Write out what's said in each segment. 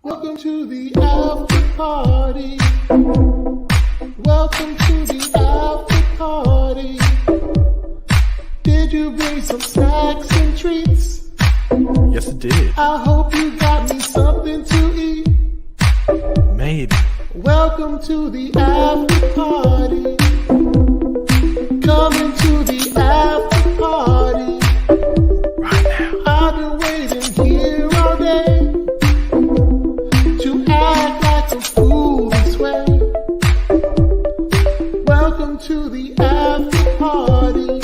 Welcome to the after party. Welcome to the after party. Did you bring some snacks and treats? Yes, it did. I hope you got me something to eat. Maybe. Welcome to the after party. Coming to the after party. Right now. I've been waiting here all day to act like a fool this way. Welcome to the after party.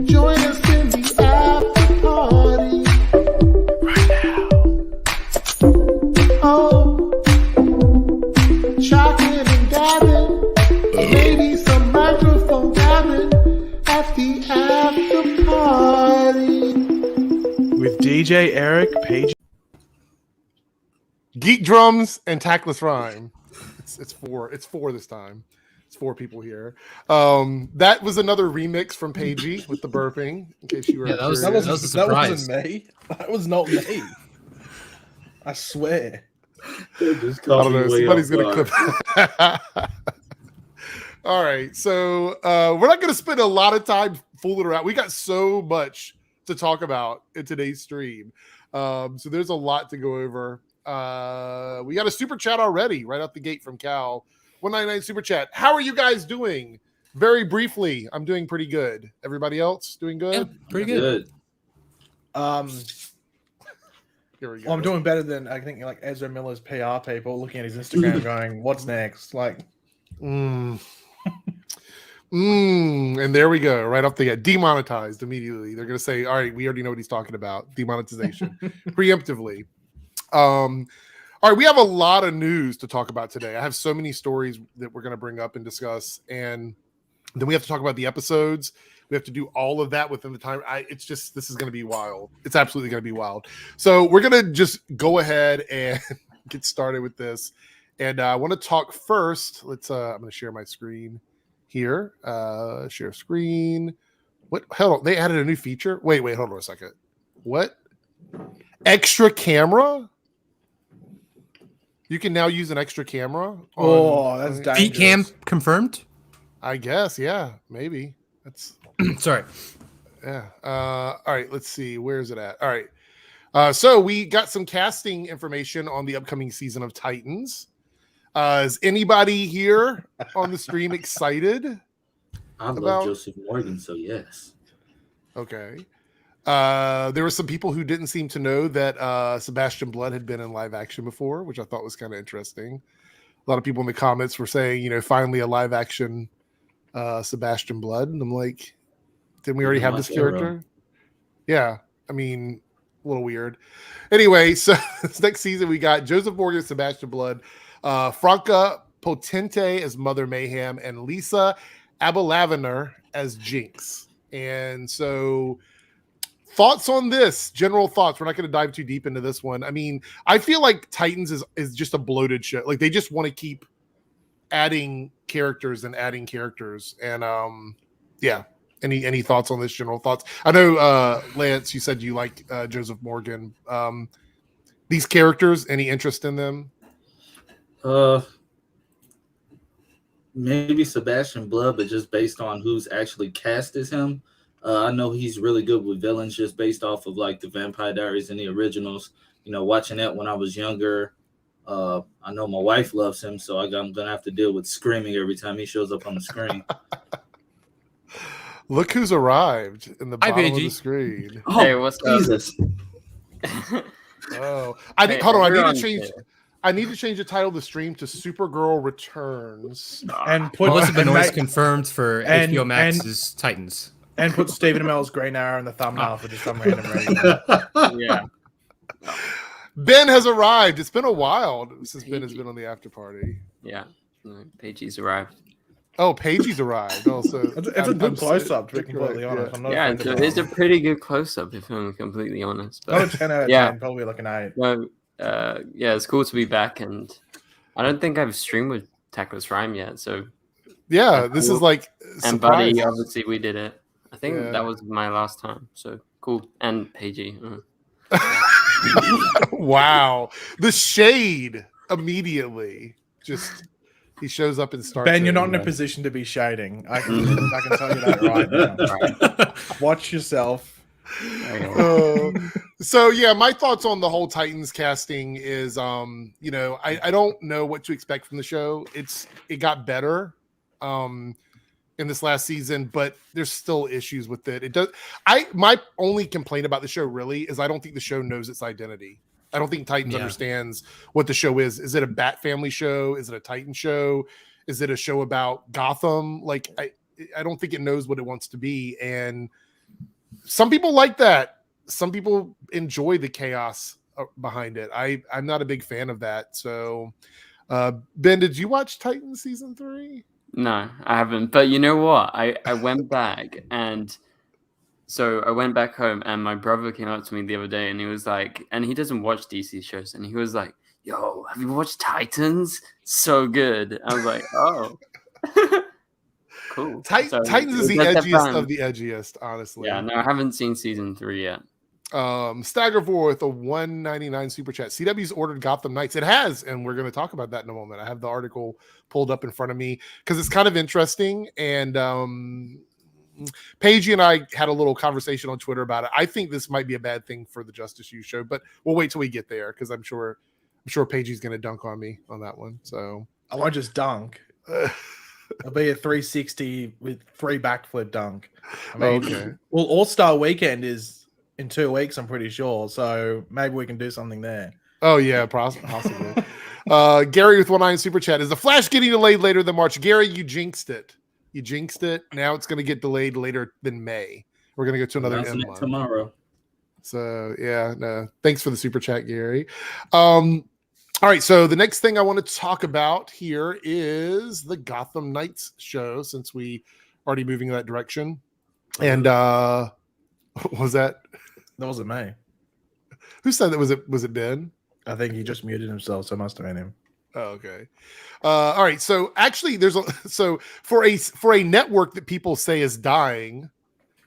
Join us in the after party. Right now. Oh, chocolate and gabbing, maybe some microphone gabbing at the after party. With DJ Eric, Paige. Geek drums and tactless rhyme. It's four this time. It's four people here. That was another remix from Paigey with the burping. In case you were Yeah, that was curious. a surprise. That wasn't me. That was not me. I swear. I don't know. Somebody's gonna clip. All right, so we're not gonna spend a lot of time fooling around. We got so much to talk about in today's stream, so there's a lot to go over. We got a super chat already right out the gate from Cal. 199 super chat. How are you guys doing? Very briefly, I'm doing pretty good. Everybody else doing good? Yeah, pretty good. Here we go. Well, I'm doing better than I think like Ezra Miller's PR people looking at his Instagram going, "What's next?" Like, and there we go. Right off the get, demonetized immediately. They're going to say, all right, we already know what he's talking about. Demonetization. Preemptively. All right, we have a lot of news to talk about today. I have so many stories that we're going to bring up and discuss. And then we have to talk about the episodes. We have to do all of that within the time. This is going to be wild. It's absolutely going to be wild. So we're going to just go ahead and get started with this. And I want to talk first. I'm going to share my screen here. Share screen. What? Hold on. They added a new feature. Wait. Hold on a second. What? Extra camera? You can now use an extra camera. that's dangerous. Feet cam confirmed? I guess. Yeah. Maybe. That's. Sorry. Yeah. All right. Let's see. Where is it at? All right. So we got some casting information on the upcoming season of Titans. Is anybody here on the stream excited? I love Joseph Morgan, so yes. Okay. There were some people who didn't seem to know that Sebastian Blood had been in live action before, which I thought was kind of interesting. A lot of people in the comments were saying, finally a live action Sebastian Blood. And I'm like, didn't we already have this character? Yeah. I mean, a little weird. Anyway, so this next season we got Joseph Morgan, Sebastian Blood, Franca Potente as Mother Mayhem, and Lisa Abelaviner as Jinx. And so thoughts on this, general thoughts. We're not going to dive too deep into this one. I mean, I feel like Titans is just a bloated show. Like they just want to keep adding characters. And yeah. Any thoughts on this, general thoughts? I know, Lance, you said you like Joseph Morgan. These characters, any interest in them? Maybe Sebastian Blood, but just based on who's actually cast as him. I know he's really good with villains just based off of like the Vampire Diaries and the originals. Watching that when I was younger. I know my wife loves him, so I'm going to have to deal with screaming every time he shows up on the screen. Look who's arrived in the bottom of the screen. Oh, hey, what's Jesus. Oh, hold on. I need to change the title of the stream to Supergirl Returns. And put Melissa Benoist confirmed for HBO Max's Titans. And put Stephen Amell's Green Arrow in the thumbnail for just some random reason. Yeah. Ben has arrived. It's been a while since Ben has been on the after party. Yeah. Paigey's arrived. Oh, Paigey's arrived. Also, it's a good close-up, to be completely honest. Yeah, it's a pretty good close-up, if I'm completely honest. But, not a 10 out of 10, probably like an 8. No, it's cool to be back, and I don't think I've streamed with Tackless Rhyme yet, so... Yeah, this is like... And Buddy, obviously, we did it. I think that was my last time, so cool. And Paigey. Wow. The shade immediately. Just he shows up and starts. Ben, you're not in a position to be shading. I can tell you that right now. Watch yourself. So yeah, my thoughts on the whole Titans casting is I don't know what to expect from the show. It got better in this last season, but there's still issues with it. My only complaint about the show really is I don't think the show knows its identity. I don't think Titans understands what the show is. Is it a Bat Family show? Is it a Titan show? Is it a show about Gotham? Like I don't think it knows what it wants to be. And some people like that. Some people enjoy the chaos behind it. I'm not a big fan of that. So, Ben, did you watch Titans season 3? No, I haven't. But you know what? I went back and so I went back home and my brother came up to me the other day and he was like, and he doesn't watch DC shows, and he was like, yo, have you watched Titans? So good. I was like, oh. Cool. Titans is the edgiest of the edgiest, honestly. Yeah, no, I haven't seen season 3 yet. Staggervore with a $1.99 super chat. CW's ordered Gotham Knights. It has, and we're going to talk about that in a moment. I have the article pulled up in front of me because it's kind of interesting. And Paige and I had a little conversation on Twitter about it. I think this might be a bad thing for the Justice U show, but we'll wait till we get there because I'm sure Paige is going to dunk on me on that one. So I won't just dunk. It'll be a 360 with 3 backflip dunk. I mean, okay. Well, All-Star Weekend is in 2 weeks, I'm pretty sure. So maybe we can do something there. Oh, yeah, possibly. Gary with 1.9 super chat. Is the Flash getting delayed later than March? Gary, you jinxed it. Now it's going to get delayed later than May. We're going to go to another month tomorrow. So, yeah, no. Thanks for the super chat, Gary. All right, so the next thing I want to talk about here is the Gotham Knights show, since we already moving in that direction. And what was that? That wasn't me. Who said that? Was it Ben? I think he just muted himself, so it must have been him. Oh, okay. All right. So actually, for a network that people say is dying,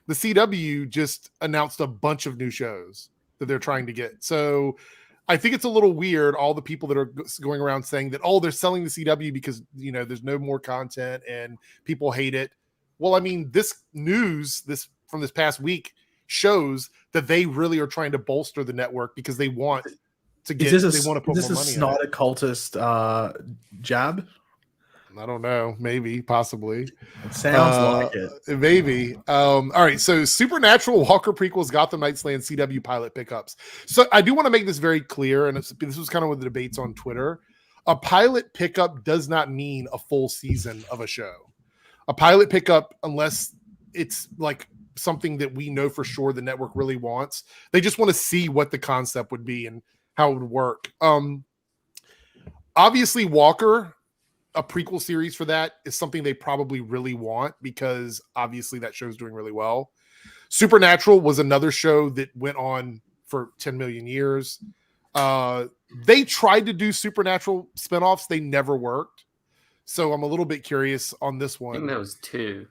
the CW just announced a bunch of new shows that they're trying to get. So I think it's a little weird, all the people that are going around saying that, oh, they're selling the CW because, there's no more content and people hate it. Well, I mean, this news from this past week shows that they really are trying to bolster the network because they want to get, they want to put more money in it. Is this not a cultist jab? I don't know. Maybe, possibly. It sounds like it. Maybe. All right. So Supernatural Walker prequels, Gotham Knights Land CW pilot pickups. So I do want to make this very clear. And this was kind of with the debates on Twitter. A pilot pickup does not mean a full season of a show. A pilot pickup, unless it's like something that we know for sure the network really wants, they just want to see what the concept would be and how it would work. Obviously, Walker, a prequel series for that is something they probably really want because obviously that show's doing really well. Supernatural was another show that went on for 10 million years. They tried to do Supernatural spinoffs. They never worked. So I'm a little bit curious on this one. I think there was 2.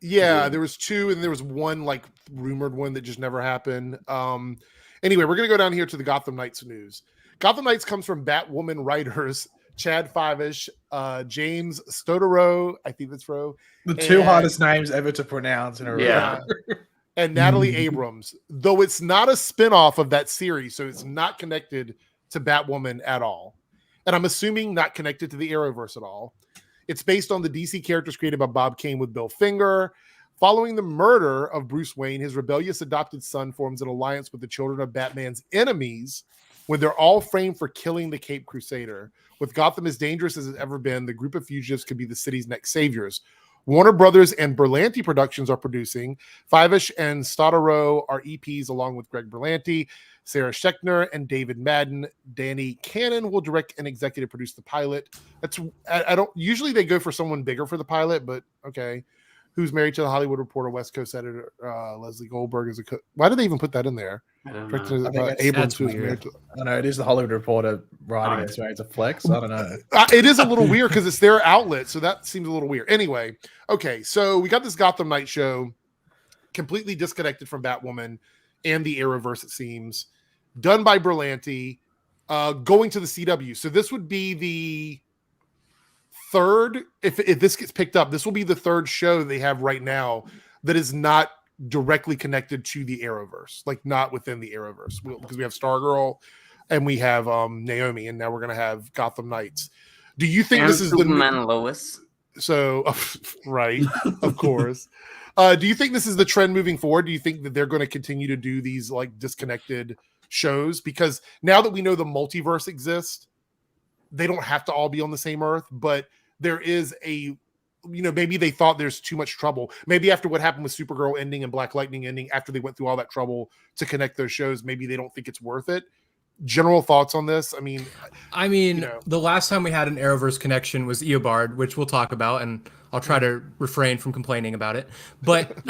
Yeah, there was 2, and there was one like rumored one that just never happened. Anyway, we're going to go down here to the Gotham Knights news. Gotham Knights comes from Batwoman writers Chad Fivish, James Stodaro, I think that's Rowe. The 2 hardest names ever to pronounce in a row. And Natalie Abrams, though it's not a spinoff of that series, so it's not connected to Batwoman at all. And I'm assuming not connected to the Arrowverse at all. It's based on the DC characters created by Bob Kane with Bill Finger. Following the murder of Bruce Wayne, his rebellious adopted son forms an alliance with the children of Batman's enemies when they're all framed for killing the Caped Crusader. With Gotham as dangerous as it's ever been, the group of fugitives could be the city's next saviors. Warner Brothers and Berlanti Productions are producing. Fivish and Stodaro are EPs along with Greg Berlanti, Sarah Schechner, and David Madden. Danny Cannon will direct and executive produce the pilot. I don't usually they go for someone bigger for the pilot, but okay. Who's married to the Hollywood Reporter, West Coast editor Leslie Goldberg is a why did they even put that in there? I don't know. Abrams, who's married to. I don't know. It is the Hollywood Reporter writing it, so it's a flex. I don't know. It is a little weird because it's their outlet, so that seems a little weird. Anyway, okay, so we got this Gotham Knight show completely disconnected from Batwoman and the Arrowverse, it seems. done by Berlanti, going to the CW. So this would be the third, if this gets picked up, this will be the third show they have right now that is not directly connected to the Arrowverse, like not within the Arrowverse, because we have Stargirl and we have Naomi, and now we're gonna have Gotham Knights. Do you think this is Superman and Lois? So right, of course. Do you think this is the trend moving forward? Do you think that they're going to continue to do these like disconnected shows? Because now that we know the multiverse exists, they don't have to all be on the same Earth, but there is a, maybe they thought there's too much trouble. Maybe after what happened with Supergirl ending and Black Lightning ending, after they went through all that trouble to connect those shows, maybe they don't think it's worth it. General thoughts on this? I mean, the last time we had an Arrowverse connection was Eobard, which we'll talk about, and I'll try to refrain from complaining about it. But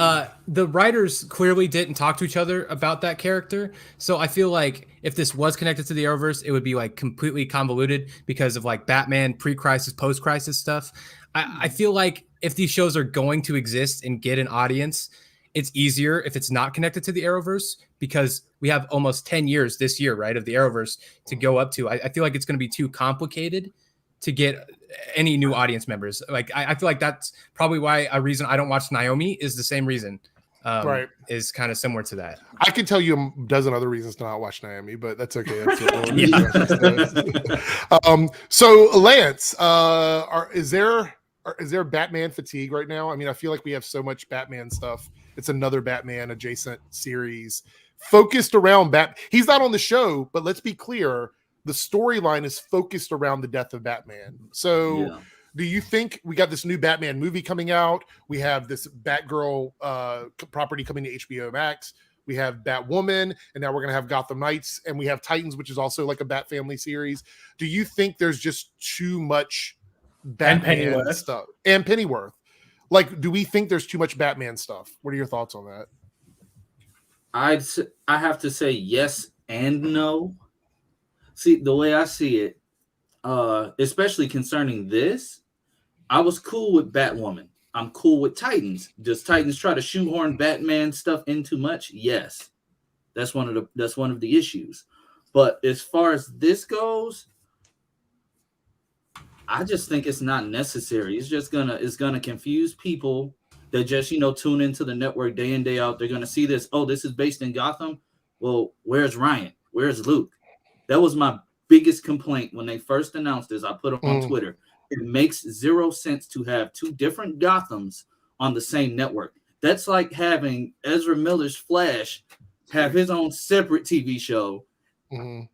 the writers clearly didn't talk to each other about that character. So I feel like if this was connected to the Arrowverse, it would be like completely convoluted because of like Batman pre-crisis, post-crisis stuff. I feel like if these shows are going to exist and get an audience, it's easier if it's not connected to the Arrowverse, because we have almost 10 years this year, right, of the Arrowverse to go up to. I feel like it's going to be too complicated to get any new audience members. Like, I feel like that's probably why a reason I don't watch Naomi is the same reason. Right. Is kind of similar to that. I could tell you a dozen other reasons to not watch Naomi, but that's okay. So Lance, is there Batman fatigue right now? I mean, I feel like we have so much Batman stuff. It's another Batman adjacent series focused around Bat. He's not on the show, but let's be clear. The storyline is focused around the death of Batman. So do you think we got this new Batman movie coming out? We have this Batgirl property coming to HBO Max. We have Batwoman, and now we're going to have Gotham Knights, and we have Titans, which is also like a Bat family series. Do you think there's just too much Batman stuff? And Pennyworth. Like, do we think there's too much Batman stuff? What are your thoughts on that? I have to say yes and no. See, the way I see it, especially concerning this, I was cool with Batwoman. I'm cool with Titans. Does Titans try to shoehorn Batman stuff in too much? Yes. That's one of the issues. But as far as this goes, I just think it's not necessary. It's gonna confuse people that just tune into the network day in, day out. They're gonna see this. Oh, this is based in Gotham. Well, where's Ryan? Where's Luke? That was my biggest complaint when they first announced this. I put it on Twitter. It makes zero sense to have two different Gothams on the same network. That's like having Ezra Miller's Flash have his own separate TV show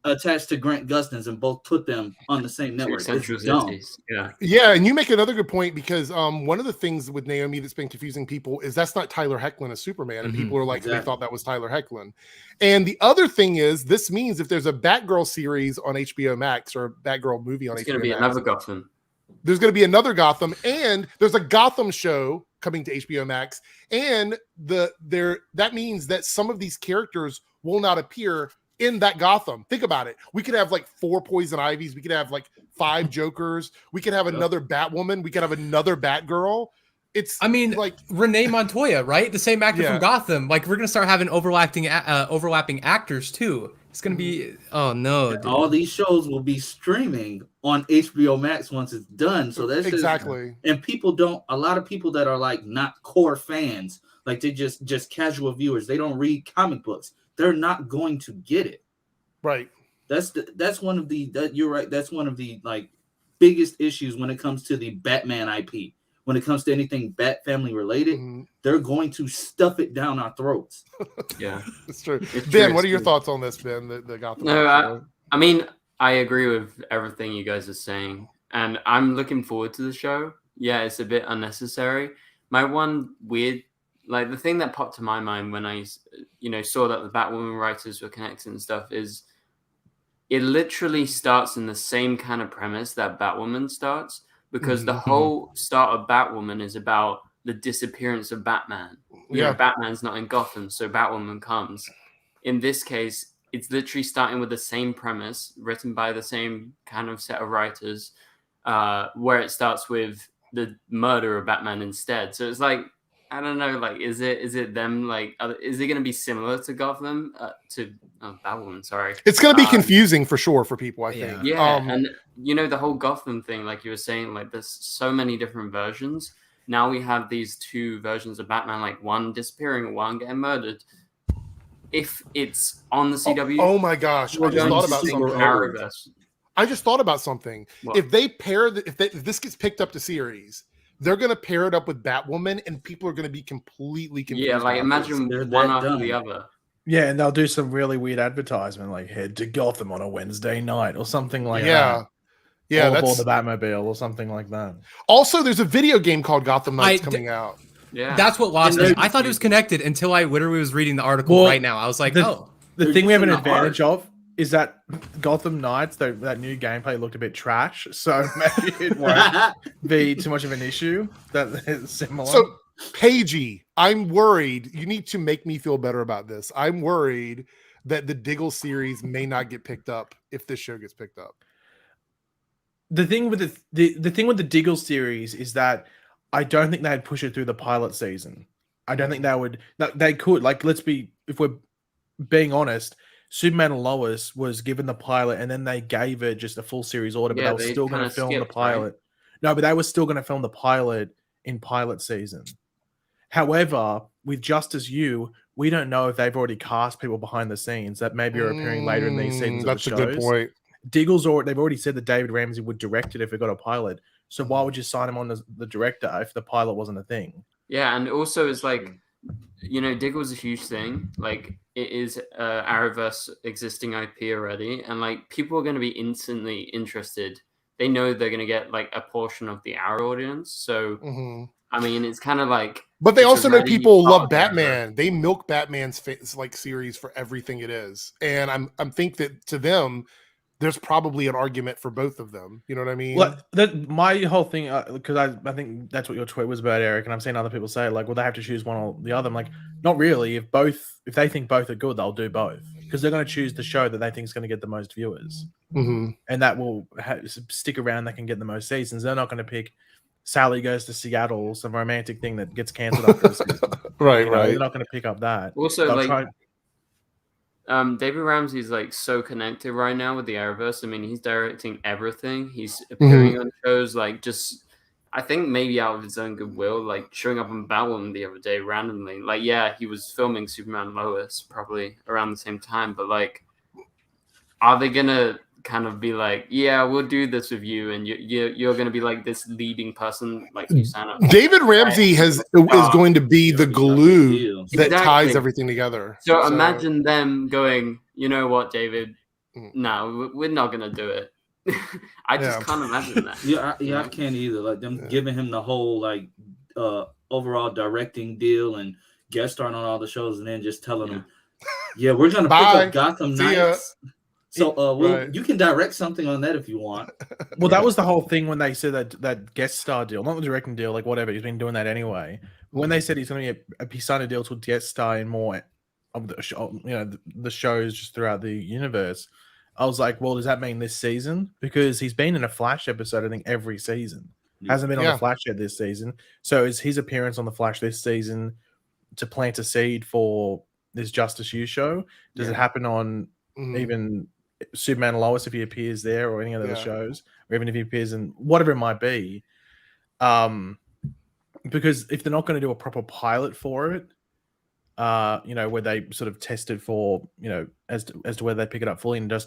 attached to Grant Gustin's and both put them on the same network. It's dumb. Yeah, and you make another good point, because one of the things with Naomi that's been confusing people is that's not Tyler Hoechlin as Superman, and people are like, they thought that was Tyler Hoechlin. And the other thing is, this means if there's a Batgirl series on HBO Max or a Batgirl movie on HBO Max, going to be another Gotham. There's going to be another Gotham, and there's a Gotham show coming to HBO Max, and that means that some of these characters will not appear in that Gotham. Think about it. We could have like 4 Poison Ivies. We could have like 5 Jokers. We could have another Batwoman. We could have another Batgirl. Like Renee Montoya, right? The same actor from Gotham. Like, we're gonna start having overlapping actors too. It's gonna be dude. All these shows will be streaming on HBO Max once it's done. So that's exactly. And a lot of people that are like not core fans, like they just casual viewers, they don't read comic books. They're not going to get it. Right. That's one of the you're right. That's one of the like biggest issues when it comes to the Batman IP. When it comes to anything Bat family related, they're going to stuff it down our throats. Yeah, it's true. Ben, what are your thoughts on this, Ben? The Gotham. No, I mean, I agree with everything you guys are saying, and I'm looking forward to the show. Yeah, it's a bit unnecessary. My one weird, like the thing that popped to my mind when I, saw that the Batwoman writers were connected and stuff is, it literally starts in the same kind of premise that Batwoman starts. Because the whole start of Batwoman is about the disappearance of Batman. Batman's not in Gotham, so Batwoman comes. In this case, it's literally starting with the same premise, written by the same kind of set of writers, where it starts with the murder of Batman instead. So it's like, I don't know. Like, is it them? Like, is it going to be similar to Gotham? To Batwoman? Sorry. It's going to be confusing for sure for people. I think. Yeah, and the whole Gotham thing, like you were saying, like there's so many different versions. Now we have these two versions of Batman, like one disappearing, one getting murdered. If it's on the CW, oh my gosh, I just thought about something. I just thought about something. What? If they pair, if this gets picked up to series, they're going to pair it up with Batwoman, and people are going to be completely confused. Yeah, like imagine one after the other. Yeah, and they'll do some really weird advertisement, like head to Gotham on a Wednesday night or something like that. Yeah, or the Batmobile or something like that. Also, there's a video game called Gotham Knights coming out. Yeah, that's what lost me. I thought it was connected until I literally was reading the article right now. I was like, the thing we have an advantage of is that Gotham Knights, that new gameplay looked a bit trash, so maybe it won't be too much of an issue. That is similar. So, Paigey, I'm worried. You need to make me feel better about this. I'm worried that the Diggle series may not get picked up if this show gets picked up. The thing with the thing with the Diggle series is that I don't think they'd push it through the pilot season. I don't think they would. They could. Like, if we're being honest, Superman and Lois was given the pilot, and then they gave it just a full series order, but they were still going to film the pilot. Right? No, but they were still going to film the pilot in pilot season. However, with Justice You, we don't know if they've already cast people behind the scenes that maybe are appearing later in these seasons. That's a good point. Diggle's they've already said that David Ramsey would direct it if it got a pilot. So why would you sign him on the director if the pilot wasn't a thing? Yeah, and also it's like, Diggle's a huge thing. Like, it is Arrowverse existing IP already, and like people are going to be instantly interested. They know they're going to get like a portion of the Arrow audience. So, I mean, it's kind of like. But they also know people love Batman. They milk Batman's series for everything it is, and I'm think that to them, there's probably an argument for both of them. You know what I mean? Well, my whole thing, because I think that's what your tweet was about, Eric, and I've seen other people say, like, well, they have to choose one or the other. I'm like, not really. If they think both are good, they'll do both, because they're going to choose the show that they think is going to get the most viewers, and that will stick around. That can get the most seasons. They're not going to pick Sally Goes to Seattle, some romantic thing that gets cancelled after a season. Right. They're not going to pick up that. Also, David Ramsey's like so connected right now with the Arrowverse. I mean, he's directing everything. He's appearing on shows, like, just, I think maybe out of his own goodwill, like showing up on Batwoman the other day randomly. Like, yeah, he was filming Superman and Lois probably around the same time, but like, are they gonna kind of be like, yeah, we'll do this with you, and you're gonna be like this leading person, like you sign up. David Ramsey is going to be the glue that ties everything together. So imagine them going, you know what, David? No, we're not gonna do it. I just can't imagine that. I can't either. Like them giving him the whole like overall directing deal and guest starring on all the shows, and then just telling him, yeah, we're gonna pick up Gotham Knights. So, you can direct something on that if you want. Well, that was the whole thing when they said that guest star deal, not the directing deal, like whatever. He's been doing that anyway. When they said he's going to be signed a deal to guest star in more of the show, the shows just throughout the universe, I was like, well, does that mean this season? Because he's been in a Flash episode, I think, every season. Hasn't been on the Flash yet this season. So is his appearance on the Flash this season to plant a seed for this Justice You show? Does it happen on even Superman and Lois if he appears there, or any of the shows, or even if he appears in whatever it might be? Because if they're not going to do a proper pilot for it, where they sort of tested for, as to whether they pick it up fully and does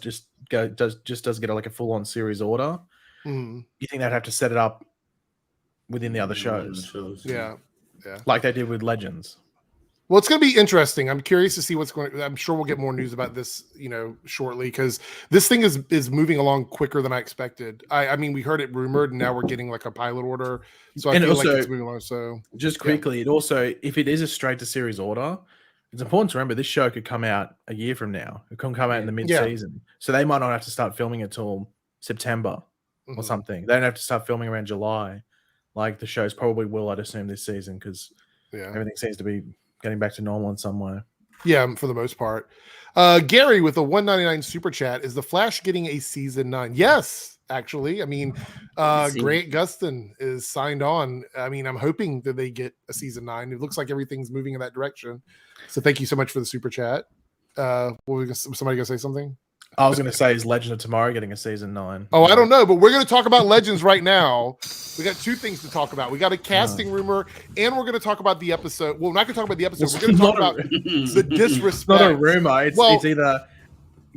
get like a full on series order, you think they'd have to set it up within the other shows? Yeah, like they did with Legends. Well, it's going to be interesting. I'm curious to see what's going. I'm sure we'll get more news about this, shortly, because this thing is moving along quicker than I expected. I mean, we heard it rumored, and now we're getting like a pilot order. So I feel like it's moving along. So just quickly, it also, if it is a straight to series order, it's important to remember this show could come out a year from now. It could come out in the mid-season, so they might not have to start filming it till September or something. They don't have to start filming around July, like the shows probably will, I'd assume, this season, because everything seems to be getting back to normal in some way. Yeah, for the most part. Gary with a $1.99 super chat. Is The Flash getting a season 9? Yes. actually. I mean, See. Grant Gustin is signed on. I mean, I'm hoping that they get a season 9. It looks like everything's moving in that direction. So thank you so much for the super chat. Somebody gonna say something? I was going to say, is Legend of Tomorrow getting a season 9? Oh, I don't know, but we're going to talk about Legends right now. We got 2 things to talk about. We got a casting rumor, and we're going to talk about the episode. Well, we're not going to talk about the episode. We're going to talk about the disrespect. It's not a rumor. It's either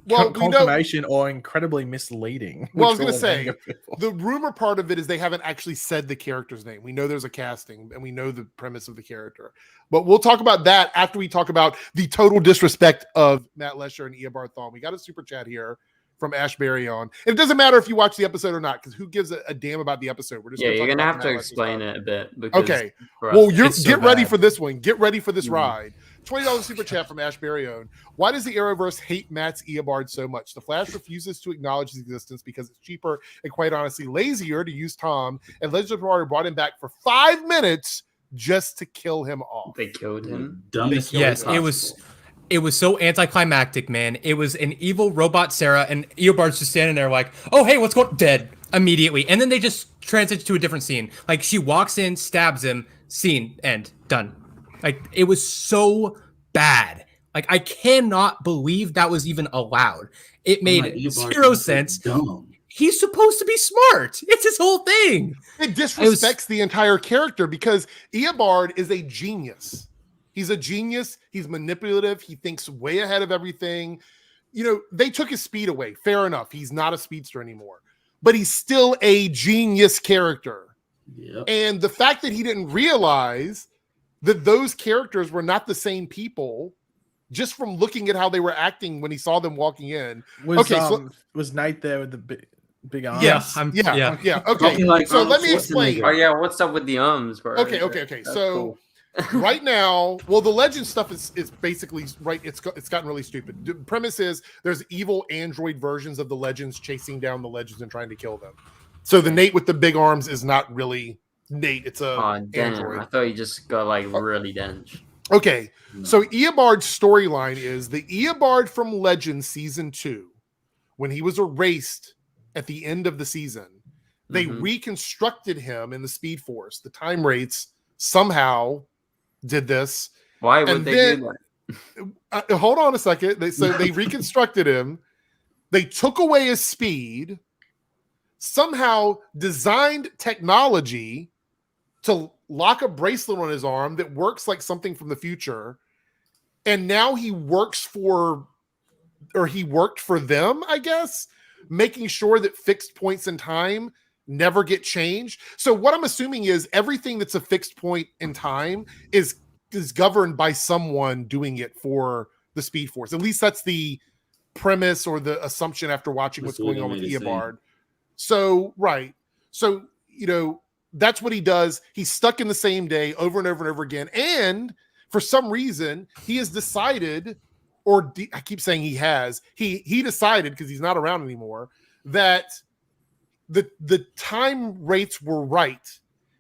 Well, confirmation or incredibly misleading. Well, I was going to say, the rumor part of it is they haven't actually said the character's name. We know there's a casting, and we know the premise of the character. But we'll talk about that after we talk about the total disrespect of Matt Lesher and Eobard Thawne. We got a super chat here from Ashbury on. And it doesn't matter if you watch the episode or not, because who gives a damn about the episode? We're just Yeah, you're going to have to Matt explain Lesher's it a bit. Because okay. for us, Well, It's so get ready bad. for this one. Get ready for this ride. $20 super chat from Ashbury on. Why does the Arrowverse hate Matt's Eobard so much? The Flash refuses to acknowledge his existence because it's cheaper and quite honestly lazier to use Tom, and Legends of Tomorrow brought him back for 5 minutes just to kill him off. they killed him. Dumbest way Yes, possible. it was so anticlimactic, man. It was an evil robot Sarah, and Eobard's just standing there like, oh, hey, what's going dead immediately. And then they just transition to a different scene. Like, she walks in, stabs him, scene, end, done. Like, it was so bad. Like, I cannot believe that was even allowed. It made Eobard zero is so sense. Dumb. He's supposed to be smart. It's his whole thing. It disrespects the entire character because Eobard is a genius. He's a genius. He's manipulative. He thinks way ahead of everything. You know, they took his speed away. Fair enough. He's not a speedster anymore, but he's still a genius character. Yep. And the fact that he didn't realize that those characters were not the same people just from looking at how they were acting when he saw them walking in. Was Nate there with the big arms? Yes. Yeah. Yeah. Okay. Talking like So Arnold let me explain. Schwarzenegger. Oh, yeah, what's up with the arms, bro? Okay. That's So cool. right now, well, the legend stuff is basically right. It's gotten really stupid. The premise is there's evil android versions of the legends chasing down the legends and trying to kill them. So the Nate with the big arms is not really Nate. It's a Oh, damn. android. I thought you just got, like, really dense. Okay. No. So Eobard's storyline is the Eobard from Legends season 2, when he was erased at the end of the season, they Mhm. reconstructed him in the Speed Force. The time rates somehow did this. Why would And they then- do that? Hold on a second. They reconstructed him. They took away his speed, somehow designed technology to lock a bracelet on his arm that works like something from the future. And now he worked for them, I guess, making sure that fixed points in time never get changed. So what I'm assuming is everything that's a fixed point in time is governed by someone doing it for the Speed Force. At least that's the premise or the assumption after watching That's what's what going on with they made it seem. Eobard. So, right. So, you know, that's what he does. He's stuck in the same day over and over and over again. And for some reason, he has decided, I keep saying he has, he decided, because he's not around anymore, that the time rates were right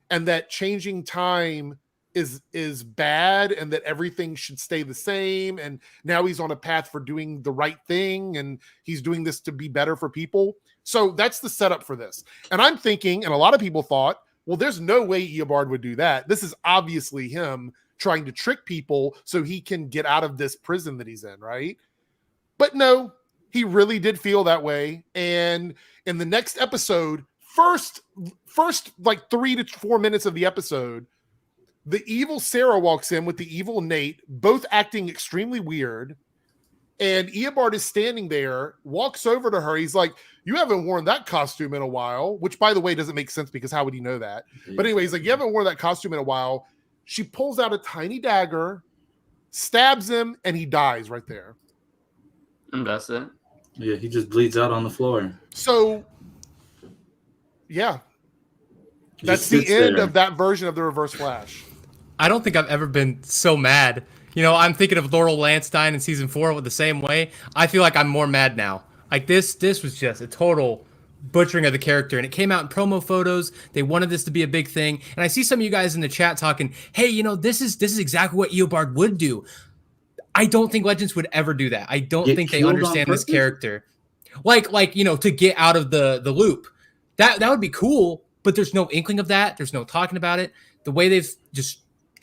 and that changing time is bad and that everything should stay the same. And now he's on a path for doing the right thing and he's doing this to be better for people. So that's the setup for this. And I'm thinking, and a lot of people thought, well, there's no way Eobard would do that. This is obviously him trying to trick people so he can get out of this prison that he's in, right? But no, he really did feel that way. And in the next episode, first like 3 to 4 minutes of the episode, the evil Sarah walks in with the evil Nate, both acting extremely weird. And Eobard is standing there, walks over to her. He's like, you haven't worn that costume in a while, which, by the way, doesn't make sense because how would he know that? But anyway, he's like, you haven't worn that costume in a while. She pulls out a tiny dagger, stabs him, and he dies right there. And that's it. Yeah, he just bleeds out on the floor. So, yeah, He that's just the sits end there. of that version of the Reverse Flash. I don't think I've ever been so mad. You know, I'm thinking of Laurel Lansdowne in season 4 with the same way. I feel like I'm more mad now. Like this was just a total butchering of the character, and it came out in promo photos. They wanted this to be a big thing, and I see some of you guys in the chat talking, "Hey, you know, this is exactly what Eobard would do." I don't think Legends would ever do that. I don't Get Oh, think they killed on understand this purpose? character. Like you know, to get out of the loop. That would be cool, but there's no inkling of that. There's no talking about it. The way they've just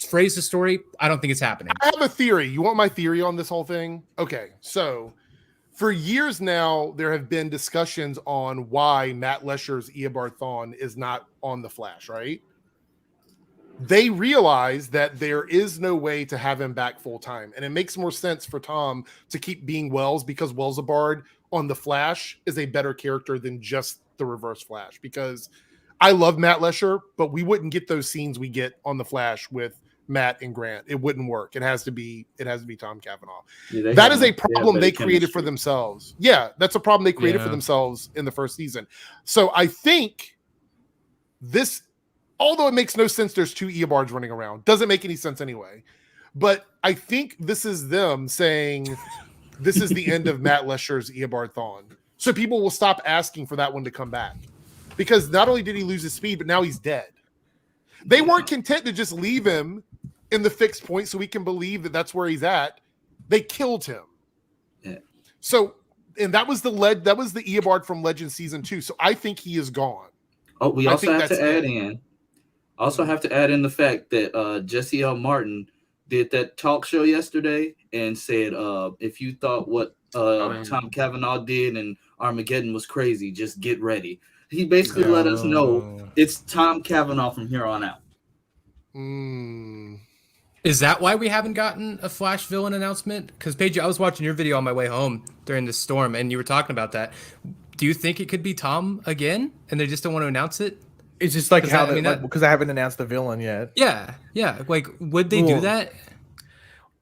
phrased the story, I don't think it's happening. I have a theory. You want my theory on this whole thing? Okay, so for years now, there have been discussions on why Matt Lesher's Eobard Thawne is not on the Flash, right? They realize that there is no way to have him back full time, and it makes more sense for Tom to keep being Wells, because Wellsabard on the Flash is a better character than just the Reverse Flash. Because I love Matt Lesher, but we wouldn't get those scenes we get on the Flash with Matt and Grant. It wouldn't work. It has to be Tom Cavanaugh. Yeah, that is a problem they created for themselves. Yeah, that's a problem they created for themselves in the first season. So I think this, although it makes no sense, there's 2 Eobards running around. Doesn't make any sense anyway. But I think this is them saying this is the end of Matt Lesher's Eobard Thawne. So people will stop asking for that one to come back. Because not only did he lose his speed, but now he's dead. They weren't content to just leave him in the fixed point so we can believe that that's where he's at. They killed him. Yeah. So, and that was the Eobard from Legend season 2. So I think he is gone. Oh, we also have to add in. Also have to add in the fact that Jesse L. Martin did that talk show yesterday and said, if you thought what Tom Cavanaugh did in Armageddon was crazy, just get ready. He basically let us know it's Tom Cavanaugh from here on out. Is that why we haven't gotten a Flash villain announcement? Because Paige, I was watching your video on my way home during the storm, and you were talking about that. Do you think it could be Tom again, and they just don't want to announce it? It's just like how because they haven't announced the villain yet. Yeah. Like, would they do that?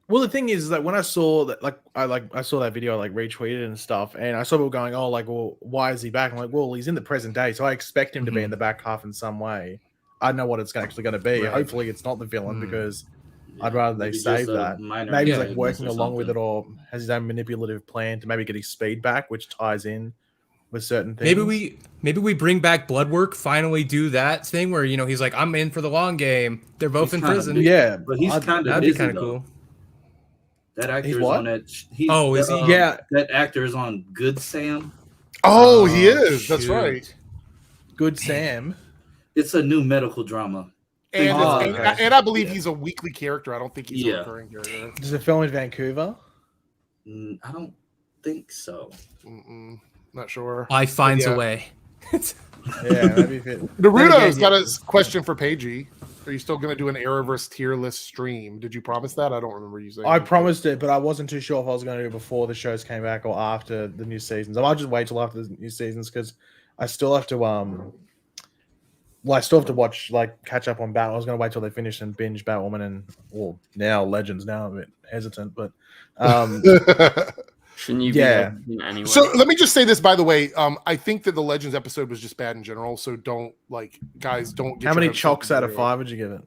Well, the thing is that when I saw that, I saw that video, I retweeted and stuff, and I saw people going, "Oh, well, why is he back?" I'm like, "Well, he's in the present day, so I expect him to be in the back half in some way. I know what it's actually going to be. Right. Hopefully, it's not the villain because I'd rather they save that. Maybe he's working along with it, or has his own manipulative plan to maybe get his speed back, which ties in with certain things. Maybe we bring back Bloodwork. Finally, do that thing where he's like, "I'm in for the long game." They're both in prison. Yeah, but he's kind of that'd be kind of cool. That actor is on that. Is he? Yeah, that actor is on Good Sam. Oh, he is. That's right. Good Sam. It's a new medical drama. And I believe he's a weekly character. I don't think he's a recurring character. Is it filmed in Vancouver? I don't think so. Not sure. I finds a way. Maybe if it. Naruto's got a question for Paigey. Are you still going to do an Arrowverse tier list stream? Did you promise that? I don't remember you saying. I promised it, but I wasn't too sure if I was going to do it before the shows came back or after the new seasons. I might just wait till after the new seasons because I still have to I still have to watch catch up on Batman. I was going to wait till they finish and binge Batwoman and now Legends. Now I'm a bit hesitant, but shouldn't you be anyway? So let me just say this, by the way. I think that the Legends episode was just bad in general. So don't guys, don't get. How many chalks out of 5 would you give it?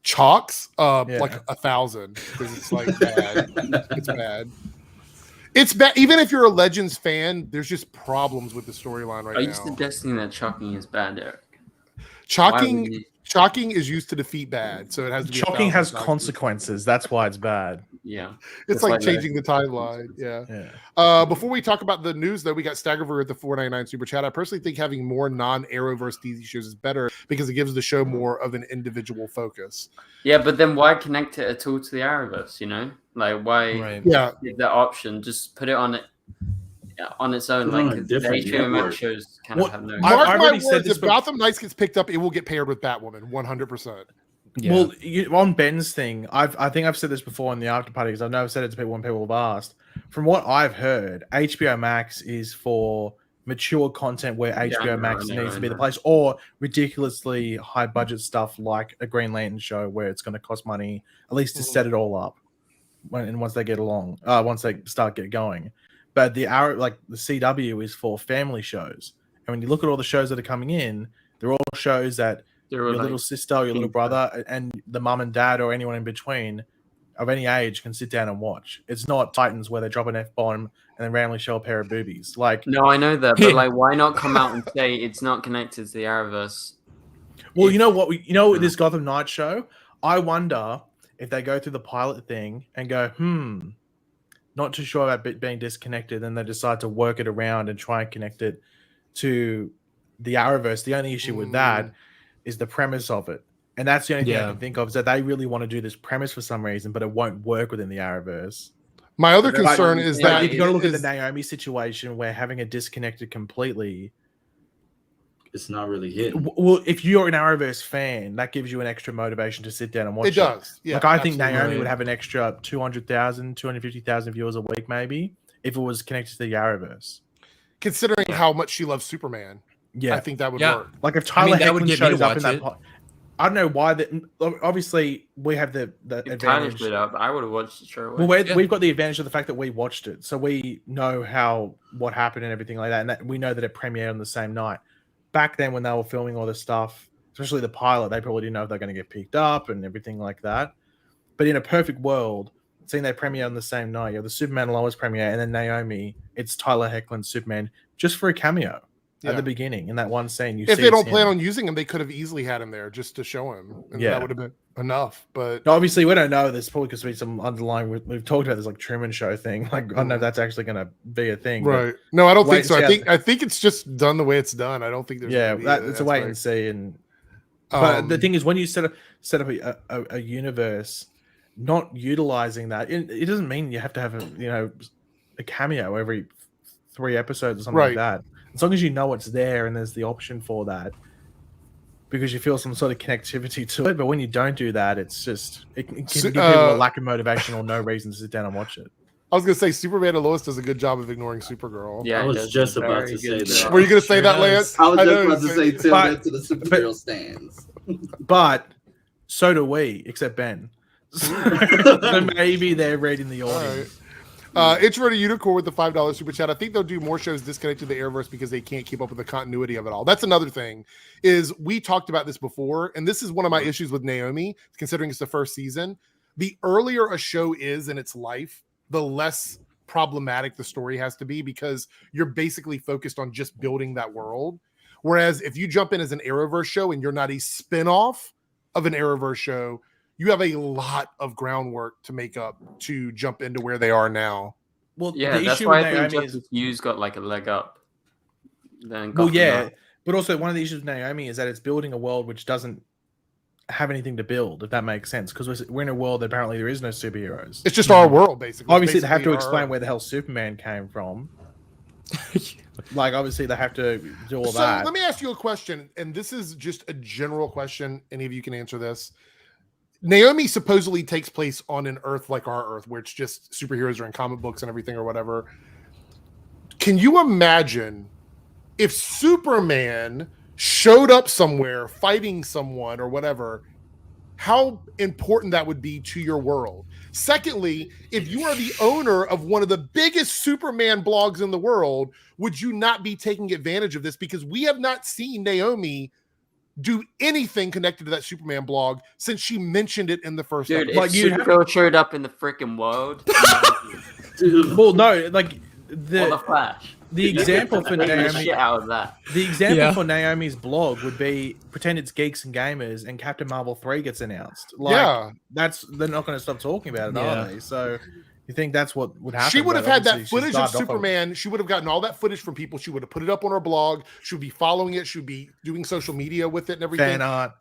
Chalks? 1,000 because it's bad. It's bad. It's bad. Even if you're a Legends fan, there's just problems with the storyline right now. Are you suggesting that chalking is bad, Eric? Chalking is used to defeat bad, so it has to be. Chalking has consequences. That's why it's bad. Yeah, it's like changing the timeline. Yeah. Before we talk about the news, though, we got Staggerver at the $4.99 super chat. I personally think having more non-Arrowverse DC shows is better because it gives the show more of an individual focus. Yeah, but then why connect it at all to the Arrowverse? Why? Yeah, give that option. Just put it on its own. The HBO Max shows kind of have no. Mark my words, if Gotham Knights gets picked up, it will get paired with Batwoman, 100%. Yeah. Well, on Ben's thing, I think I've said this before in the after party because I've never said it to people when people have asked. From what I've heard, HBO Max is for mature content where HBO Max needs to be the place, or ridiculously high budget stuff like a Green Lantern show where it's going to cost money at least to set it all up. Once they get along, once they get going. But the CW is for family shows, and when you look at all the shows that are coming in, they're all shows that your little sister, or your little brother, and the mum and dad, or anyone in between of any age can sit down and watch. It's not Titans where they drop an F-bomb and then randomly show a pair of boobies. No, I know that, but why not come out and say it's not connected to the Arrowverse? Well, you know what? This Gotham Knights show. I wonder if they go through the pilot thing and go, not too sure about it being disconnected, and they decide to work it around and try and connect it to the Arrowverse. The only issue with that is the premise of it. And that's the only thing I can think of, is that they really want to do this premise for some reason, but it won't work within the Arrowverse. My other concern is that if you got to look at the Naomi situation, where having it disconnected completely, it's not really hitting. Well, if you're an Arrowverse fan, that gives you an extra motivation to sit down and watch it. It does. Yeah, like I think Naomi would have an extra 200,000, 250,000 viewers a week, maybe, if it was connected to the Arrowverse. Considering how much she loves Superman, I think that would work. Like if Tyler Hoechlin shows up in that, I don't know why. That obviously we have the if advantage. Tyler up, I would have watched the show. Well, we've got the advantage of the fact that we watched it, so we know what happened and everything like that, and that we know that it premiered on the same night. Back then, when they were filming all this stuff, especially the pilot, they probably didn't know if they're going to get picked up and everything like that. But in a perfect world, seeing they premiere on the same night, you have the Superman Lois premiere, and then Naomi, it's Tyler Hoechlin's Superman, just for a cameo at the beginning in that one scene. If they don't plan on using him, they could have easily had him there just to show him, and that would have been enough. But obviously, we don't know. There's probably because be some underlying. We've talked about this like Truman Show thing. Like I don't know if that's actually going to be a thing, right? No, I don't think so. I think it's just done the way it's done. I don't think there's it's a wait and see. And but the thing is, when you set up a universe, not utilizing that, it doesn't mean you have to have a cameo every 3 episodes or something like that. As long as you know it's there and there's the option for that, because you feel some sort of connectivity to it. But when you don't do that, it's just it can give people a lack of motivation or no reason to sit down and watch it. I was gonna say Superman and Lois does a good job of ignoring Supergirl. Yeah, I was just about to say that. Were you gonna say that, Lance? I was just about to say till that to the superhero stands. But so do we, except Ben. So maybe they're reading the audience. Intro to Unicorn with the $5 super chat. I think they'll do more shows disconnected to the Arrowverse because they can't keep up with the continuity of it all. That's another thing. Is we talked about this before, and this is one of my issues with Naomi, considering it's the first season. The earlier a show is in its life, the less problematic the story has to be, because you're basically focused on just building that world. Whereas if you jump in as an Arrowverse show and you're not a spin-off of an Arrowverse show, you have a lot of groundwork to make up to jump into where they are now. Well, yeah, that's why I think Justice Hughes got like a leg up. Then but also one of the issues with Naomi is that it's building a world which doesn't have anything to build, if that makes sense, because we're in a world that apparently there is no superheroes. It's just our world, basically. Obviously, they have to explain where the hell Superman came from. Like, obviously, they have to do all that. Let me ask you a question, and this is just a general question. Any of you can answer this. Naomi supposedly takes place on an Earth like our Earth, where it's just superheroes are in comic books and everything or whatever. Can you imagine if Superman showed up somewhere fighting someone or whatever, how important that would be to your world? Secondly, if you are the owner of one of the biggest Superman blogs in the world, would you not be taking advantage of this? Because we have not seen Naomi do anything connected to that Superman blog since she mentioned it in the first episode. Like, Supergirl showed up in the freaking world. Well, no, like the Flash. The example for Naomi, out of that. The example for Naomi's blog would be pretend it's Geeks and Gamers and Captain Marvel 3 gets announced. Like, they're not going to stop talking about it, are they? So you think that's what would happen? She would have had that footage of Superman. She would have gotten all that footage from people. She would have put it up on her blog. She would be following it. She would be doing social media with it and everything. Fan art.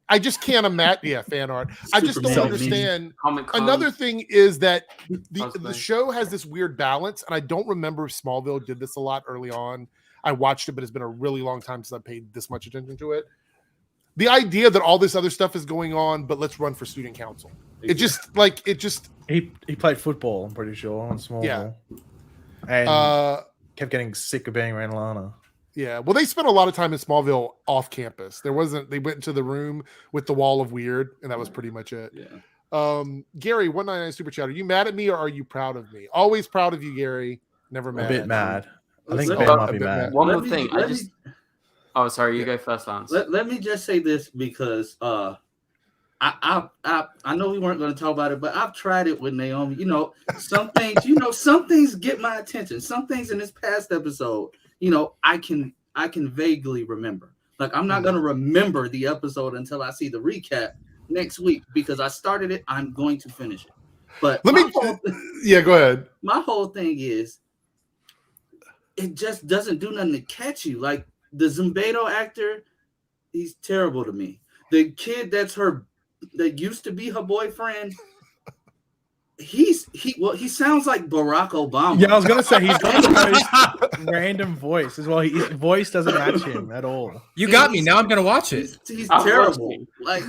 I just can't imagine. Yeah, fan art. I just don't understand. Another thing is that the show has this weird balance, and I don't remember if Smallville did this a lot early on. I watched it, but it's been a really long time since I paid this much attention to it. The idea that all this other stuff is going on, but let's run for student council. He played football, I'm pretty sure, on Smallville. Yeah. And kept getting sick of being around Lana. Yeah, well, they spent a lot of time in Smallville off campus. They went into the room with the wall of weird, and that was pretty much it. Yeah. Gary, 199 Super Chat. Are you mad at me or are you proud of me? Always proud of you, Gary. Never mad. A bit mad. I think Ben might be mad. One more thing. Oh, sorry. You go first, Lance. Let me just say this because I know we weren't going to talk about it, but I've tried it with Naomi. Some things get my attention. Some things in this past episode, I can vaguely remember. Like, I'm not going to remember the episode until I see the recap next week, because I started it. I'm going to finish it. But go ahead. My whole thing is, it just doesn't do nothing to catch you. Like, the Zumbedo actor, he's terrible to me. The kid that used to be her boyfriend, he sounds like Barack Obama. Yeah, I was gonna say he's got the most random voice as well. His voice doesn't match him at all. You got me. Now I'm gonna watch it. He's I'll terrible. watch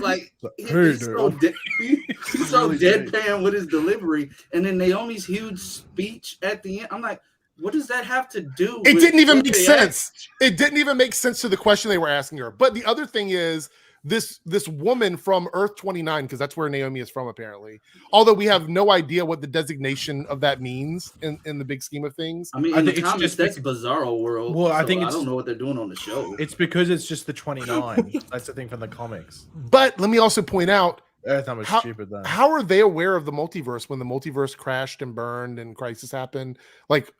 He's so Really deadpan with his delivery, and then Naomi's huge speech at the end. I'm like, what does that have to do? It with didn't even what make they sense. asked? It didn't even make sense to the question they were asking her. But the other thing is this woman from Earth 29, because that's where Naomi is from, apparently. Although we have no idea what the designation of that means in the big scheme of things. I mean, I in think the it's comics, just that's Bizarro World. Well, I so think I it's- don't know what they're doing on the show. It's because it's just the 29. That's the thing from the comics. But let me also point out, Earth number's How- stupid though. how are they aware of the multiverse when the multiverse crashed and burned and Crisis happened? Like,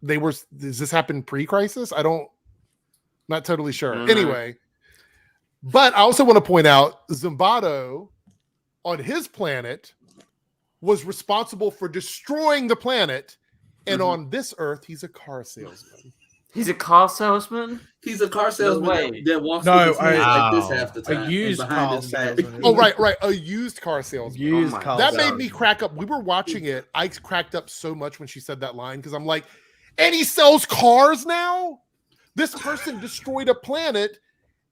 does this happen pre-Crisis? Not totally sure. don't know. Anyway, but I also want to point out Zumbato on his planet was responsible for destroying the planet, and on this Earth, he's a car salesman. He's a car salesman. He's a car salesman way. that walks No, with his hands like this Wow. half the time. A and used behind car his back. salesman. Oh, right, a used car salesman. Used Oh my car That salesman. made me crack up. We were watching it. I cracked up so much when she said that line because I'm like, and he sells cars now? This person destroyed a planet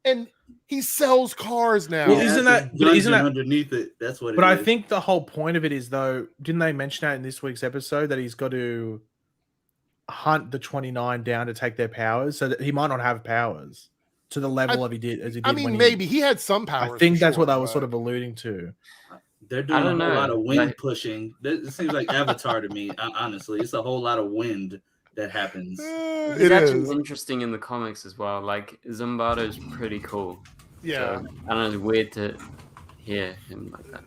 and he sells cars now. Well, isn't that- but isn't that- underneath it? That's what. But I is. think the whole point of it is, though, didn't they mention that in this week's episode that he's got to hunt the 29 down to take their powers, so that he might not have powers to the level of he did as he did. I mean, when maybe he had some powers. I think for that's sure, what I was but- sort of alluding to. they're doing a don't whole know. lot of wind Like- pushing. It seems like Avatar to me. Honestly, it's a whole lot of wind that happens. He's It actually is. interesting in the comics as well. Like Zumbato's pretty cool. Yeah. So, I don't know. It's weird to hear him like that.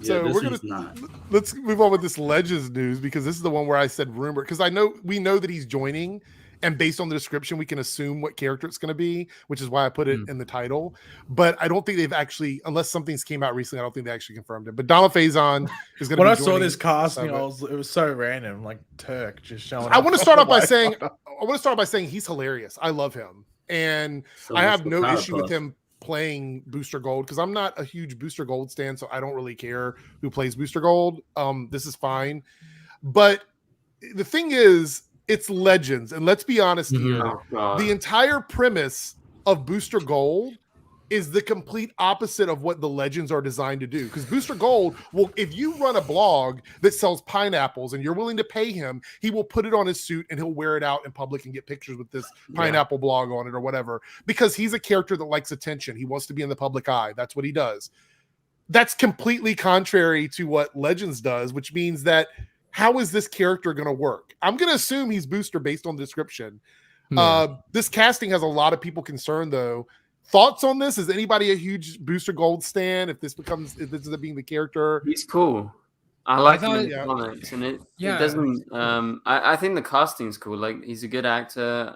Yeah, So this we're one's not. Let's move on with this Legends news because this is the one where I said rumor because we know that he's joining, and based on the description, we can assume what character it's going to be, which is why I put it in the title. But I don't think they've actually, unless something's came out recently, I don't think they actually confirmed it. But Donald Faison is going to. When be I saw joining this casting, some of it was so random, like Turk just showing. I up. want to start off by Like, saying he's hilarious. I love him, and So I it's have the no Powerpuff. issue with him playing Booster Gold because I'm not a huge Booster Gold stan, so I don't really care who plays Booster Gold. This is fine, but the thing is, it's Legends, and let's be honest here. Oh, God. The entire premise of Booster Gold is the complete opposite of what the Legends are designed to do. Because Booster Gold will, if you run a blog that sells pineapples and you're willing to pay him, he will put it on his suit and he'll wear it out in public and get pictures with this pineapple blog on it or whatever. Because he's a character that likes attention. He wants to be in the public eye. That's what he does. That's completely contrary to what Legends does, which means that how is this character going to work? I'm going to assume he's Booster based on the description. This casting has a lot of people concerned, though. Thoughts on this? Is anybody a huge Booster Gold stan? If this ends up being the character, He's cool. I like him thought- in the comics, and it Yeah. doesn't. I think the casting's cool. Like he's a good actor.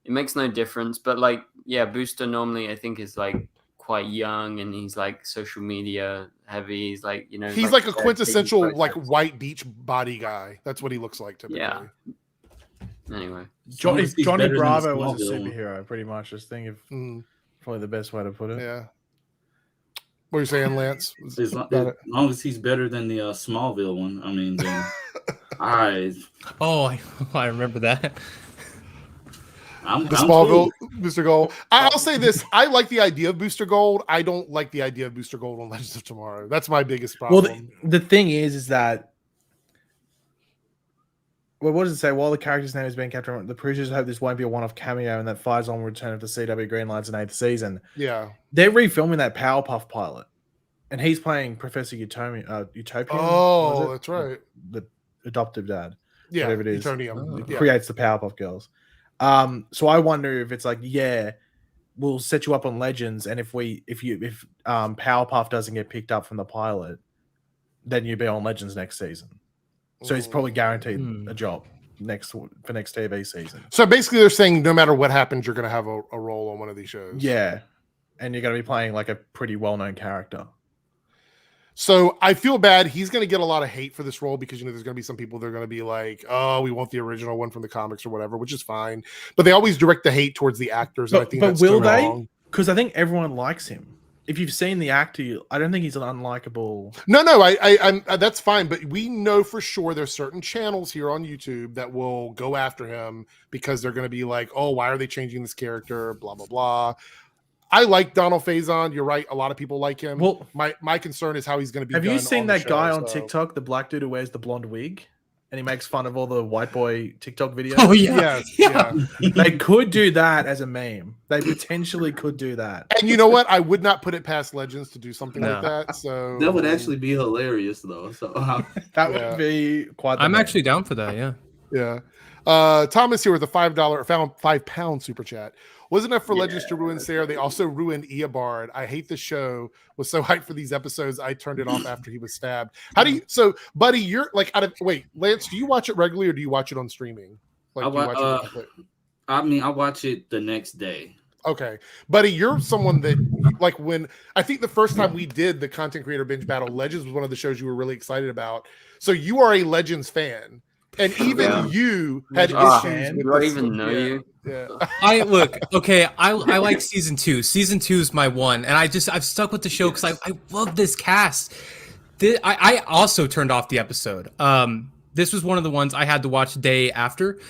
It makes no difference, but like, yeah, Booster normally I think is like quite young, and he's like social media heavy. He's like, you know, he's like a taking quintessential photos. like white beach body guy. That's what he looks like typically. Yeah. Anyway, Johnny He's Johnny better than Bravo the was a Smallville one. superhero, pretty much. Just think of Mm, probably the best way to put it. yeah. What are you saying, Lance? As long as he's better than the Smallville one, I mean, then Oh, I remember that. I'm The I'm Smallville cool. Booster Gold. I'll say this: I like the idea of Booster Gold. I don't like the idea of Booster Gold on Legends of Tomorrow. That's my biggest Well, problem. the thing is that. Well, what does it say? While the character's name is being kept, the producers hope this won't be a one-off cameo and that fires on return of the CW Greenlights in 8th season. Yeah. They're refilming that Powerpuff pilot, and he's playing Professor Utopian. Oh, was it? that's right. The adoptive dad. Yeah. Whatever it is. Utonium. Yeah. Creates the Powerpuff Girls. So I wonder if it's like, yeah, we'll set you up on Legends, and if Powerpuff doesn't get picked up from the pilot, then you'll be on Legends next season. So he's probably guaranteed a job for next TV season. So basically, they're saying no matter what happens, you're going to have a role on one of these shows. Yeah, and you're going to be playing like a pretty well-known character. So I feel bad. He's going to get a lot of hate for this role because, there's going to be some people that are going to be like, oh, we want the original one from the comics or whatever, which is fine. But they always direct the hate towards the actors. And I think that's will totally they? wrong. Because I think everyone likes him. If you've seen the actor, I don't think he's an unlikable. No, I'm that's fine. But we know for sure there's certain channels here on YouTube that will go after him because they're going to be like, oh, why are they changing this character? Blah, blah, blah. I like Donald Faison. You're right. A lot of people like him. Well, my concern is how he's going to be. Have you seen that guy on so. TikTok, the black dude who wears the blonde wig? And he makes fun of all the white boy TikTok videos. Oh yeah, Yeah. They could do that as a meme. They potentially could do that. And you know what? I would not put it past Legends to do something like that. So That would actually be hilarious, though. So That would be quite. I'm actually down for that. Yeah. Yeah. Thomas here with a £5 super chat. Wasn't enough for Legends to ruin Sarah. They also ruined Eobard. I hate the show. Was so hyped for these episodes. I turned it off after he was stabbed. How do you? So, buddy, you're like wait, Lance, do you watch it regularly or do you watch it on streaming? Like, I watch it the next day. Okay, buddy, you're someone that like when I think the first time we did the content creator binge battle, Legends was one of the shows you were really excited about. So you are a Legends fan. And even you had issues with do I this. even know you? Yeah. I like season 2. Season 2 is my one, and I've stuck with the show because I love this cast. I also turned off the episode. This was one of the ones I had to watch day after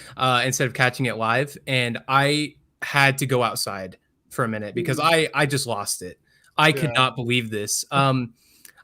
instead of catching it live, and I had to go outside for a minute because I just lost it. I could not believe this.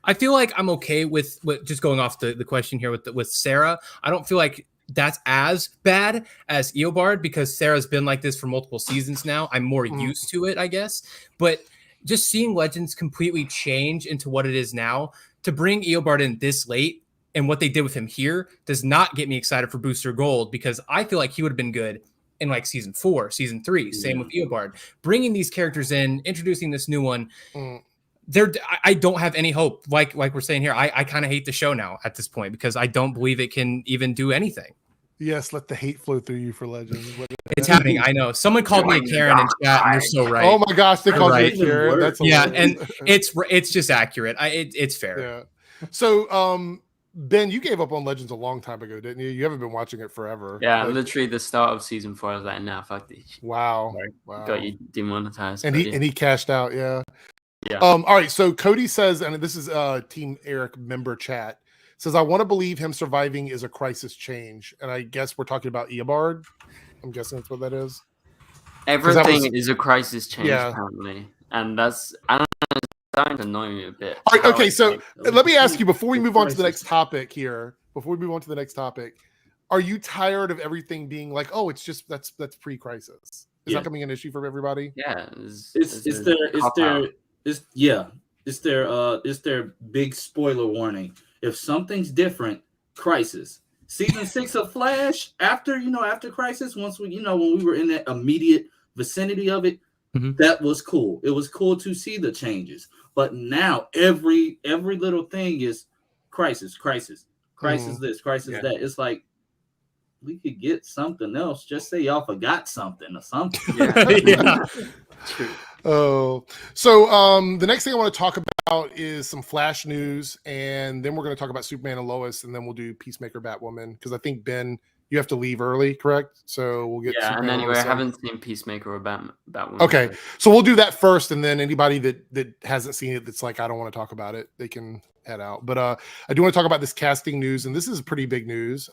I feel like I'm okay with just going off the question here with Sarah. I don't feel like that's as bad as Eobard because Sarah's been like this for multiple seasons now. I'm more used to it, I guess. But just seeing Legends completely change into what it is now, to bring Eobard in this late and what they did with him here does not get me excited for Booster Gold because I feel like he would have been good in like season 4, season 3. Same with Eobard. Bringing these characters in, introducing this new one. I don't have any hope. Like we're saying here, I kind of hate the show now at this point because I don't believe it can even do anything. Yes, let the hate flow through you for Legends. It's happening. I know. Someone called me a Karen in chat, and you're so right. Oh my gosh, they called right. you a Karen. That's and it's just accurate. It's fair. Yeah. So, Ben, you gave up on Legends a long time ago, didn't you? You haven't been watching it forever. Yeah, literally the start of season 4. I was like, nah, fuck this. Wow. Got you demonetized. And he cashed out. Yeah. Yeah. All right. So Cody says, and this is Team Eric member chat, says, I want to believe him surviving is a crisis change. And I guess we're talking about Eobard. I'm guessing that's what that is. Everything is a crisis change, apparently. And that's, I don't know, it's starting to annoy me a bit. All right, okay, so let me ask you, before we move on to the next topic here, are you tired of everything being like, oh, it's just, that's pre-crisis? Is that becoming an issue for everybody? Yeah. It's their big spoiler warning. If something's different, crisis. Season 6 of Flash, after Crisis, once when we were in that immediate vicinity of it, that was cool. It was cool to see the changes. But now every little thing is crisis, this, crisis that. It's like we could get something else. Just say y'all forgot something or something. True. Oh, so the next thing I want to talk about is some Flash news, and then we're going to talk about Superman and Lois, and then we'll do Peacemaker, Batwoman, because I think, Ben, you have to leave early, correct? So we'll get Superman, and anyway, I haven't seen Peacemaker or Batwoman. Okay, so we'll do that first, and then anybody that hasn't seen it that's like, I don't want to talk about it, they can head out. But I do want to talk about this casting news, and this is pretty big news.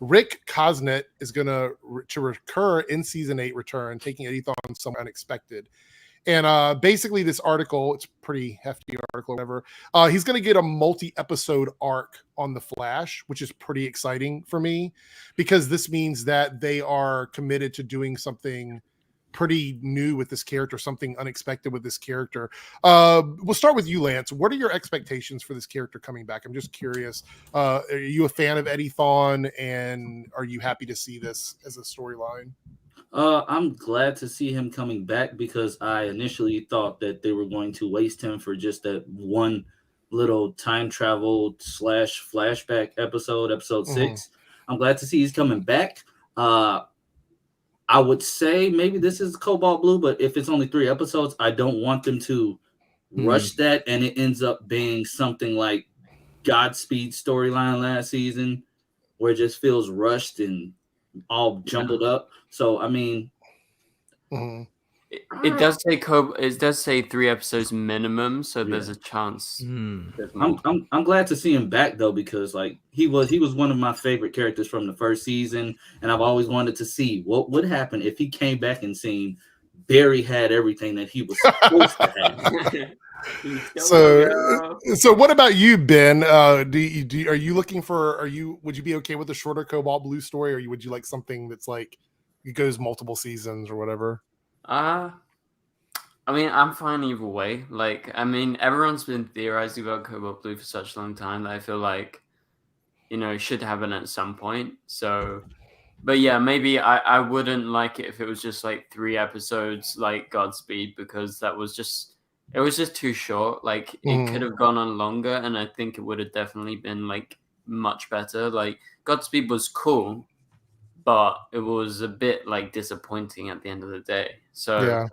Rick Cosnett is going to recur in season 8 return, taking Eddie Thawne somewhere unexpected. And basically this article, it's a pretty hefty article or whatever. He's going to get a multi-episode arc on The Flash, which is pretty exciting for me because this means that they are committed to doing something pretty new with this character, something unexpected with this character. We'll start with you, Lance. What are your expectations for this character coming back? I'm just curious. Are you a fan of Eddie Thawne, and are you happy to see this as a storyline? I'm glad to see him coming back because I initially thought that they were going to waste him for just that one little time travel / flashback episode 6. I'm glad to see he's coming back. I would say maybe this is Cobalt Blue, but if it's only 3 episodes, I don't want them to rush that, and it ends up being something like Godspeed storyline last season, where it just feels rushed and all jumbled up. So I mean, it does say it does say 3 episodes minimum, so there's a chance. I'm glad to see him back though, because like he was one of my favorite characters from the first season, and I've always wanted to see what would happen if he came back and seen Barry had everything that he was supposed to have. So what about you, Ben? Are you looking for? Would you be okay with a shorter Cobalt Blue story, or would you like something that's like it goes multiple seasons or whatever? I mean, I'm fine either way. Like, I mean, everyone's been theorizing about Cobalt Blue for such a long time that I feel like, it should happen at some point. So, but yeah, maybe I wouldn't like it if it was just like 3 episodes like Godspeed, because it was just too short. Like, it could have gone on longer, and I think it would have definitely been like much better. Like, Godspeed was cool, but it was a bit like disappointing at the end of the day. So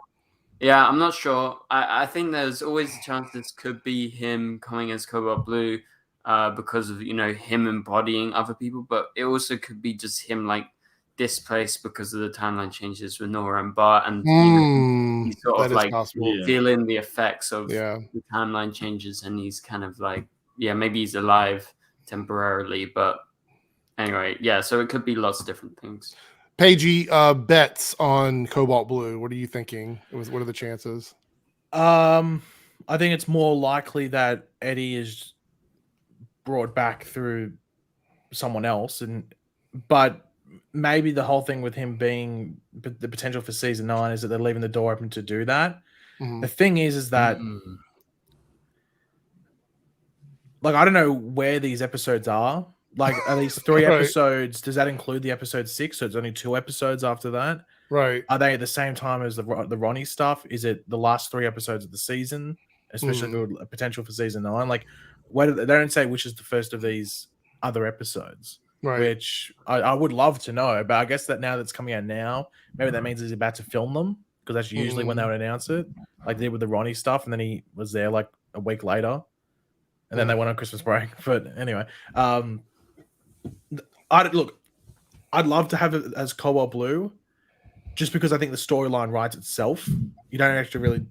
yeah, I'm not sure. I think there's always a chance this could be him coming as Cobalt Blue because of him embodying other people, but it also could be just him like displaced because of the timeline changes with Nora and Bart, and he's sort of like feeling the effects of the timeline changes, and he's kind of like maybe he's alive temporarily, but anyway, so it could be lots of different things. Paigey, bets on Cobalt Blue. What are you thinking? What are the chances? I think it's more likely that Eddie is brought back through someone else, but maybe the whole thing with him being the potential for season 9 is that they're leaving the door open to do that. The thing is that like I don't know where these episodes are. Like, are these 3 episodes? Does that include the episode 6? So it's only 2 episodes after that, right? Are they at the same time as the Ronnie stuff? Is it the last 3 episodes of the season, especially with a potential for season 9? Like, they don't say which is the first of these other episodes, right? Which I would love to know, but I guess that now that's coming out now, maybe that means he's about to film them, because that's usually when they would announce it, like they did with the Ronnie stuff, and then he was there like a week later, and then they went on Christmas break. But anyway, I'd love to have it as Cobalt Blue, just because I think the storyline writes itself. You don't actually really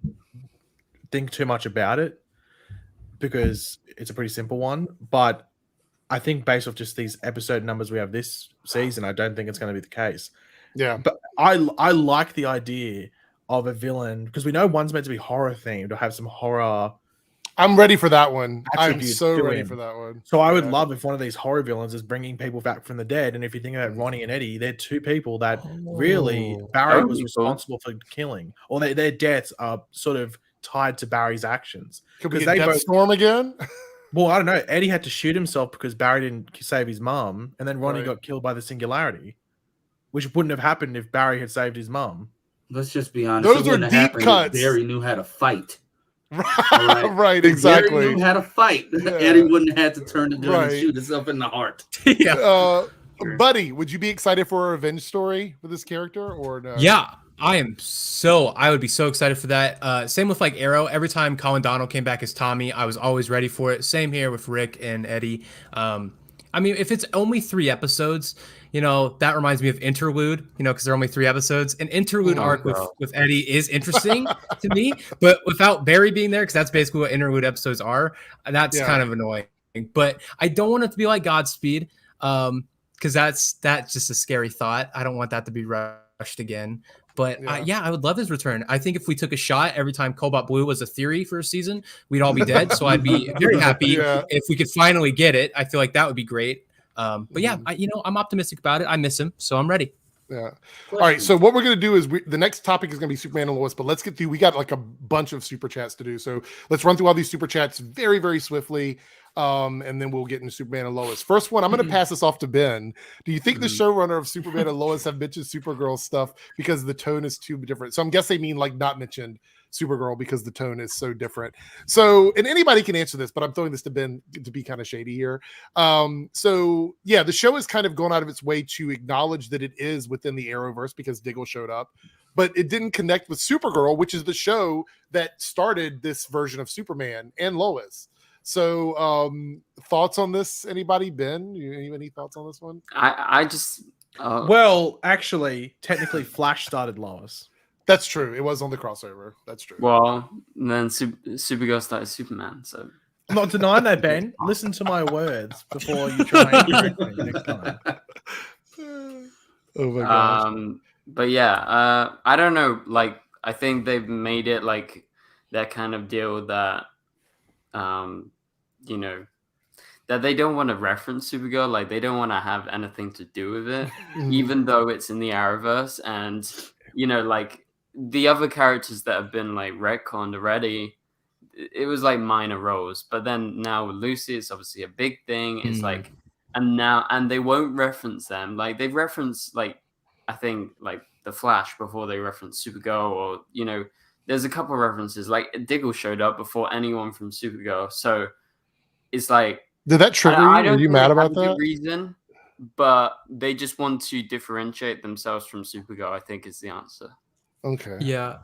think too much about it because it's a pretty simple one. But I think based off just these episode numbers we have this season, I don't think it's going to be the case. Yeah. But I like the idea of a villain, because we know one's meant to be horror themed or have some horror. I'm ready for that one. I'm attributes so to ready him. for that one. So I would love if one of these horror villains is bringing people back from the dead. And if you think about Ronnie and Eddie, they're 2 people that really Barry was responsible for killing, or their deaths are sort of tied to Barry's actions. Could we get Death Storm again? Well, I don't know. Eddie had to shoot himself because Barry didn't save his mom, and then Ronnie got killed by the Singularity, which wouldn't have happened if Barry had saved his mom. Let's just be honest. Those are deep cuts. Barry knew how to fight. Right, exactly. Barry knew how to fight. Eddie wouldn't have had to turn the gun and shoot himself in the heart. Buddy, would you be excited for a revenge story with this character or no? Yeah, I would be so excited for that. Same with like Arrow. Every time Colin Donnell came back as Tommy, I was always ready for it. Same here with Rick and Eddie. I mean, if it's only 3 episodes, that reminds me of Interlude, because there are only 3 episodes. An interlude arc with Eddie is interesting to me, but without Barry being there, because that's basically what interlude episodes are, that's kind of annoying. But I don't want it to be like Godspeed, because that's just a scary thought. I don't want that to be rushed again. But I would love his return. I think if we took a shot every time Cobalt Blue was a theory for a season, we'd all be dead. So I'd be very happy if we could finally get it. I feel like that would be great. But yeah, I'm optimistic about it. I miss him, so I'm ready. Yeah. All right. So what we're going to do is the next topic is going to be Superman and Lois, but let's get through. We got like a bunch of super chats to do. So let's run through all these super chats very, very swiftly. And then we'll get into Superman and Lois. First one, I'm going to pass this off to Ben. Do you think the showrunner of Superman and Lois have mentioned Supergirl stuff because the tone is too different? So I'm guessing they mean like not mentioned Supergirl because the tone is so different. So, and anybody can answer this, but I'm throwing this to Ben to be kind of shady here. So yeah, the show has kind of gone out of its way to acknowledge that it is within the Arrowverse because Diggle showed up, but it didn't connect with Supergirl, which is the show that started this version of Superman and Lois. So thoughts on this? Anybody? Ben, any thoughts on this one? I just Well, actually, technically, Flash started Lois. That's true. It was on the crossover. That's true. well, then Supergirl started Superman. So I'm not denying that, Ben. Listen to my words before you try and correct me next time. Oh my gosh. But yeah, I don't know. Like, I think they've made it like that kind of deal that, you know, that they don't want to reference Supergirl. Like, they don't want to have anything to do with it, even though it's in the Arrowverse. And, you know, like the other characters that have been like retconned already, it was like minor roles. But then now with Lucy, it's obviously a big thing. It's like, and they won't reference them. Like, they've referenced, like, I think, like the Flash before they referenced Supergirl, or, you know, there's a couple of references. Like, Diggle showed up before anyone from Supergirl. So it's like, Did that trigger you? Are you mad about that? Reason, but they just want to differentiate themselves from Supergirl, I think, is the answer. Okay. Yeah.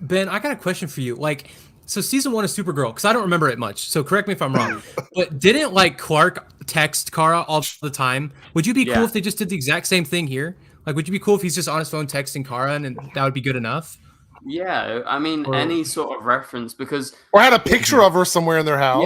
Ben, I got a question for you. Like, so season 1 of Supergirl, because I don't remember it much, so correct me if I'm wrong, but didn't like Clark text Kara all the time? Would you be cool if they just did the exact same thing here? Like, would you be cool if he's just on his phone texting Kara and that would be good enough? Yeah, I mean, any sort of reference, because or had a picture of her somewhere in their house.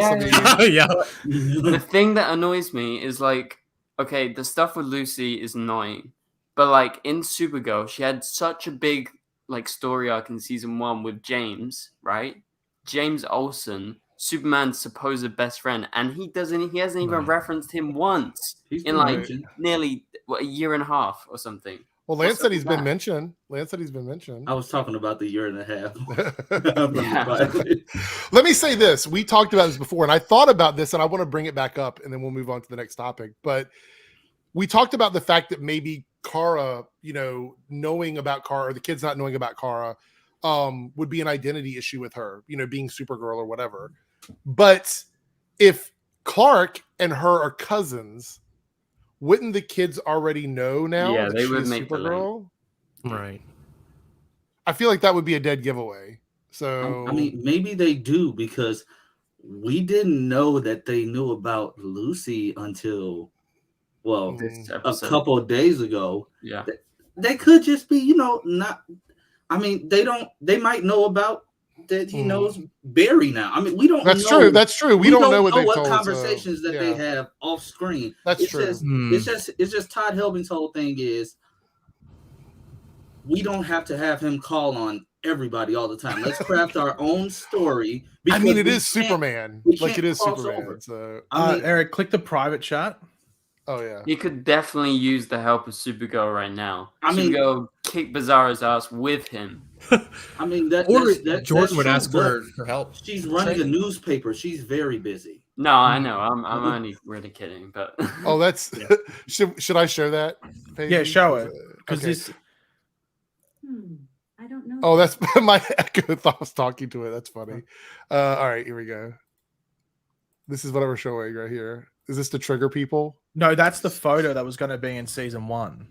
Yeah. The thing that annoys me is, like, okay, the stuff with Lucy is annoying, but like in Supergirl, she had such a big like story arc in season 1 with James, right? James Olsen, Superman's supposed best friend, and he hasn't even referenced him once in like nearly a year and a half or something. Well, Lance said he's been mentioned. Lance said he's been mentioned. I was talking about the year and a half. Let me say this. We talked about this before, and I thought about this, and I want to bring it back up, and then we'll move on to the next topic. But we talked about the fact that maybe Kara, you know, knowing about Kara, or the kids not knowing about Kara, would be an identity issue with her, you know, being Supergirl or whatever. But if Clark and her are cousins, wouldn't the kids already know now? Yeah, that they she would is make Supergirl. Right. I feel like that would be a dead giveaway. So I mean, maybe they do, because we didn't know that they knew about Lucy until, well, a couple of days ago. Yeah, they could just be, you know, not. I mean, they might know about that he knows Barry now. I mean, we don't. That's true. That's true. We don't know what conversations that they have off screen. That's true. It's just Todd Helbing's whole thing is we don't have to have him call on everybody all the time. Let's craft our own story. I mean, it is Superman. Like, it is Superman. So, Eric, click the private chat. Oh yeah, you could definitely use the help of Supergirl right now. I mean, Supergirl kick Bizarro's ass with him. I mean, Jordan would ask for help. She's running a newspaper. She's very busy. No, I know. I'm only really kidding, but oh, that's should I show that? Page? Yeah, show it because this. I don't know. Oh, that's my echo thought I was talking to it. That's funny. All right, here we go. This is what I was showing right here. Is this to trigger people? No, that's the photo that was going to be in season 1.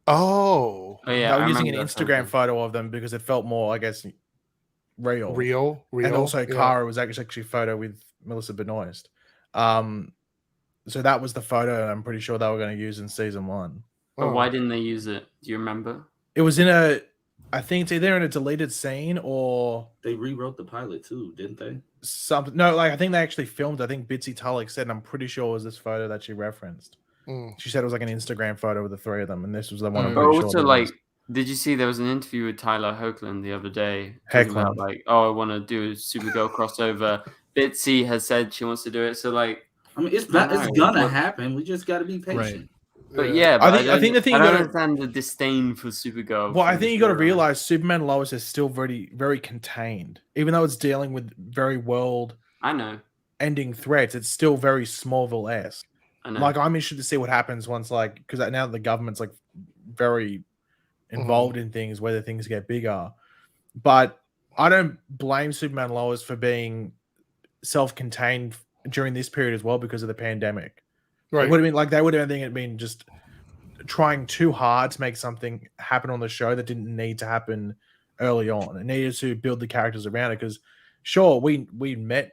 Oh yeah. They were using an Instagram photo of them because it felt more, I guess, real. And also, Kara was actually a photo with Melissa Benoist. So that was the photo, and I'm pretty sure they were going to use in season 1. But why didn't they use it? Do you remember? It was I think it's either in a deleted scene or they rewrote the pilot too, didn't they? Something. No, like I think they actually filmed. I think Bitsy Tulloch said, and I'm pretty sure it was this photo that she referenced. She said it was like an Instagram photo with the 3 of them, and this was the one. I'm pretty also, sure like, did you see there was an interview with Tyler Hoechlin the other day? About, like, I want to do a Supergirl crossover. Bitsy has said she wants to do it, so like, I mean, it's gonna happen. We just got to be patient. Right. But yeah, I think the thing I don't understand the disdain for Supergirl. Well, I think you got to realize Superman Lois is still very, very contained, even though it's dealing with very world-ending threats. It's still very Smallville-esque. Like, I'm interested to see what happens once, like, because now the government's like very involved in things, whether things get bigger. But I don't blame Superman Lois for being self-contained during this period as well because of the pandemic. Right. It would have been like they would have been just trying too hard to make something happen on the show that didn't need to happen early on. It needed to build the characters around it because, sure, we met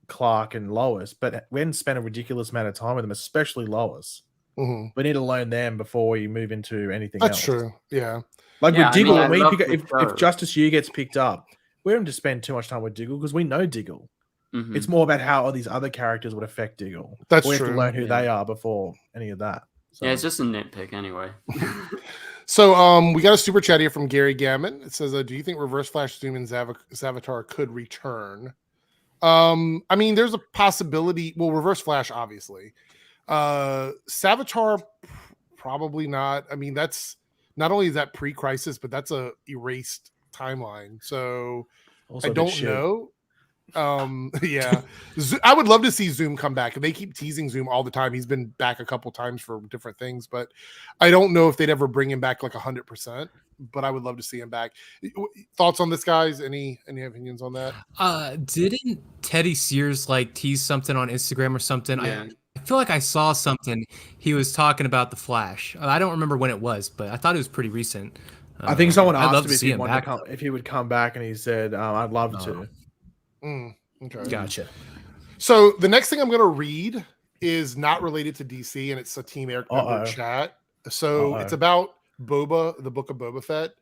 Clark and Lois, but we hadn't spent a ridiculous amount of time with them, especially Lois. Mm-hmm. We need to learn them before we move into anything That's else. true. Yeah. Like Yeah, with Diggle, I love the if show. Justice U gets picked up, we don't have to spend too much time with Diggle because we know Diggle. Mhm. It's more about how all these other characters would affect Diggle. That's we have to true. learn who Yeah. they are before any of that. So. Yeah, it's just a nitpick anyway. So we got a super chat here from Gary Gammon. It says, do you think Reverse Flash Zoom and Zavatar could return? I mean, there's a possibility. Well, Reverse Flash, obviously. Savitar, probably not. I mean, that's not only is that pre-crisis, but that's a erased timeline. So Also I a bit don't shit. know. Yeah, I would love to see Zoom come back. They keep teasing Zoom all the time. He's been back a couple times for different things, but I don't know if they'd ever bring him back like 100%. But I would love to see him back. Thoughts on this, guys? Any opinions on that? Didn't Teddy Sears like tease something on Instagram or something? Yeah. I feel like I saw something. He was talking about the Flash. I don't remember when it was, but I thought it was pretty recent. I think someone I'd asked love him to if see he him wanted back. to come, if he would come back, and he said, "I'd love to." Okay. Gotcha. So the next thing I'm going to read is not related to DC, and it's a Team Eric member chat. So it's about Boba, the Book of Boba Fett.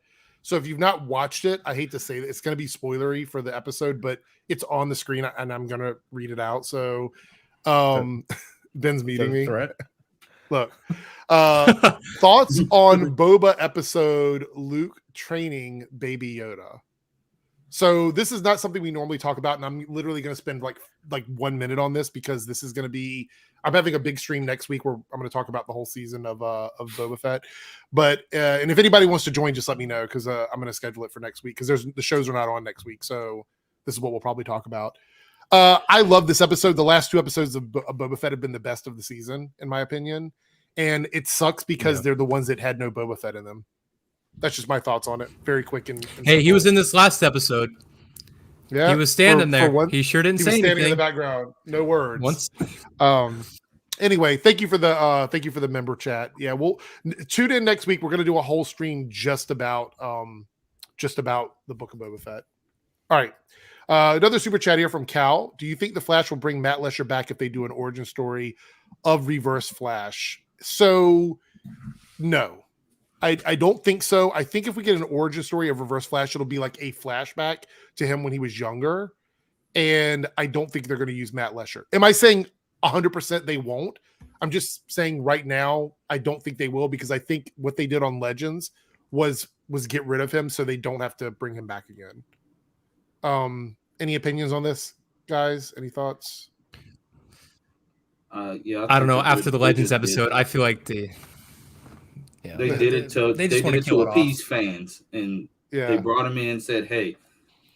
So if you've not watched it, I hate to say that it's going to be spoilery for the episode, but it's on the screen, and I'm going to read it out. So Ben's meeting me. Threat. Look, thoughts on Boba episode Luke training Baby Yoda. So this is not something we normally talk about, and I'm literally going to spend like 1 minute on this because this is going to be. I'm having a big stream next week where I'm going to talk about the whole season of Boba Fett. But and if anybody wants to join, just let me know because I'm going to schedule it for next week because the shows are not on next week. So this is what we'll probably talk about. I love this episode. The last 2 episodes of Boba Fett have been the best of the season, in my opinion. And it sucks because they're the ones that had no Boba Fett in them. That's just my thoughts on it. Very quick and Hey, he was in this last episode. Yeah, he was standing there. He sure didn't say anything. Standing in the background. No words. Once. Anyway, thank you for the member chat. Yeah, we'll tune in next week. We're gonna do a whole stream just about the Book of Boba Fett. All right. Another super chat here from Cal. Do you think the Flash will bring Matt Lesher back if they do an origin story of Reverse Flash? So no. I don't think so. I think if we get an origin story of Reverse Flash, it'll be like a flashback to him when he was younger. And I don't think they're going to use Matt Lesher. Am I saying 100% they won't? I'm just saying right now, I don't think they will because I think what they did on Legends was get rid of him so they don't have to bring him back again. Any opinions on this, guys? Any thoughts? Yeah, I don't know. After the Legends episode, I feel like they did it to they just want to kill it appease fans, and they brought him in and said, "Hey,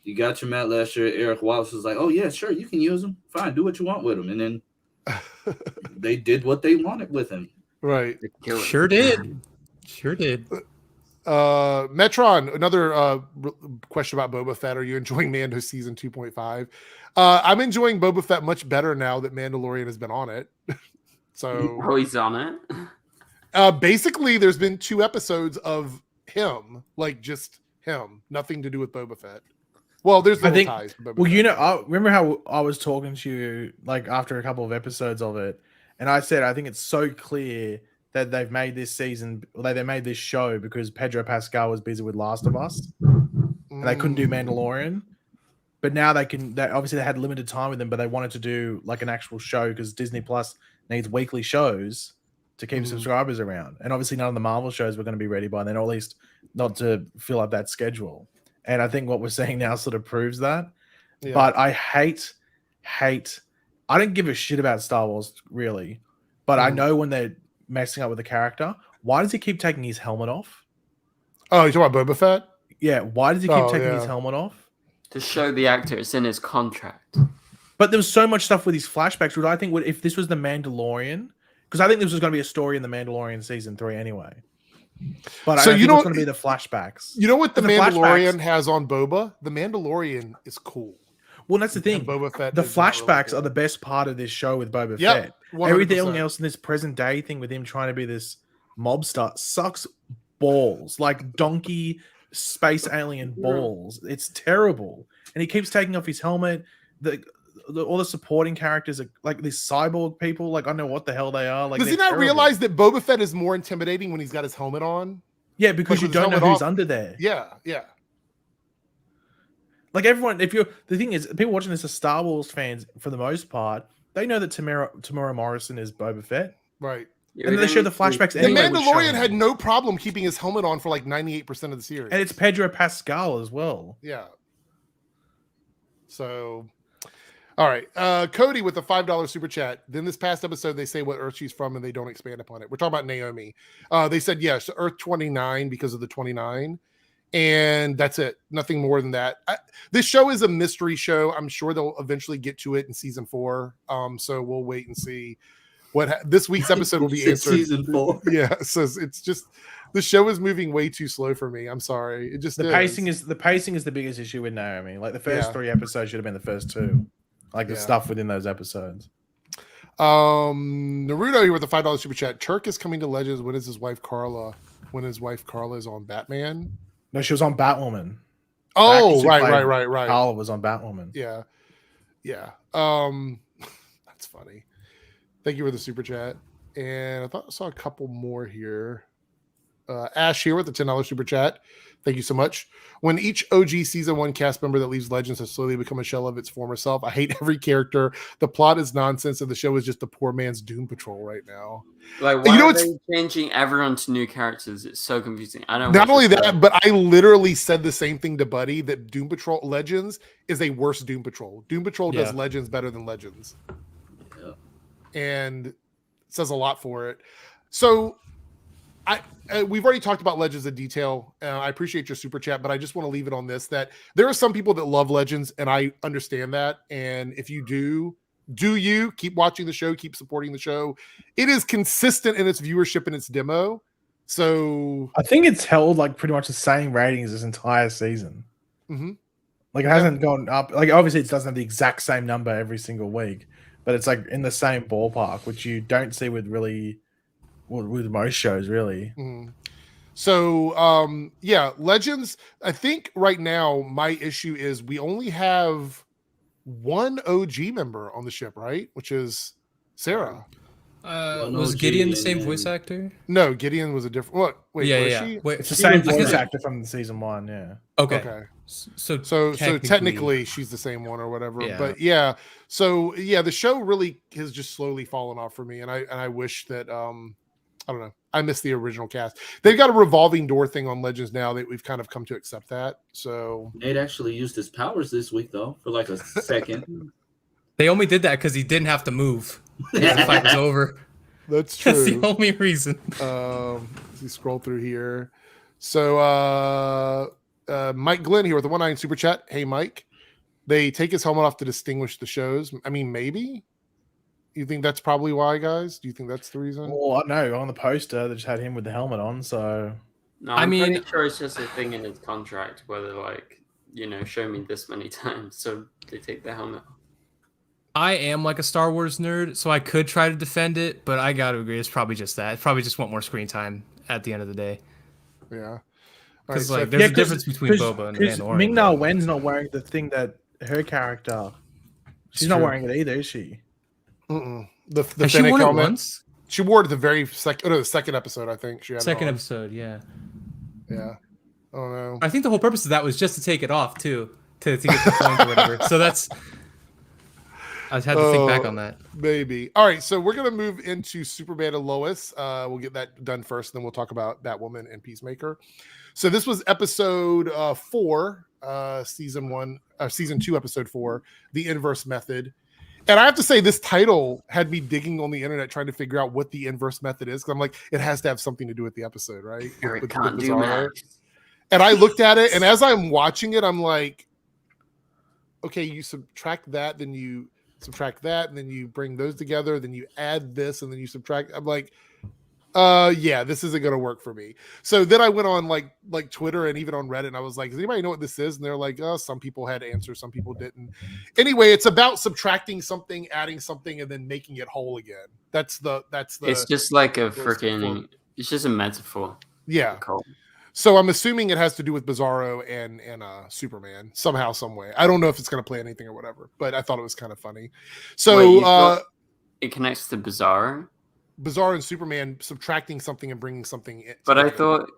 you got your Matt Lesher." Eric Wallace was like, "Oh yeah, sure, you can use him. Fine, do what you want with him." And then they did what they wanted with him. Right. Sure did. Metron, another question about Boba Fett. Are you enjoying Mando season 2.5? I'm enjoying Boba Fett much better now that Mandalorian has been on it. So he's on it. Basically, there's been 2 episodes of him, like just him, nothing to do with Boba Fett. Well, there's ties. To Boba Fett. I remember how I was talking to you like after a couple of episodes of it, and I said I think it's so clear that they've made this season, they made this show because Pedro Pascal was busy with Last of Us, and they couldn't do Mandalorian. But now they can. Obviously, they had limited time with them, but they wanted to do like an actual show because Disney Plus needs weekly shows to keep subscribers around. And obviously, none of the Marvel shows were going to be ready by then, or at least not to fill up that schedule. And I think what we're seeing now sort of proves that. Yeah. But I hate. I don't give a shit about Star Wars really, but I know when they're messing up with the character. Why does he keep taking his helmet off? Oh, you talking about Boba Fett? Yeah. Why does he keep taking his helmet off? To show the actor it's in his contract. But there was so much stuff with his flashbacks. Would I think if this was the Mandalorian, because I think this was going to be a story in the Mandalorian season 3 anyway. But So I don't you think know it's going to be the flashbacks. You know what the The Mandalorian flashbacks- has on Boba? The Mandalorian is cool. Well, that's the thing. And Boba Fett The is not really flashbacks cool. are the best part of this show with Boba Yep, Fett. 100%. Everything else in this present day thing with him trying to be this mobster sucks balls, like donkey space alien balls. It's terrible. And he keeps taking off his helmet. All the supporting characters are like these cyborg people. Like I don't know what the hell they are. Like Does he they're not terrible. realize that Boba Fett is more intimidating when he's got his helmet on? Yeah, because Like, you with his don't know helmet who's off? under there. Yeah, yeah. Like everyone, the thing is, people watching this are Star Wars fans for the most part. They know that Tamara Morrison is Boba Fett, Right. and they show the flashbacks The anyway. which show Mandalorian him. had no problem keeping his helmet on for like 98% of the series. and it's Pedro Pascal as well. Yeah. So, all right. Cody with a $5 super chat. Then this past episode, they say what Earth she's from and they don't expand upon it. We're talking about Naomi. They said, yes, Earth 29 because of the 29. And that's it. Nothing more than that. This show is a mystery show. I'm sure they'll eventually get to it in season 4. So we'll wait and see what this week's episode will be answered. Season 4. Yeah. So it's just the show is moving way too slow for me. I'm sorry. It just The pacing is the biggest issue with Naomi. Like the first 3 episodes should have been the first 2. Like the stuff within those episodes. Naruto here with the $5 super chat. Turk is coming to Legends. When is his wife Carla? When his wife Carla is on Batman? No, she was on Batwoman. Oh, The actress who played right. Carla was on Batwoman. Yeah. That's funny. Thank you for the super chat. And I thought I saw a couple more here. Ash here with the $10 super chat. Thank you so much. When each OG season 1 cast member that leaves Legends has slowly become a shell of its former self, I hate every character. The plot is nonsense, and the show is just a poor man's Doom Patrol right now. Like, why are they changing everyone to new characters? It's so confusing. I don't. Not only that, but I literally said the same thing to Buddy that Doom Patrol Legends is a worse Doom Patrol. Doom Patrol does Legends better than Legends, and it says a lot for it. So, we've already talked about Legends in detail. I appreciate your super chat, but I just want to leave it on this: that there are some people that love Legends, and I understand that. And if you do you keep watching the show, keep supporting the show? It is consistent in its viewership and its demo. So I think it's held like pretty much the same ratings this entire season. Mm-hmm. Like it hasn't gone up. Like obviously it doesn't have the exact same number every single week, but it's like in the same ballpark, which you don't see with most shows, really. Mm-hmm. So Legends. I think right now my issue is we only have one OG member on the ship, right? Which is Sarah. Was Gideon the same voice actor? No, Gideon was a different. What? Wait, she? Wait, it's the same voice actor from season 1. Yeah. Okay. So technically she's the same one or whatever. Yeah. But the show really has just slowly fallen off for me, and I wish that I don't know. I miss the original cast. They've got a revolving door thing on Legends now that we've kind of come to accept that. So Nate actually used his powers this week though for like a second. They only did that because he didn't have to move. The fight was over. That's true. That's the only reason. Let's see, scroll through here. So Mike Glenn here with the 1-9 super chat. Hey Mike, they take his helmet off to distinguish the shows. I mean, maybe. You think that's probably why, guys? Do you think that's the reason? Well, I know on the poster they just had him with the helmet on. So no, I'm pretty sure it's just a thing in his contract where they're like, show me this many times, so they take the helmet off. I am like a Star Wars nerd, so I could try to defend it, but I got to agree, it's probably just that. It's probably just want more screen time at the end of the day. Yeah. Because there's a difference between Boba and Mandalorian. Ming-Na Wen's not wearing the thing that her character. She's not wearing it either, is she? Mm-mm. The Has she worn it once? She wore it at the very the second episode, I think. She had second episode, yeah. Yeah. I don't know. I think the whole purpose of that was just to take it off, too. To get the point or whatever. So that's... I had to think back on that. Maybe. All right, so we're going to move into Superman and Lois. We'll get that done first, then we'll talk about Batwoman and Peacemaker. So this was episode 4, season 2, episode 4, The Inverse Method. And I have to say, this title had me digging on the internet trying to figure out what the inverse method is. Because I'm like, it has to have something to do with the episode, right? And I looked at it, and as I'm watching it, I'm like, okay, you subtract that, then you subtract that, and then you bring those together, then you add this, and then you subtract. I'm like, Yeah, this isn't gonna work for me. So then I went on like Twitter and even on Reddit, and I was like, does anybody know what this is? And they're like, oh, some people had answers, some people didn't. Anyway, it's about subtracting something, adding something, and then making it whole again. That's the It's just like a freaking. It's just a metaphor. yeah. Cool. So I'm assuming it has to do with Bizarro and Superman somehow, some way. I don't know if it's gonna play anything or whatever, but I thought it was kind of funny. So Wait, you thought it connects to Bizarro. Bizarro and Superman subtracting something and bringing something in. But I thought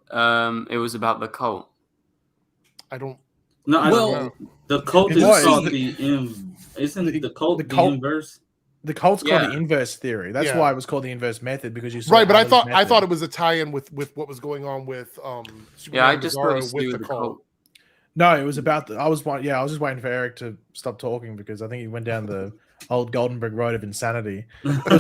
it was about the cult. I don't. No, I Well, don't know. The cult It is was. called isn't the cult the inverse? The cult's called Yeah. the inverse theory. That's Yeah. why it was called the inverse method, because you saw Right, but I Ali's thought method. it was a tie-in with what was going on with Superman Yeah, I and just thought it was Bizarro to do with with the the cult. cult. No, it was about I was just waiting for Eric to stop talking because I think he went down the old Golden Brick Road of insanity. It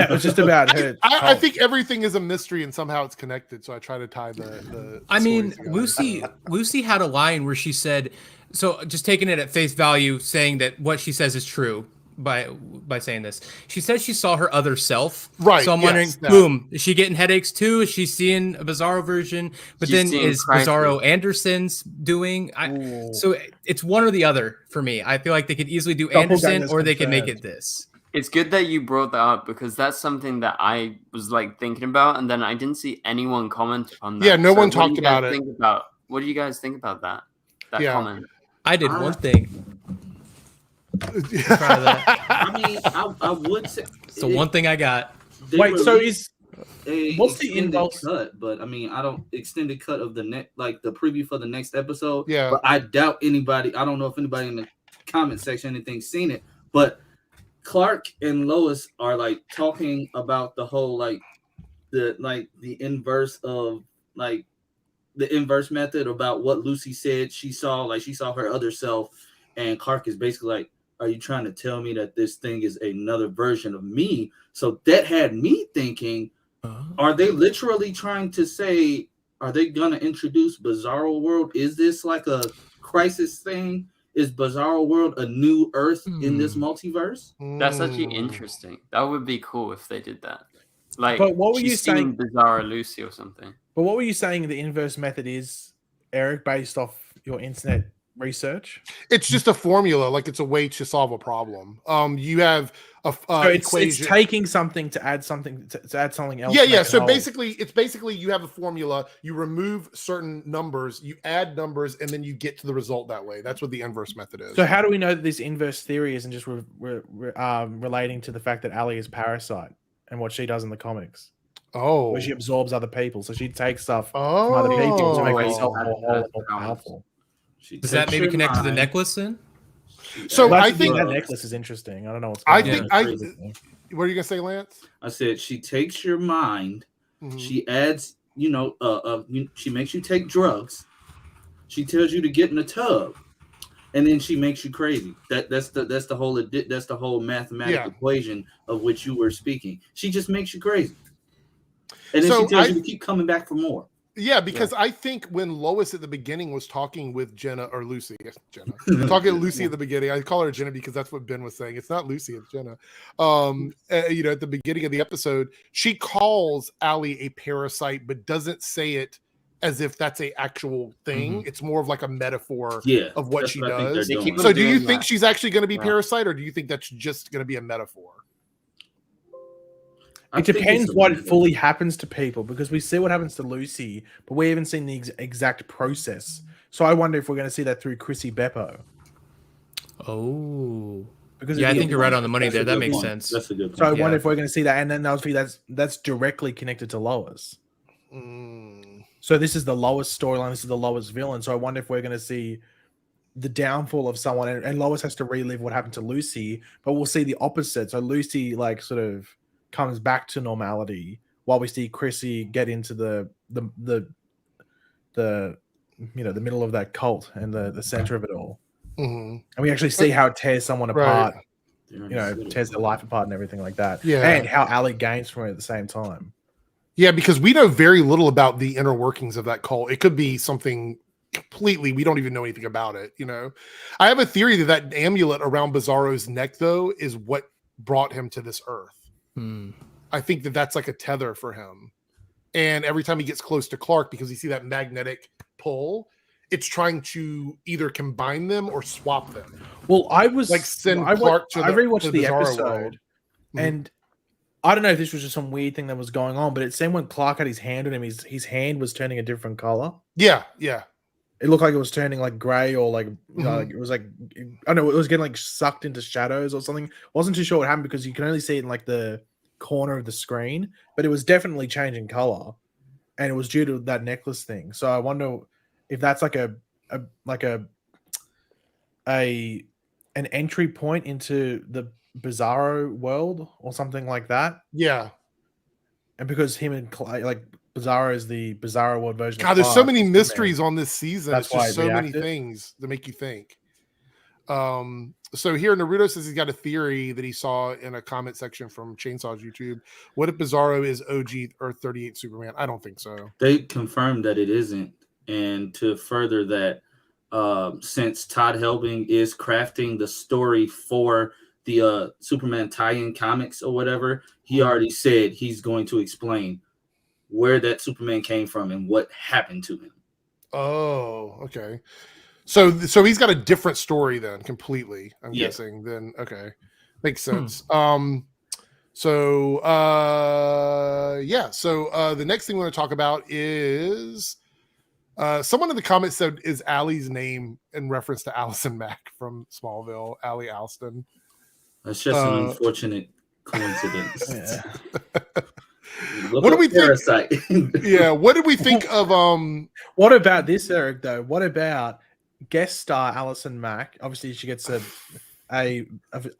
was just about her. I cult. think everything is a mystery and somehow it's connected. So I try to tie the I mean, stories together. Lucy had a line where she said, so just taking it at face value, saying that what she says is true by saying this. She said she saw her other self. Right, So I'm yes, wondering, that. boom, is she getting headaches too? Is she seeing a Bizarro version? But She's then seeing is Crisis. Bizarro Anderson's doing? Ooh. So it's one or the other for me. I feel like they could easily do Doppelganger's Anderson or they could make confirmed. it this. It's good that you brought that up because that's something that I was like thinking about, and then I didn't see anyone comment on that. Yeah, no one what do talked you guys about it. think about- What do you guys think about that? That Yeah. comment. I did one thing. I mean, I would say So one thing I got. they Wait, so released is a what's the extended involved- cut? But I mean, I don't extended cut of the next, like the preview for the next episode. Yeah. But I doubt anybody. I don't know if anybody in the comment section or anything seen it. But Clark and Lois are like talking about the whole the inverse of like the inverse method about what Lucy said she saw her other self, and Clark is basically like, are you trying to tell me that this thing is another version of me? So that had me thinking, are they literally trying to say, are they gonna introduce Bizarro World? Is this like a crisis thing? Is Bizarro World a new Earth in this multiverse? That's actually interesting. That would be cool if they did that. Like, But what were she's you saying- seeing Bizarro Lucy or something. But what were you saying the inverse method is, Eric, based off your internet research? It's just a formula, like it's a way to solve a problem. You have a So it's equation. taking something to add something to add something else. Yeah, to yeah. make it So whole. basically you have a formula, you remove certain numbers, you add numbers, and then you get to the result that way. That's what the inverse method is. So how do we know that this inverse theory isn't just relating to the fact that Ali is Parasite and what she does in the comics, Oh. where she absorbs other people, so she takes stuff Oh. from other people to make Oh. herself more whole and more That's powerful. She Does that takes maybe your connect to the mind, necklace then? she So adds Well, I that's the thing, think- that drugs. necklace is interesting. I don't know what's I going think on. what are you gonna say, Lance? I said she takes your mind. Mhm. She adds, she makes you take drugs. She tells you to get in the tub, and then she makes you crazy. That's the whole mathematical Yeah. equation of which you were speaking. She just makes you crazy, and then So she tells I- you to keep coming back for more. Yeah, because I think when Lois at the beginning was talking with Jenna or Lucy, Jenna, talking to Lucy at the beginning, I call her Jenna because that's what Ben was saying. It's not Lucy, it's Jenna. At the beginning of the episode, she calls Ali a parasite, but doesn't say it as if that's a actual thing. It's more of like a metaphor Yeah, of what that's she I think they're does. They doing. keep So do you doing think that. she's actually going to be Yeah. parasite, or do you think that's just going to be a metaphor? I It think depends it's a what metaphor. fully happens to people, because we see what happens to Lucy, but we haven't seen the exact process. So I wonder if we're going to see that through Chrissy Beppo. Oh. Because Yeah, I if- think you're right on the money That's a there. That good makes point. sense. That's a good point. So I wonder Yeah. if we're going to see that, and then obviously that's directly connected to Lois. Mm. So this is the Lois storyline. This is the Lois villain. So I wonder if we're going to see the downfall of someone, and Lois has to relive what happened to Lucy, but we'll see the opposite. So Lucy like sort of comes back to normality, while we see Chrissy get into the middle of that cult and the center of it all, Mhm. and we actually see how it tears someone Right. apart. They're Tears their life apart and everything like that. Yeah. And how Ali gains from it at the same time. Yeah, because we know very little about the inner workings of that cult. It could be something completely, we don't even know anything about it. I have a theory that amulet around Bizarro's neck, though, is what brought him to this earth. Hmm. I think that's like a tether for him. and every time he gets close to Clark, because you see that magnetic pull, it's trying to either combine them or swap them. Well, I was Like send I Clark to I the rewatched the Bizarro episode, world. and I don't know if this was just some weird thing that was going on, but it seemed when Clark had his hand on him, his hand was turning a different color. Yeah, yeah. It looked like it was turning like gray or like, like it was like, I don't know, it was getting like sucked into shadows or something. Wasn't too sure what happened because you can only see it in like the corner of the screen, but it was definitely changing color, and it was due to that necklace thing. So I wonder if that's like an entry point into the Bizarro world or something like that. Yeah. And because him and like Bizarro is the Bizarro world version. God, of there's so Clark, many Superman. mysteries on this season. That's It's why just it so many reacted. things to make you think. So here Naruto says he's got a theory that he saw in a comment section from Chainsaw's YouTube. What if Bizarro is OG Earth 38 Superman? I don't think so. They confirmed that it isn't. And to further that, since Todd Helbing is crafting the story for the Superman tie-in comics or whatever, he already said he's going to explain where that Superman came from and what happened to him. Oh, okay. So he's got a different story then, completely. I'm guessing. Then okay, makes sense. So the next thing we want to talk about is someone in the comments said, "Is Allie's name in reference to Allison Mack from Smallville, Allie Alston?" That's just an unfortunate coincidence. What do we Parasite. Yeah, what did we think of What about this, Eric, though? What about guest star Alison Mack? Obviously, she gets a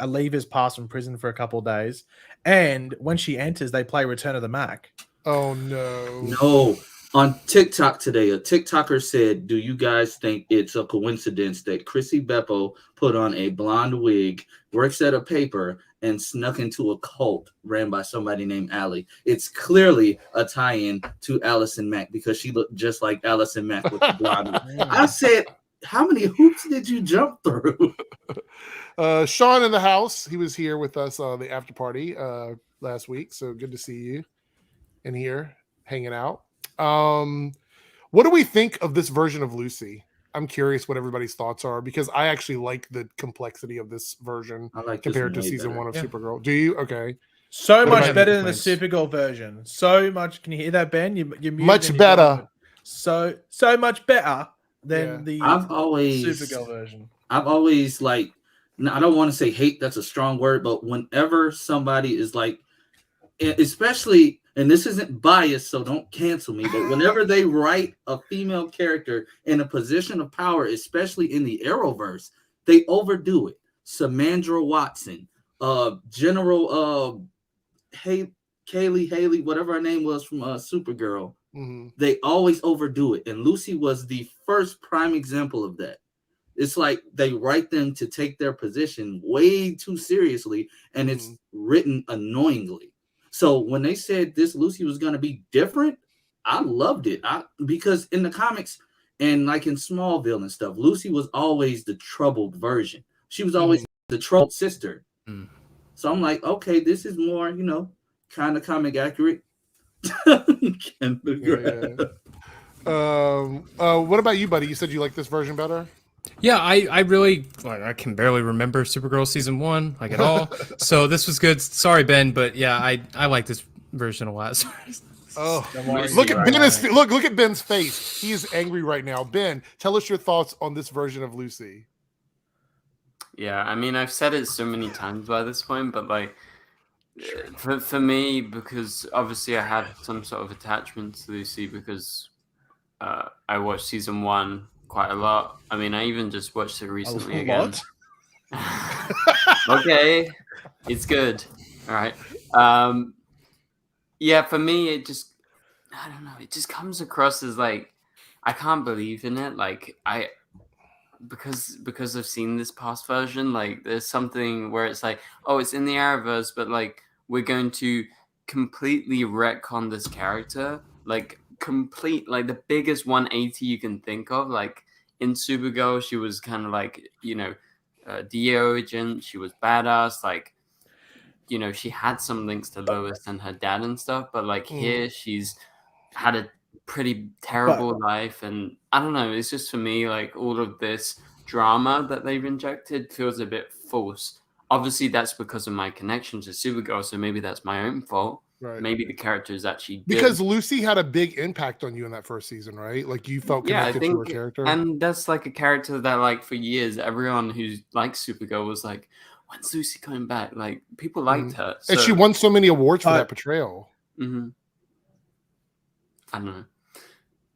leave his pass from prison for a couple of days, and when she enters, they play Return of the Mac. Oh no. No. On TikTok today, a TikToker said, "Do you guys think it's a coincidence that Chrissy Beppo put on a blonde wig, works at a paper, and snuck into a cult ran by somebody named Allie? It's clearly a tie-in to Allison Mack because she looked just like Allison Mack with the blonde wig." I said, how many hoops did you jump through? Sean in the house. He was here with us on the after party last week. So good to see you in here hanging out. What do we think of this version of Lucy? I'm curious what everybody's thoughts are because I actually like the complexity of this version compared to season 1 of Supergirl. Do you? Okay. So much better than the Supergirl version. So much. Can you hear that, Ben? You're much better. So much better than the Supergirl version. I've always I don't want to say hate, that's a strong word, but whenever somebody is like, especially, and this isn't biased, so don't cancel me, but whenever they write a female character in a position of power, especially in the Arrowverse, they overdo it. Samandra Watson, General Kaylee Haley, whatever her name was from Supergirl, they always overdo it. And Lucy was the first prime example of that. It's like they write them to take their position way too seriously, and it's written annoyingly. So when they said this Lucy was going to be different, I loved it. Because in the comics and like in Smallville and stuff, Lucy was always the troubled version. She was always the troubled sister. So I'm like, okay, this is more, kind of comic accurate. What about you, buddy? You said you like this version better? Yeah, I really, I can barely remember Supergirl season 1 like at all. So this was good. Sorry, Ben, but yeah, I like this version a lot. Oh, look at Ben! Look at Ben's face. He is angry right now. Ben, tell us your thoughts on this version of Lucy. Yeah, I mean, I've said it so many times by this point, but for me, because obviously I had some sort of attachment to Lucy because I watched season 1 quite a lot. I mean, I even just watched it recently again. Okay, it's good. All right. Yeah, for me, I don't know. It just comes across as I can't believe in it. Because I've seen this past version, there's something where it's it's in the Arrowverse, but we're going to completely retcon this character, the biggest 180 you can think of. In Supergirl, she was kind of DO agent. She was badass. She had some links to Lois and her dad and stuff. But here, she's had a pretty terrible life, and I don't know. It's just for me, like all of this drama that they've injected feels a bit forced. Obviously, that's because of my connection to Supergirl, so maybe that's my own fault. Right. Maybe the character is actually good. Because Lucy had a big impact on you in that first season, right? Like you felt connected to her character. And that's like a character that, like, for years, everyone who likes Supergirl was like, "When's Lucy coming back?" Like, people liked her, and she won so many awards for that portrayal. I don't know.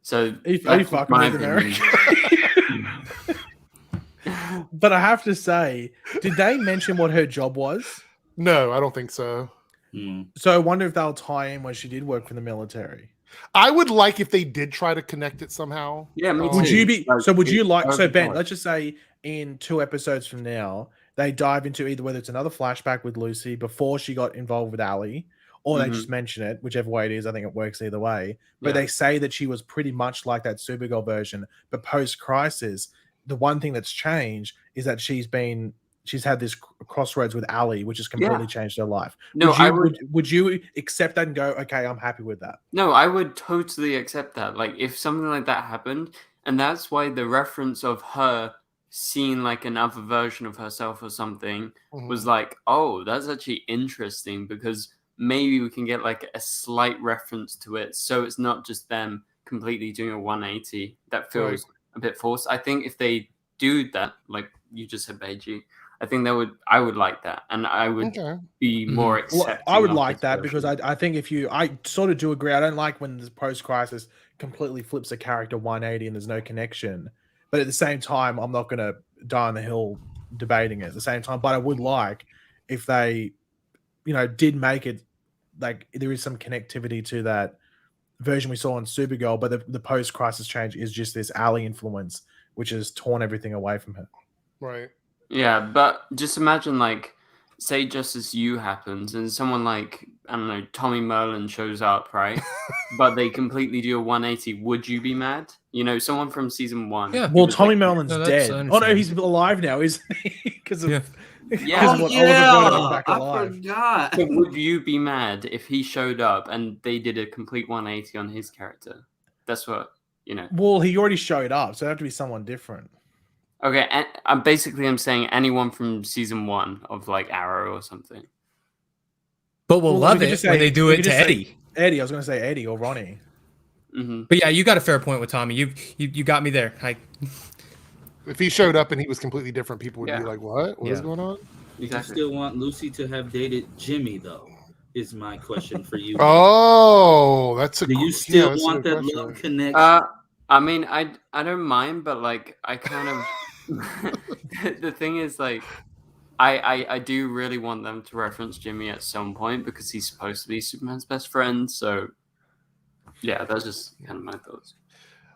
So are you fucking with America? But I have to say, did they mention what her job was? No, I don't think so. So I wonder if they'll tie in when she did work for the military. I would like if they did try to connect it somehow. Yeah, me too. Would you be Like, so? Would you like so Ben? fun. Let's just say in 2 episodes from now, they dive into either whether it's another flashback with Lucy before she got involved with Ali, or they just mention it, whichever way it is. I think it works either way. But they say that she was pretty much like that Supergirl version, but post-crisis, the one thing that's changed is that she's had this crossroads with Ali, which has completely changed her life. No, would you accept that and go, okay, I'm happy with that? No, I would totally accept that. Like, if something like that happened, and that's why the reference of her seeing like another version of herself or something was like, oh, that's actually interesting, because maybe we can get like a slight reference to it, so it's not just them completely doing a 180. That feels a bit forced. I think if they do that, like you just said, Beiji, I think I would like that, and I would be more accepting. Well, I would like that because I think I sort of do agree. I don't like when the post-crisis completely flips a character 180 and there's no connection. But at the same time, I'm not going to die on the hill debating it at the same time. But I would like if they, did make it like there is some connectivity to that version we saw on Supergirl, but the post-crisis change is just this Ali influence, which has torn everything away from her. Right. Yeah, but just imagine, like, say Justice U happens and someone like, I don't know, Tommy Merlin shows up, right? But they completely do a 180. Would you be mad? Someone from season 1. Yeah. Well, Tommy Merlin's dead. Oh no, he's alive now, isn't he? Because of I forgot. So would you be mad if he showed up and they did a complete 180 on his character? That's what Well, he already showed up, so it'd have to be someone different. Okay, and I'm saying anyone from season 1 of like Arrow or something. But we'll love it when they do it to Eddie. Eddie, I was going to say Eddie or Ronnie. But yeah, you got a fair point with Tommy. You got me there. If he showed up and he was completely different, people would be like, "What? What is going on?" You still want Lucy to have dated Jimmy, though? Is my question for you. Oh, that's a. Do you still want that love connection? I mean, I don't mind, but like I kind of the thing is, like, I do really want them to reference Jimmy at some point because he's supposed to be Superman's best friend. So yeah, that's just kind of my thoughts.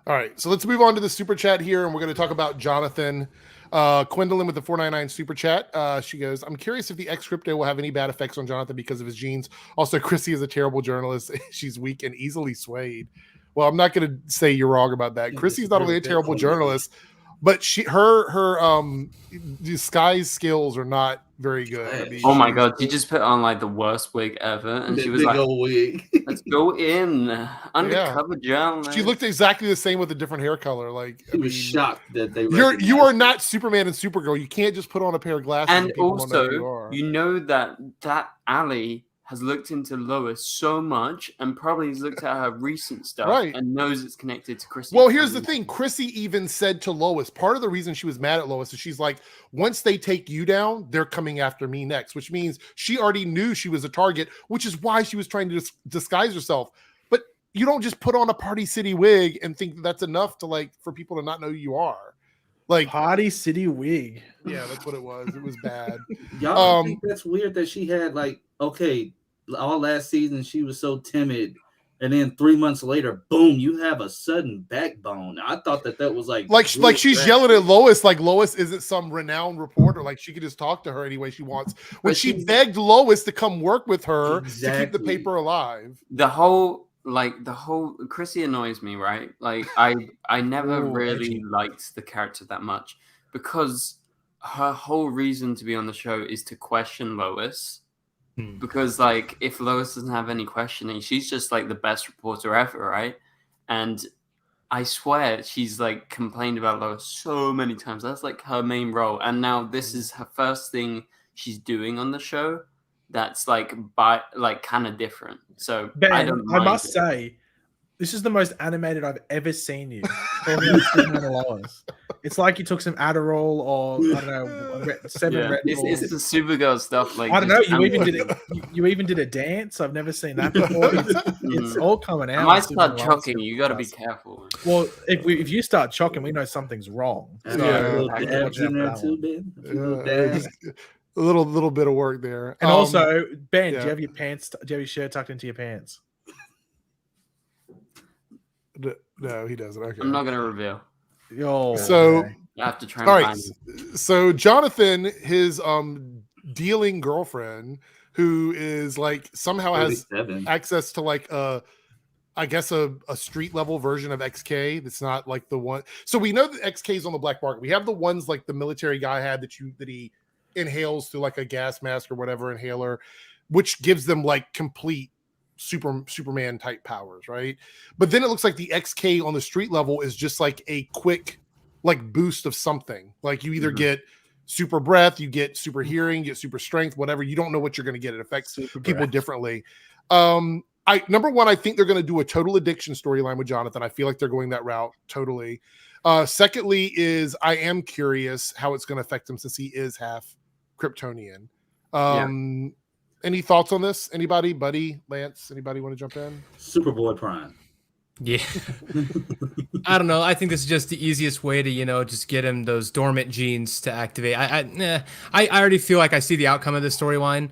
All right, so let's move on to the super chat here, and we're going to talk about Jonathan. Gwendolyn with the 499 super chat. She goes, I'm curious if the X crypto will have any bad effects on Jonathan because of his genes. Also, Chrissy is a terrible journalist. She's weak and easily swayed. Well, I'm not going to say you're wrong about that. Chrissy's not only a terrible journalist, but her disguise skills are not very good. I mean, oh my god, she just put on like the worst wig ever, and she was like, wig. "Let's go in undercover journalist." She looked exactly the same with a different hair color. Like, I was shocked that they. You are not Superman and Supergirl. You can't just put on a pair of glasses. And also, you know that Ali has looked into Lois so much and probably has looked at her recent stuff and knows it's connected to Chrissy. Well, here's the thing. Chrissy even said to Lois, part of the reason she was mad at Lois is she's like, once they take you down, they're coming after me next, which means she already knew she was a target, which is why she was trying to disguise herself. But you don't just put on a Party City wig and think that's enough to for people to not know who you are. Like Party City wig. Yeah, that's what it was. It was bad. Y'all think that's weird that she had all last season she was so timid, and then 3 months later, boom, you have a sudden backbone. I thought that was like she's yelling at Lois, like Lois isn't some renowned reporter, like she could just talk to her any way she wants. When she begged Lois to come work with her to keep the paper alive. The whole Chrissy annoys me, right? Like I never really liked the character that much because her whole reason to be on the show is to question Lois. because like if Lois doesn't have any questioning, she's just like the best reporter ever, right? And I swear she's like complained about Lois so many times. That's like her main role, and now this is her first thing she's doing on the show. That's like kind of different. So Ben, I don't. I mind must it. say, this is the most animated I've ever seen you. Calling out Superman and Lois. It's like you took some Adderall or I don't know 7 Yeah, Red Bulls. it's the Supergirl stuff. Like I don't know. just You even did animated. it. You even did a dance. I've never seen that before. It's all coming out. I might Superman start and Lois choking. You got to be podcast. careful. Well, if you start choking, we know something's wrong. And Yeah. a little I dabs can in there watch too, that Ben. A few Yeah, little dabs. a little bit of work there. And also, Ben, yeah. do you have your pants? Do you have your shirt tucked into your pants? No, he doesn't. Okay. I'm not gonna reveal. Yo. So- okay. You have to try and All right. find it. So Jonathan, his dealing girlfriend, who is like somehow has 37. access to like I guess a street level version of XK that's not like the one. So we know that XK is on the black market. We have the ones like the military guy had that he inhales through like a gas mask or whatever inhaler, which gives them like complete Superman type powers, right? But then it looks like the XK on the street level is just like a quick like boost of something. Like you either get super breath, you get super hearing, you get super strength, whatever. You don't know what you're going to get. It affects Super people breath. differently. Number one, I think they're going to do a total addiction storyline with Jonathan. I feel like they're going that route totally. Secondly, is I am curious how it's going to affect him since he is half Kryptonian. Any thoughts on this? Anybody? Buddy, Lance? Anybody want to jump in? Superboy Prime. Yeah. I don't know. I think this is just the easiest way to, just get him those dormant genes to activate. I already feel like I see the outcome of this storyline.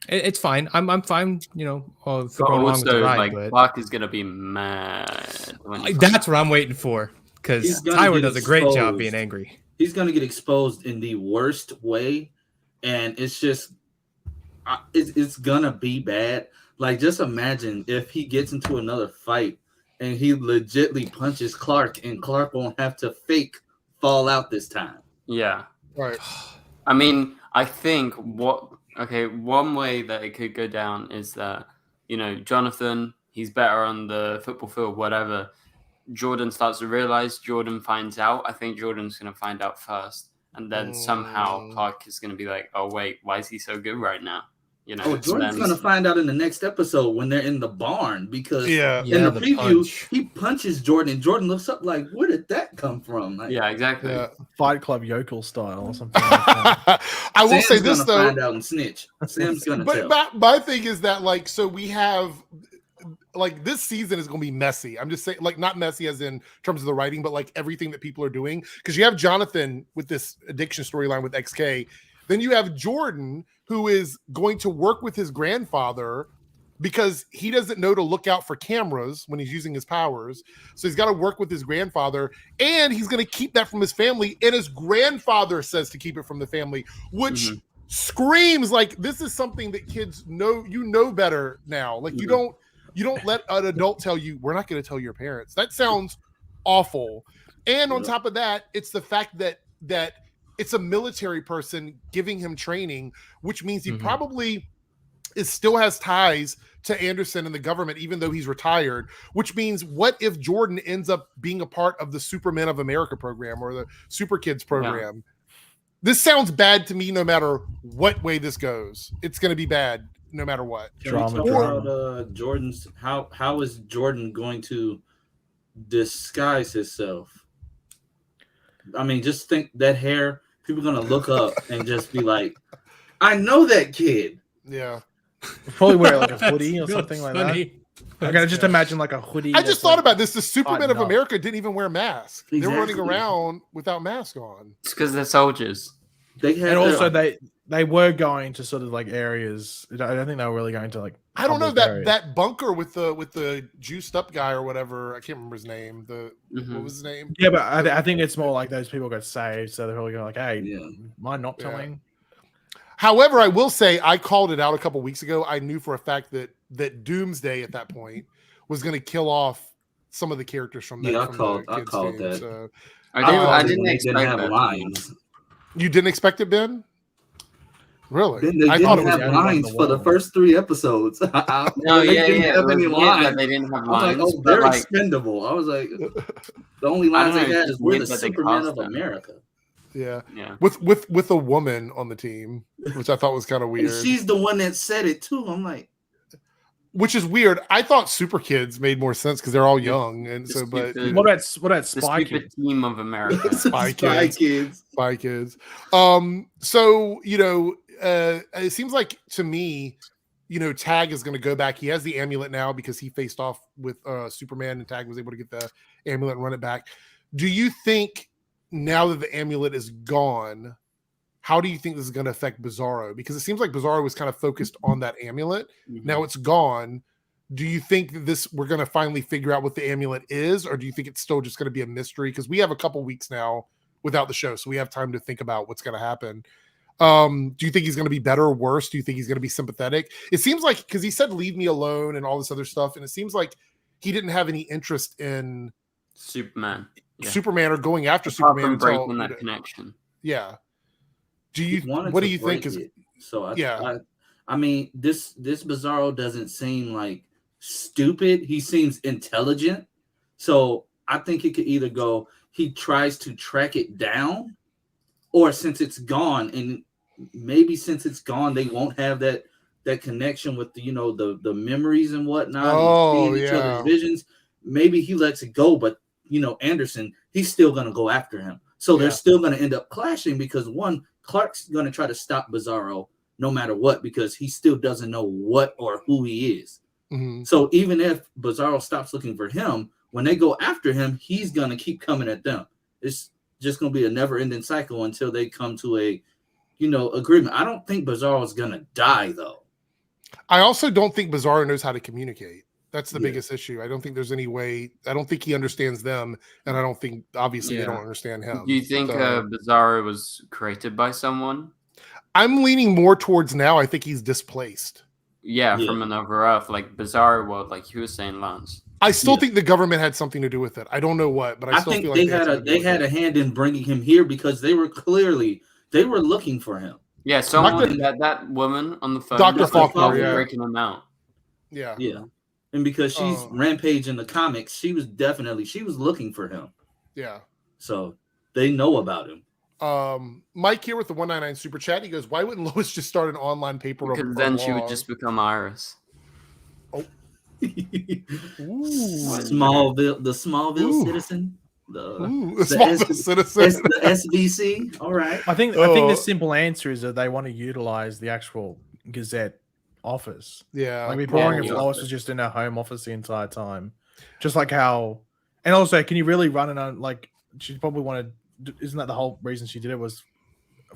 It's fine. I'm fine, for But going along with also, the ride, like but Clark is gonna be mad. When he that's what I'm waiting for, He's because gonna Tyler get does a great job exposed. being angry. He's gonna get exposed in the worst way, and it's just it's gonna be bad. Like, just imagine if he gets into another fight and he legitly punches Clark, and Clark won't have to fake fall out this time. Yeah. Right. I mean, I think one way that it could go down is that, Jonathan, he's better on the football field, whatever. Jordan starts to realize, Jordan finds out. I think Jordan's going to find out first. And then somehow Clark is going to be like, oh, wait, why is he so good right now? Jordan's gonna find out in the next episode when they're in the barn, because Yeah. in the preview punch. he punches Jordan, and Jordan looks up like, where did that come from? Like, Yeah, exactly. Yeah. Fight Club yokel style or something like that. I will Sam's say this gonna though. find out and snitch. Sam's gonna But tell. my thing is that so we have this season is going to be messy. I'm just saying, not messy as in terms of the writing, but like everything that people are doing, because you have Jonathan with this addiction storyline with XK, then you have Jordan who is going to work with his grandfather because he doesn't know to look out for cameras when he's using his powers. So he's got to work with his grandfather, and he's going to keep that from his family. And his grandfather says to keep it from the family, which screams like this is something that kids know better now. Like you don't let an adult tell you, we're not going to tell your parents. That sounds awful. And on top of that, it's the fact that it's a military person giving him training, which means he probably still has ties to Anderson and the government, even though he's retired, which means what if Jordan ends up being a part of the Supermen of America program or the Super Kids program? Yeah. This sounds bad to me no matter what way this goes. It's going to be bad no matter what. Drama. About Jordan's how is Jordan going to disguise himself? I mean, just think that hair. People are gonna look up and just be like, "I know that kid." Yeah, Probably wear like a hoodie or something like that. I gotta just imagine like a hoodie. I just thought about this. The Supermen of no. America didn't even wear masks. They were running Exactly. around without masks on. It's because they're soldiers. They had And also their- they were going to sort of like areas. I don't think they were really going to like. I don't know public areas. that bunker with the juiced up guy or whatever. I can't remember his name. What was his name? Yeah, but I think it's more like those people got saved, so they're probably going like, "Hey, Yeah. mind not telling?" However, I will say I called it out a couple weeks ago. I knew for a fact that Doomsday at that point was going to kill off some of the characters from that. Yeah, I from called the kids that. team, so. I didn't They expect didn't have that. lines. You didn't expect it, Ben? Really? Then they I thought it didn't was have the only one in lines the for the world. first 3 episodes. No, They yeah, didn't yeah. have It was any weird that lines. they didn't have I was like, lines. oh, But they're like, expendable. I was like, the only I lines don't they know, had it's is just we're weird the that they Superman cast of them. America. Yeah. Yeah. With a woman on the team, which I thought was kind of And weird. she's the one that said it too. I'm like, Which is weird. I thought Super Kids made more sense because they're all Yeah. young, and The so. But stupid- What about The Spy stupid Kids? team of America. Spy Spy Kids. Kids. Spy Kids. So it seems like to me, Tag is going to go back. He has the amulet now because he faced off with Superman, and Tag was able to get the amulet and run it back. Do you think now that the amulet is gone, how do you think this is going to affect Bizarro? Because it seems like Bizarro was kind of focused on that amulet. Now it's gone. Do you think that we're going to finally figure out what the amulet is, or do you think it's still just going to be a mystery? Because we have a couple weeks now without the show, so we have time to think about what's going to happen. Do you think he's going to be better or worse? Do you think he's going to be sympathetic? It seems like, because he said leave me alone and all this other stuff, and it seems like he didn't have any interest in Superman. Yeah. Superman or going after Apart Superman from breaking until that connection. yeah. He wanted What do to you think break is it. So Yeah. I mean, this Bizarro doesn't seem like stupid. He seems intelligent. So I think it could either go he tries to track it down, or since it's gone, and maybe since it's gone, they won't have that connection with the memories and whatnot. Oh, Seeing each yeah. other's visions. Maybe he lets it go, but Anderson, he's still gonna go after him. So they're Yeah. still gonna end up clashing because one, Clark's gonna try to stop Bizarro no matter what, because he still doesn't know what or who he is. Mhm. So even if Bizarro stops looking for him, when they go after him, he's gonna keep coming at them. It's just gonna be a never-ending cycle until they come to a agreement. I don't think Bizarro is gonna die though. I also don't think Bizarro knows how to communicate. That's the Yeah. biggest issue. I don't think there's any way. I don't think he understands them, and I don't think obviously they Yeah. don't understand him. Do you think So, Bizarro was created by someone? I'm leaning more towards now. I think he's displaced. Yeah, Yeah. from another Earth, like Bizarro world, like you were saying, Lance. I still Yeah. think the government had something to do with it. I don't know what, but I I still think feel like they had had something to do with it. a hand in bringing him here because they were looking for him. Yeah, someone Dr. that woman on the phone. Dr. was Faulkner, probably yeah. breaking him out. Yeah. Yeah. And because she's Oh. Rampage in the comics, she was looking for him. Yeah. So they know about him. Mike here with the 199 super chat. He goes, "Why wouldn't Lois just start an online paper?" Because then she would just become Iris. Smallville, the Smallville Ooh. citizen, the Smallville citizen. the SVC. All right. I think the simple answer is that they want to utilize the actual Gazette office. Yeah. Like, it'd be boring if probably. Lois was just in her home office the entire time. Just like how, and also, can you really run it on, like, she probably wanted, isn't that the whole reason she did it was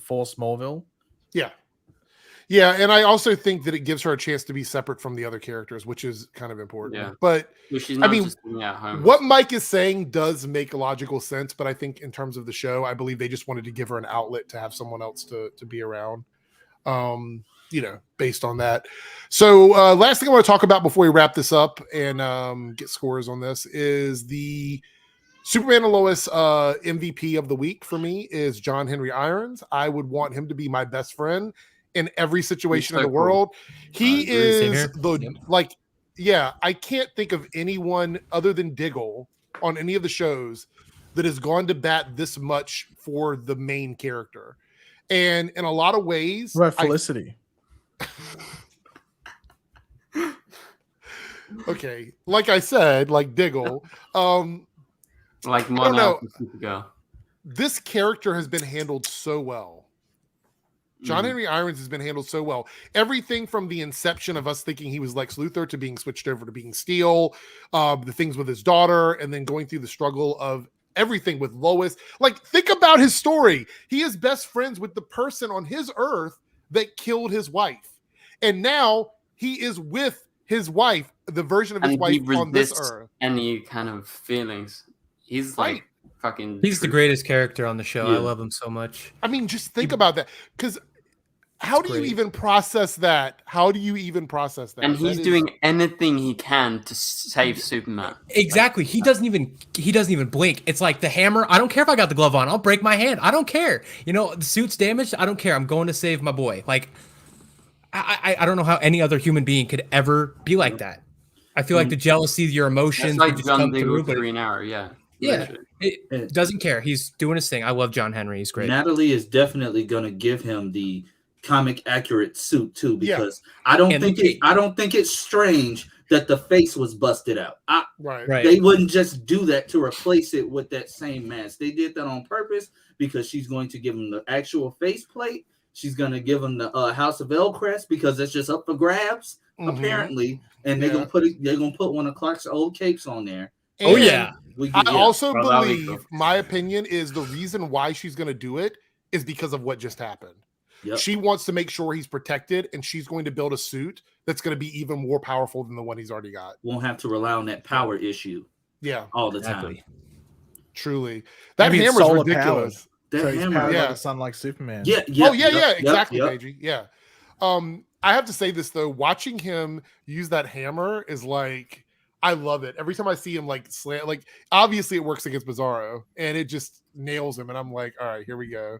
for Smallville? Yeah. Yeah, and I also think that it gives her a chance to be separate from the other characters, which is kind of important. Yeah. But So she's not mean, just sitting at home. what Mike is saying does make logical sense, but I think in terms of the show, I believe they just wanted to give her an outlet to have someone else to be around, based on that. So last thing I want to talk about before we wrap this up and get scores on this is the Superman and Lois MVP of the week for me is John Henry Irons. I would want him to be my best friend in every situation in so the world. He Same is here. I can't think of anyone other than Diggle on any of the shows that has gone to bat this much for the main character. And in a lot of ways, What about Felicity? okay, like I said, like Diggle, Like I don't know. Supergirl. This character has been handled so well. John Mhm. Henry Irons has been handled so well. Everything from the inception of us thinking he was Lex Luthor to being switched over to being Steel, the things with his daughter, and then going through the struggle of everything with Lois. Like, think about his story. He is best friends with the person on his Earth that killed his wife. And now he is with his wife, the version of his And he wife on this resists Earth. any kind of feelings. He's like Right. fucking. He's the greatest character on the show. Yeah. I love him so much. I mean, just think about that. Because How do you even process that? How do you even process that? And he's That is- doing anything he can to save Superman. Exactly. He doesn't even blink. It's like the hammer. I don't care if I got the glove on. I'll break my hand. I don't care. You know, the suit's damaged. I don't care. I'm going to save my boy. Like, I don't know how any other human being could ever be like that. I feel like the jealousy, your emotions, It's like would just John come Diggle through. But Green Arrow, yeah. yeah, it doesn't care. He's doing his thing. I love John Henry. He's great. Natalie is definitely going to give him the comic accurate suit too, because Yeah. I don't think it's strange that the face was busted out. right. They wouldn't just do that to replace it with that same mask. They did that on purpose because she's going to give him the actual face plate. She's going to give him the House of Elcrest because it's just up for grabs apparently, and they're gonna put one of Clark's old capes on there. Oh yeah. I also believe, my opinion is the reason why she's going to do it is because of what just happened. Yep. She wants to make sure he's protected, and she's going to build a suit that's going to be even more powerful than the one he's already got. Won't have to rely on that power issue. Yeah, all the time. Truly, that Maybe it's hammer's solar ridiculous. That So he's hammer, powered like the sun, like Superman. yeah. Exactly, Deji. Yeah. I have to say this though, watching him use that hammer is like, I love it. Every time I see him like slam, like obviously it works against Bizarro and it just nails him. And I'm like, all right, here we go.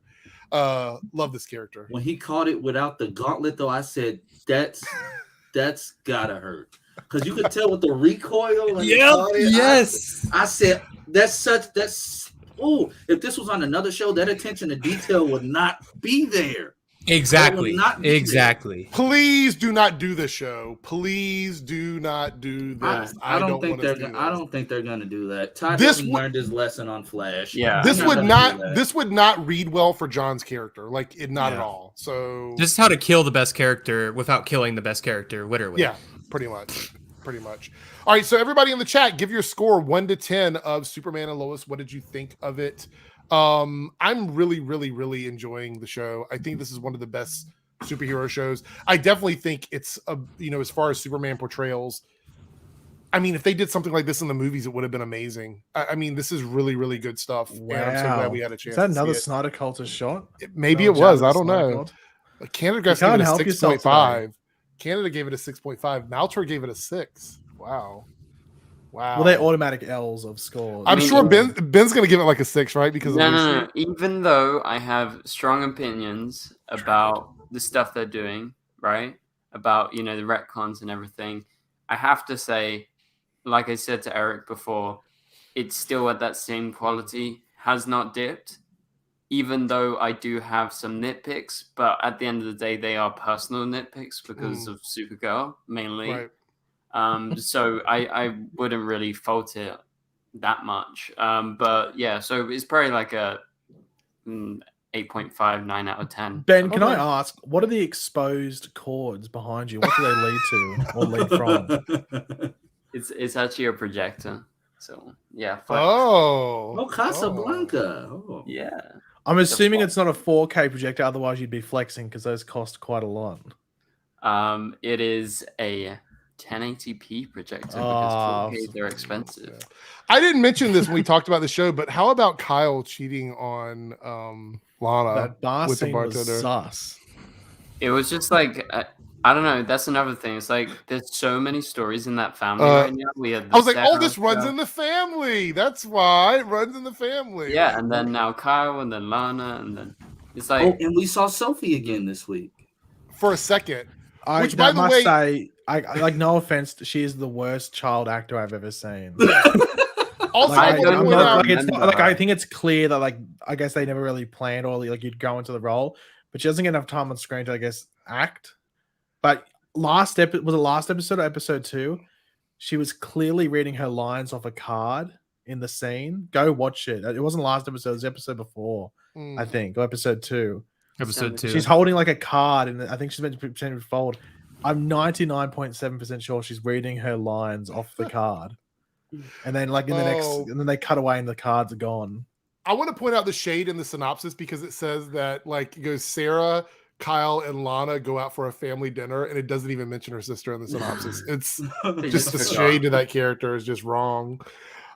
Love this character. When he caught it without the gauntlet, though, I said that's gotta hurt because you could tell with the recoil. And Yes. I said that's. Oh, if this was on another show, that attention to detail would not be there. Exactly. Not be Exactly. Please do not do this show. Please do not do this. I don't think they're. I don't think they're going to do that. Todd learned his lesson on Flash. Yeah, this would not read well for John's character. Like not at all. So this is how to kill the best character without killing the best character. Literally. Yeah, pretty much. All right, so everybody in the chat, give your score 1 to 10 of Superman and Lois. What did you think of it? I'm really enjoying the show. I think this is one of the best superhero shows. I definitely think it's as far as Superman portrayals. I mean, if they did something like this in the movies, it would have been amazing. I mean, this is really good stuff. Wow. And I'm so glad we had a chance. Is that to another see it. Snyder Cultist shot? Maybe it was. I don't know. Canada gave it a 6.5. Canada gave it a 6.5. Maltor gave it a 6. Wow. Well, they're automatic L's of scores. I'm sure Ben's going to give it like a 6, right? Because no. Even though I have strong opinions about the stuff they're doing, right? About, the retcons and everything, I have to say, like I said to Eric before, it's still at that same quality, has not dipped, even though I do have some nitpicks, but at the end of the day, they are personal nitpicks because of Supergirl, mainly. Right. So I wouldn't really fault it that much. But yeah, so it's probably like a 8.5, 9 out of 10. Ben, can I ask, what are the exposed cords behind you? What do they lead to or lead from? It's actually a projector. So yeah. Casablanca. Oh. Yeah. I'm assuming it's not a 4K projector, otherwise you'd be flexing because those cost quite a lot. It is a 1080p projector because 4K they're expensive. I didn't mention this when we talked about the show, but how about Kyle cheating on Lana? That bar with scene the was bartender? sus. It was just like I don't know. That's another thing. It's like there's so many stories in that family right now. I was like, this runs in the family. That's why it runs in the family. Yeah, and then now Kyle, and then Lana, and then it's like. and we saw Sophie again this week for a second. Which, by the way, say, I like no offense, she is the worst child actor I've ever seen. Also, I think it's clear that I guess they never really planned or you'd go into the role, but she doesn't get enough time on screen to act. But last episode or episode 2, she was clearly reading her lines off a card in the scene. Go watch it. It wasn't last episode; it was the episode before, I think, or episode 2. Episode 2. She's holding a card, and I think she's meant to pretend to fold. I'm 99.7% sure she's reading her lines off the card, and then and then they cut away, and the cards are gone. I want to point out the shade in the synopsis because it says that it goes Sarah, Kyle, and Lana go out for a family dinner, and it doesn't even mention her sister in the synopsis. It's just the shade to that character is just wrong.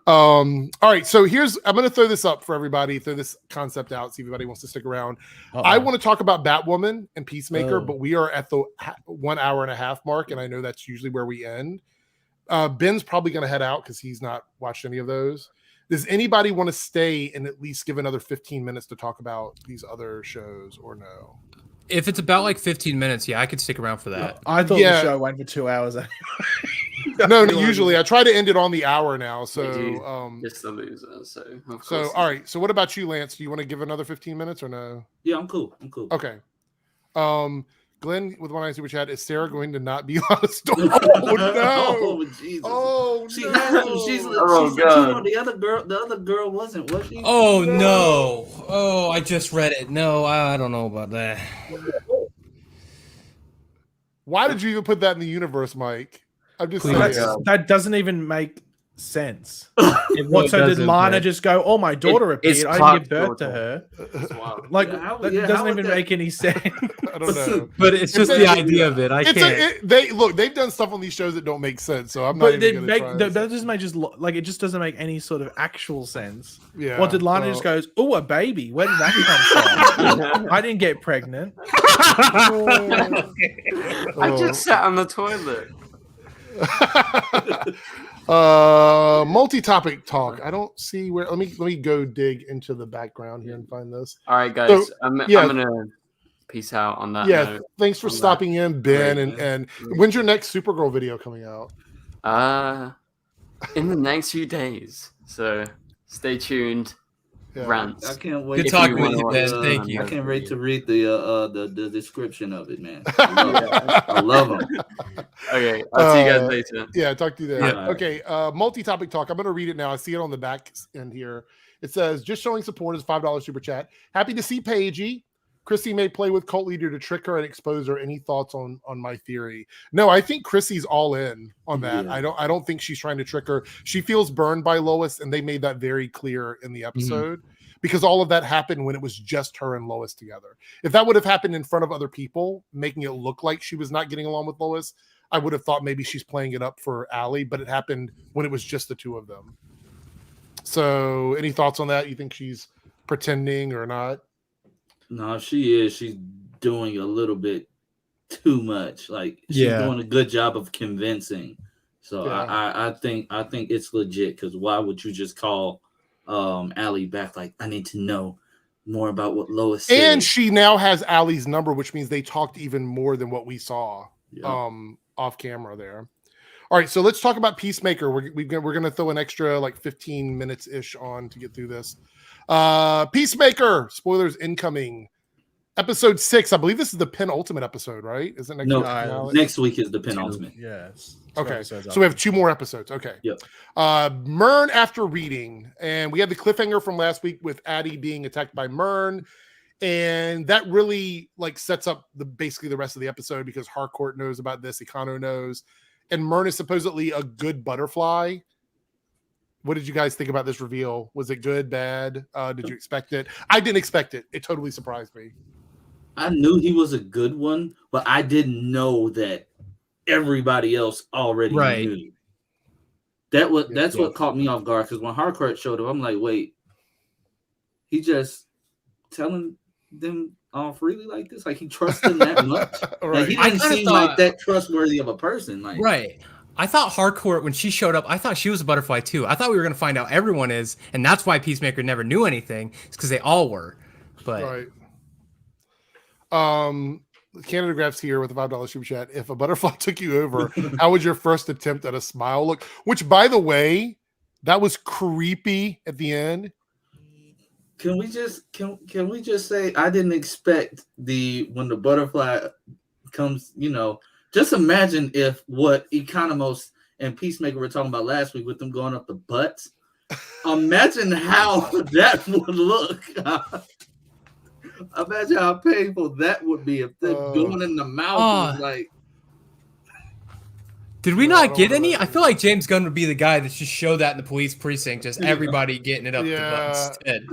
All right, so I'm going to throw this up for everybody, throw this concept out, see if anybody wants to stick around. I want to talk about Batwoman and Peacemaker, but we are at the 1 hour and a half mark, and I know that's usually where we end. Ben's probably going to head out because he's not watched any of those. Does anybody want to stay and at least give another 15 minutes to talk about these other shows or no? If it's about like 15 minutes, yeah, I could stick around for that. I thought the show went for 2 hours anyway. No, usually I try to end it on the hour now. So just the loser. So all right. So what about you, Lance? Do you want to give another 15 minutes or no? Yeah, I'm cool. Okay. Glenn with one eye super chat, is Sarah going to not be on a store? Oh no! Oh Jesus! Oh she no! has to. She's God. The other girl wasn't, was she? Oh no! Oh, I just read it. No, I don't know about that. Why did you even put that in the universe, Mike? I'm just saying. That doesn't even make sense. It What? So did doesn't, Lana man. just go, "Oh, my daughter it's appeared. I Clark didn't give birth to Gable. her." Wow. Like how that would doesn't even that- make any sense. I don't know. But it's just the idea of it. I can't. They've done stuff on these shows that don't make sense. So I'm not But even going to try. that doesn't make like it just doesn't make any sort of actual sense. Yeah. What did Lana just goes? Oh, a baby. Where did that come from? I didn't get pregnant. I just sat on the toilet. Multi-topic talk. I don't see where. Let me go dig into the background here and find this. All right, guys. So, I'm yeah. gonna peace out on that. Yeah, note. thanks for on stopping in, Ben. Great, And when's your next Supergirl video coming out? In the next few days. So stay tuned. Yeah. Rants. I can't wait. Good If talking you with you, wanna Ben. watch, Thank you. I can't wait to read the description of it, man. I love them. Okay, I'll see you guys later. Yeah, talk to you there. Yeah. Okay, multi-topic talk. I'm going to read it now. I see it on the back end here. It says, just showing support is $5 super chat. Happy to see Paigey. Chrissy may play with cult leader to trick her and expose her. Any thoughts on my theory? No, I think Chrissy's all in on that. Yeah. I don't think she's trying to trick her. She feels burned by Lois, and they made that very clear in the episode. Because all of that happened when it was just her and Lois together. If that would have happened in front of other people, making it look like she was not getting along with Lois, I would have thought maybe she's playing it up for Allie, but it happened when it was just the two of them. So any thoughts on that? You think she's pretending or not? No, she is. She's doing a little bit too much. Like she's Yeah. doing a good job of convincing. So Yeah. I think it's legit, because why would you just call Allie back like, I need to know more about what Lois said? And she now has Allie's number, which means they talked even more than what we saw off camera there. All right, so let's talk about Peacemaker. We're going to throw an extra like 15 minutes ish on to get through this. Peacemaker, spoilers incoming. Episode 6. I believe this is the penultimate episode, right? Is it next No, week? Finale? next week is the penultimate. Yes. Okay, so we have 2 more episodes. Okay. Yep. Myrn after reading, and we had the cliffhanger from last week with Addie being attacked by Myrn, and that really like sets up basically the rest of the episode, because Harcourt knows about this, Econo knows, and Myrn is supposedly a good butterfly. What did you guys think about this reveal? Was it good, bad? Did you expect it? I didn't expect it. It totally surprised me. I knew he was a good one, but I didn't know that everybody else already knew. That's what caught me off guard, because when Harcourt showed up, I'm like, wait, he just telling them all freely like this? Like he trusts them that much? Right. Like he I didn't kinda seem thought- like that trustworthy of a person. Like Right. I thought Harcourt, when she showed up, I thought she was a butterfly too. I thought we were going to find out everyone is, and that's why Peacemaker never knew anything. It's because they all were. But Right. Canada Graphs here with a $5 super chat. If a butterfly took you over, how was your first attempt at a smile look? Which, by the way, that was creepy at the end. Can we just say I didn't expect when the butterfly comes, just imagine if what Economos and Peacemaker were talking about last week with them going up the butts. Imagine how that would look. Imagine how painful that would be if they're going in the mouth was like. did we not get any? I feel like James Gunn would be the guy that just show that in the police precinct, just everybody getting it up the butt instead.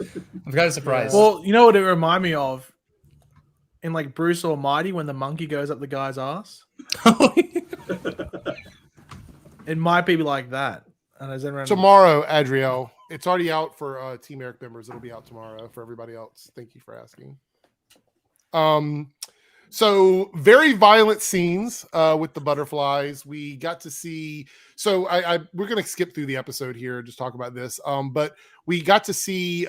I'm kind of surprised. Well, you know what it reminded me of? In like Bruce Almighty, when the monkey goes up the guy's ass. It might be like that. And is everyone... Tomorrow, Adriel. It's already out for Team Eric members. It'll be out tomorrow for everybody else. Thank you for asking. So very violent scenes with the butterflies. We got to see. So we're gonna skip through the episode here, just talk about this. But we got to see.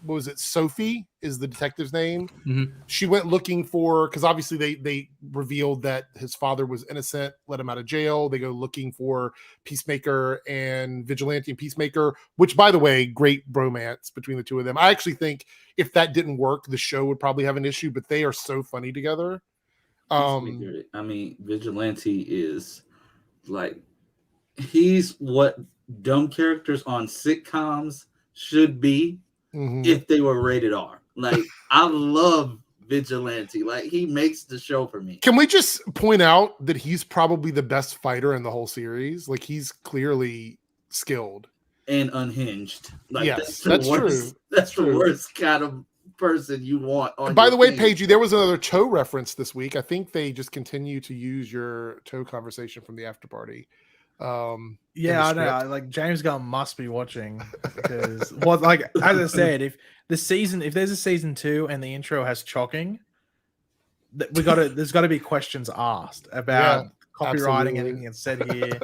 What was it? Sophie is the detective's name. Mm-hmm. She went looking for, because obviously they revealed that his father was innocent, let him out of jail. They go looking for Peacemaker and Vigilante and Peacemaker, which, by the way, great bromance between the two of them. I actually think if that didn't work, the show would probably have an issue, but they are so funny together. Vigilante is like, he's what dumb characters on sitcoms should be. Mm-hmm. If they were rated R. Like, I love Vigilante. Like, he makes the show for me. Can we just point out that he's probably the best fighter in the whole series? Like, he's clearly skilled. And unhinged. Like, yes, that's true. That's the worst kind of person you want on By the way, team. Paige, there was another Toe reference this week. I think they just continue to use your Toe conversation from the after party. Yeah, I know. Like, James Gunn must be watching, because as I said, if there's a season 2 and the intro has chocking, there's got to be questions asked about copywriting, anything that's said here.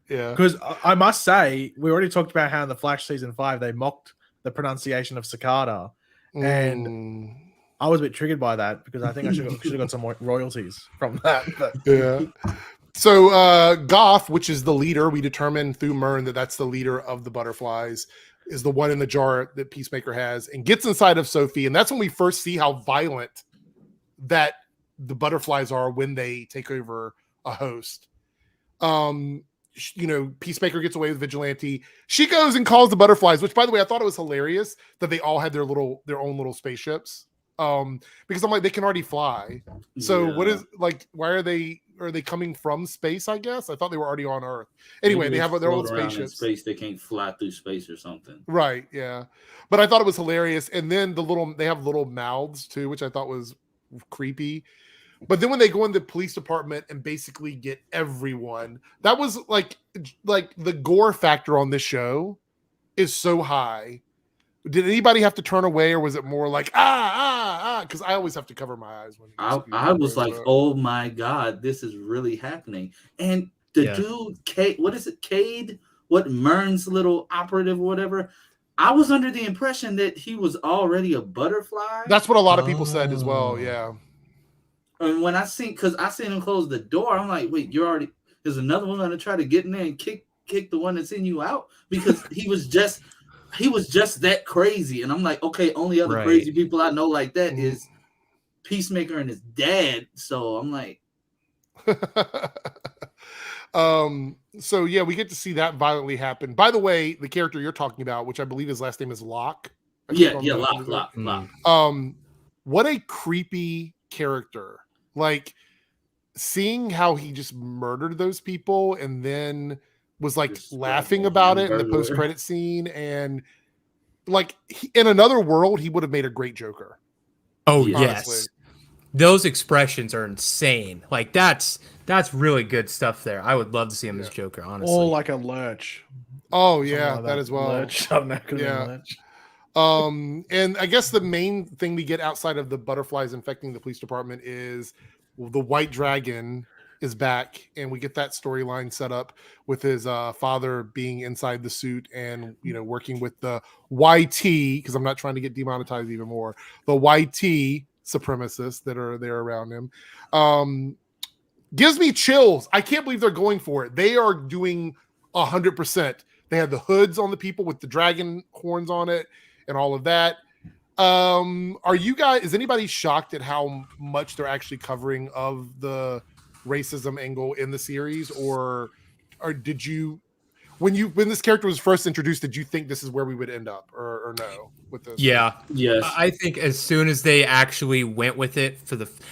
Yeah, because I must say, we already talked about how in the Flash season 5 they mocked the pronunciation of cicada, and I was a bit triggered by that, because I think I should have got some more royalties from that. But yeah. So Goth, which is the leader, we determined through Myrn that that's the leader of the butterflies, is the one in the jar that Peacemaker has, and gets inside of Sophie. And that's when we first see how violent that the butterflies are when they take over a host. Peacemaker gets away with Vigilante. She goes and calls the butterflies, which, by the way, I thought it was hilarious that they all had their own little spaceships. Because I'm like, they can already fly. So what is, like, why are they coming from space? I guess I thought they were already on Earth. Anyway, they have their own spaceships. Space, they can't fly through space or something. Right? Yeah. But I thought it was hilarious. And then they have little mouths too, which I thought was creepy. But then when they go in the police department and basically get everyone, that was like the gore factor on this show is so high. Did anybody have to turn away, or was it more like because I always have to cover my eyes when I was like, oh my god, this is really happening. And the dude, Cade, what, Myrn's little operative or whatever, I was under the impression that he was already a butterfly. That's what a lot of people said as well. Yeah. And when I seen him close the door, I'm like, wait, there's another one gonna try to get in there and kick the one that's in you out, because he was just that crazy. And I'm like, okay, only other crazy people I know like that is Peacemaker and his dad. So I'm like, so yeah, we get to see that violently happen. By the way, the character you're talking about, which I believe his last name is Locke. Locke. What a creepy character. Like, seeing how he just murdered those people and then was like laughing about it in the post-credit scene, and like in another world he would have made a great Joker. Oh yes, those expressions are insane. Like that's really good stuff there. I would love to see him as Joker, honestly. Or like a Lurch. Oh yeah, like that as well. Lurch. I don't know. Lurch. And I guess the main thing we get outside of the butterflies infecting the police department is the White Dragon is back, and we get that storyline set up with his father being inside the suit and working with the YT, because I'm not trying to get demonetized even more, the YT supremacists that are there around him. Gives me chills. I can't believe they're going for it. They are doing 100%. They had the hoods on the people with the dragon horns on it and all of that. Is anybody shocked at how much they're actually covering of the racism angle in the series, or did you, when this character was first introduced, did you think this is where we would end up, or no with this? Yes. I think as soon as they actually went with it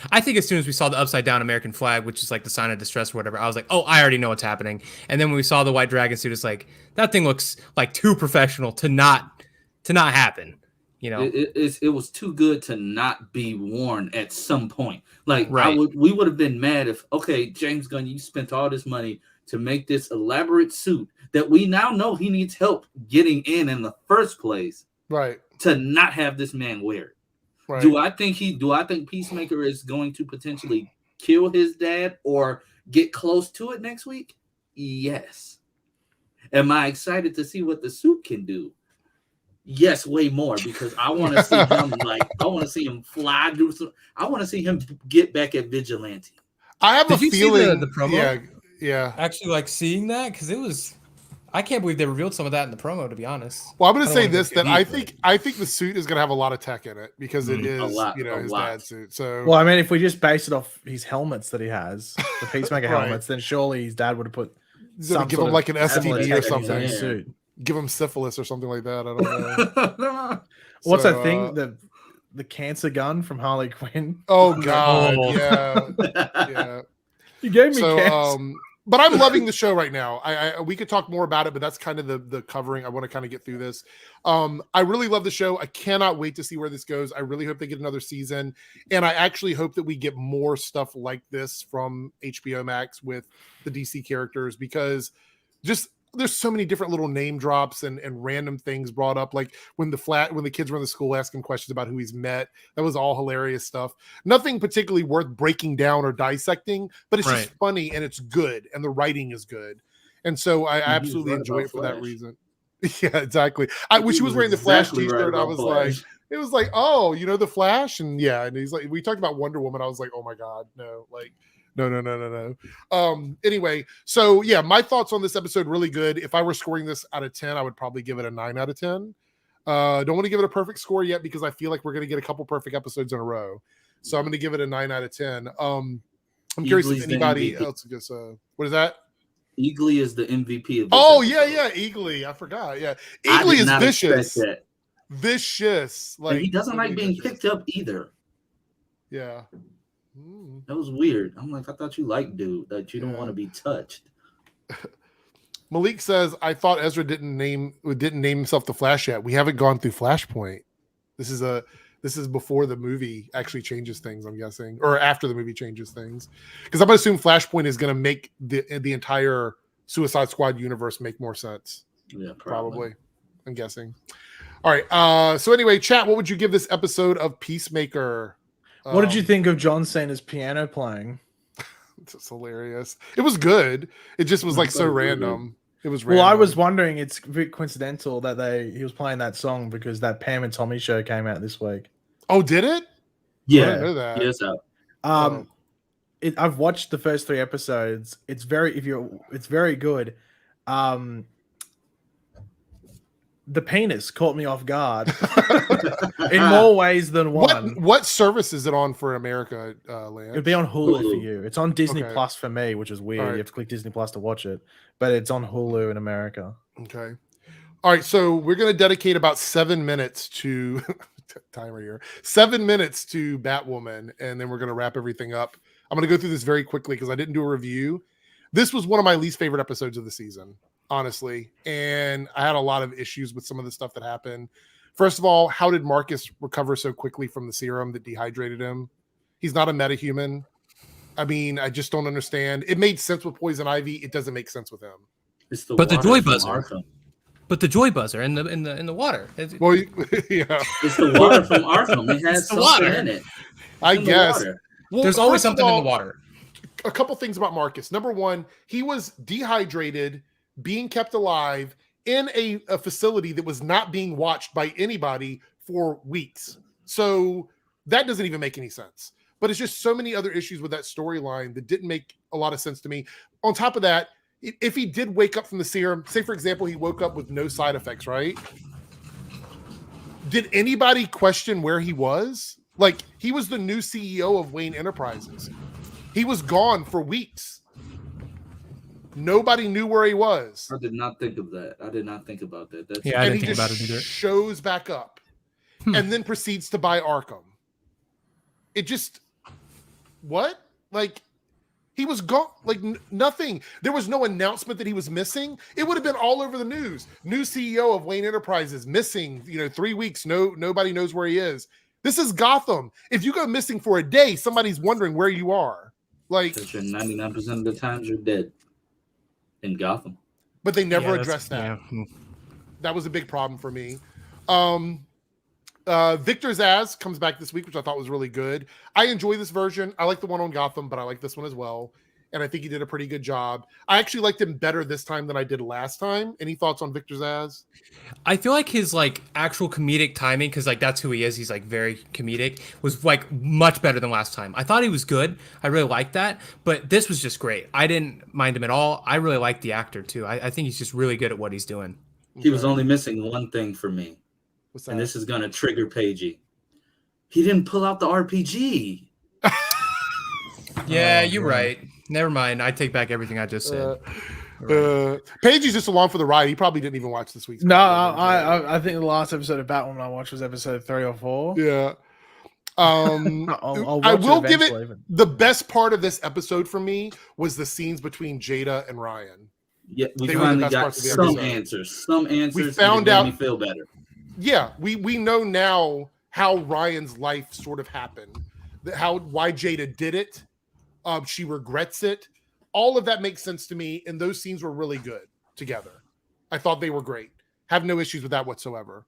I think as soon as we saw the upside down American flag, which is like the sign of distress or whatever, I was like, oh, I already know what's happening. And then when we saw the White Dragon suit, it's like, that thing looks like too professional to not happen. It was too good to not be worn at some point. Like, right. We would have been mad if, okay, James Gunn, you spent all this money to make this elaborate suit that we now know he needs help getting in the first place, Right. to not have this man wear it. Right. Do I think Peacemaker is going to potentially kill his dad or get close to it next week? Yes. Am I excited to see what the suit can do? Yes, way more, because I want to see him I want to see him fly, do some. I want to see him get back at Vigilante. I have Did a you see feeling the promo? Yeah. Actually, like seeing that, because it was, I can't believe they revealed some of that in the promo, to be honest. Well, I'm going to I say don't wanna this, get that too deep, I think the suit is going to have a lot of tech in it because it is, his dad's suit. So, Well, I mean, if we just base it off his helmets that he has, the Peacemaker Right. helmets, then surely his dad would have put he's going to give him like an similar STD tech or in his own something. suit. Give him syphilis or something like that. I don't know. What's So, that thing? The cancer gun from Harley Quinn. Oh God, Oh. yeah. You gave me So, cancer. but I'm loving the show right now. We could talk more about it, but that's kind of the covering. I want to kind of get through this. I really love the show. I cannot wait to see where this goes. I really hope they get another season, and I actually hope that we get more stuff like this from HBO Max with the DC characters, because just there's so many different little name drops and random things brought up, like when the kids were in the school asking questions about who he's met. That was all hilarious stuff. Nothing particularly worth breaking down or dissecting, but it's just funny and it's good, and the writing is good, and so I absolutely enjoy it for that reason. Yeah, exactly. When she was wearing the Flash t-shirt, I was like, it was like, oh, the Flash, and yeah, and he's like, we talked about Wonder Woman. I was like, oh my God, no, like. No. Anyway, so yeah, my thoughts on this episode, really good. If I were scoring this out of 10, I would probably give it a 9 out of 10. Don't want to give it a perfect score yet because I feel like we're going to get a couple perfect episodes in a row. So I'm going to give it a 9 out of 10. I'm curious if anybody else just, what is that? Eagly is the MVP of this episode. Yeah, Eagly. I forgot. Yeah. Eagly is vicious. Vicious. Like, and he doesn't like being picked up either. Yeah. That was weird. I'm like, I thought you liked dude, that you don't want to be touched. Malik says, I thought Ezra didn't name himself the Flash yet. We haven't gone through Flashpoint. This is before the movie actually changes things, I'm guessing, or after the movie changes things. Because I'm gonna assume Flashpoint is gonna make the entire Suicide Squad universe make more sense. Yeah, probably. I'm guessing. All right. So anyway, chat, what would you give this episode of Peacemaker? What did you think of John Cena's piano playing? It's hilarious. It was good. It just was like so random. It was random. Well, I was wondering, it's a bit coincidental that he was playing that song because that Pam and Tommy show came out this week. Oh, did it? Yeah. I didn't know that. Yes, out. I've watched the first 3 episodes. It's very good. The penis caught me off guard in more ways than one. What service is it on for America, Lance? It'd be on Hulu for you. It's on Disney Plus for me, which is weird. You have to click Disney Plus to watch it, but it's on Hulu in America. Okay. All right. So we're going to dedicate about 7 minutes to timer here. 7 minutes to Batwoman, and then we're going to wrap everything up. I'm going to go through this very quickly because I didn't do a review. This was one of my least favorite episodes of the season, honestly. And I had a lot of issues with some of the stuff that happened. First of all, how did Marcus recover so quickly from the serum that dehydrated him? He's not a metahuman. I mean, I just don't understand. It made sense with Poison Ivy. It doesn't make sense with him. It's the but the joy buzzer. Arkham. But the joy buzzer in the water. Well, yeah. It's the water from Arkham. It has something in it. I guess. Well, there's always something in the water. A couple things about Marcus. Number one, he was dehydrated, being kept alive in a facility that was not being watched by anybody for weeks. So that doesn't even make any sense. But it's just so many other issues with that storyline that didn't make a lot of sense to me. On top of that, if he did wake up from the serum, say, for example, he woke up with no side effects, right? Did anybody question where he was? Like, he was the new CEO of Wayne Enterprises. He was gone for weeks. Nobody knew where he was. I did not think of that. I did not think about that. I didn't think about it either. Shows back up and then proceeds to buy Arkham. It just, what? Like, he was gone, like nothing. There was no announcement that he was missing. It would have been all over the news. New CEO of Wayne Enterprises missing, 3 weeks. Nobody knows where he is. This is Gotham. If you go missing for a day, somebody's wondering where you are. Like, 99% of the times you're dead. in Gotham. but they never Yeah, addressed that. Yeah. That was a big problem for me. Victor Zsasz comes back this week, which I thought was really good. I enjoy this version. I like the one on Gotham, but I like this one as well. And I think he did a pretty good job. I actually liked him better this time than I did last time. Any thoughts on Victor Zsasz? I feel like his like actual comedic timing, because like that's who he is. He's like very comedic. Was like much better than last time. I thought he was good. I really liked that. But this was just great. I didn't mind him at all. I really like the actor too. I think he's just really good at what he's doing. He was only missing one thing for me, What's that? and this is gonna trigger Paigey. He didn't pull out the RPG. Yeah, you're right. Never mind. I take back everything I just said. Paigey's just along for the ride. He probably didn't even watch this week's. No, I think the last episode of Batwoman I watched was episode 3 or 4. Yeah. I'll I watch will give it eventually, but- the best part of this episode for me was the scenes between Jada and Ryan. Yeah, we They were the finally best got parts of the some episode. answers. Some answers. We and it found made out- me feel better. Yeah, we know now how Ryan's life sort of happened, why Jada did it. She regrets it. All of that makes sense to me, and those scenes were really good together. I thought they were great. Have no issues with that whatsoever.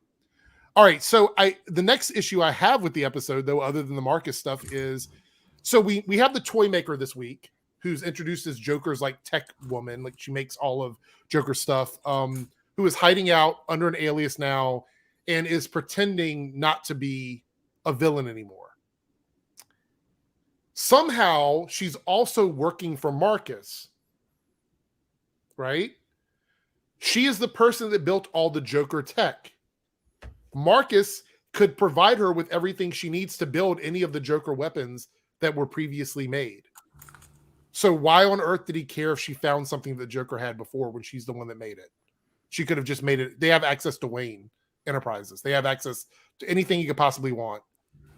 All right, so the next issue I have with the episode, though, other than the Marcus stuff, is so we have the toy maker this week, who's introduced as Joker's like tech woman, like she makes all of Joker stuff, who is hiding out under an alias now and is pretending not to be a villain anymore. Somehow she's also working for Marcus, right? She is the person that built all the Joker tech. Marcus could provide her with everything she needs to build any of the Joker weapons that were previously made. So why on earth did he care if she found something that Joker had before when she's the one that made it? She could have just made it. They have access to Wayne Enterprises. They have access to anything you could possibly want.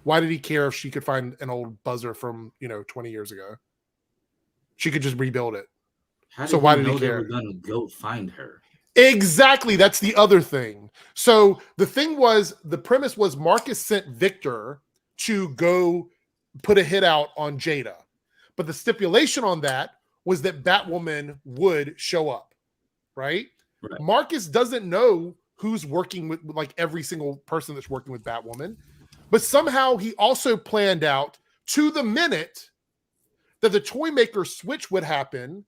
Why did he care if she could find an old buzzer from 20 years ago? She could just rebuild it. How So did why he did he know they care? were gonna go find her? Exactly. That's the other thing. So the premise was Marcus sent Victor to go put a hit out on Jada. But the stipulation on that was that Batwoman would show up, right? Right. Marcus doesn't know who's working with like every single person that's working with Batwoman. But somehow he also planned out to the minute that the toy maker switch would happen,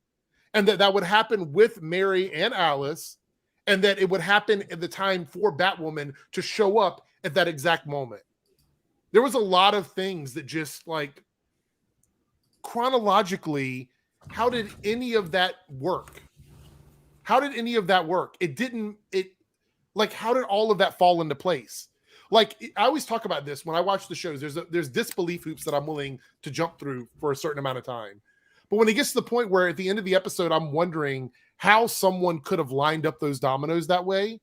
and that would happen with Mary and Alice, and that it would happen at the time for Batwoman to show up at that exact moment. There was a lot of things that just like chronologically, how did any of that work? How did any of that work? How did all of that fall into place? Like, I always talk about this when I watch the shows. There's disbelief hoops that I'm willing to jump through for a certain amount of time. But when it gets to the point where at the end of the episode, I'm wondering how someone could have lined up those dominoes that way,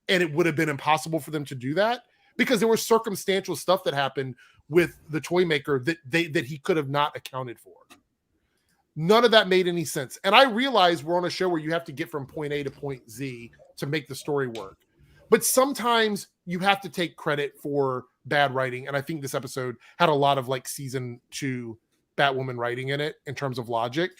and it would have been impossible for them to do that because there was circumstantial stuff that happened with the toy maker that he could have not accounted for. None of that made any sense. And I realize we're on a show where you have to get from point A to point Z to make the story work. But sometimes you have to take credit for bad writing. And I think this episode had a lot of like season 2 Batwoman writing in it in terms of logic.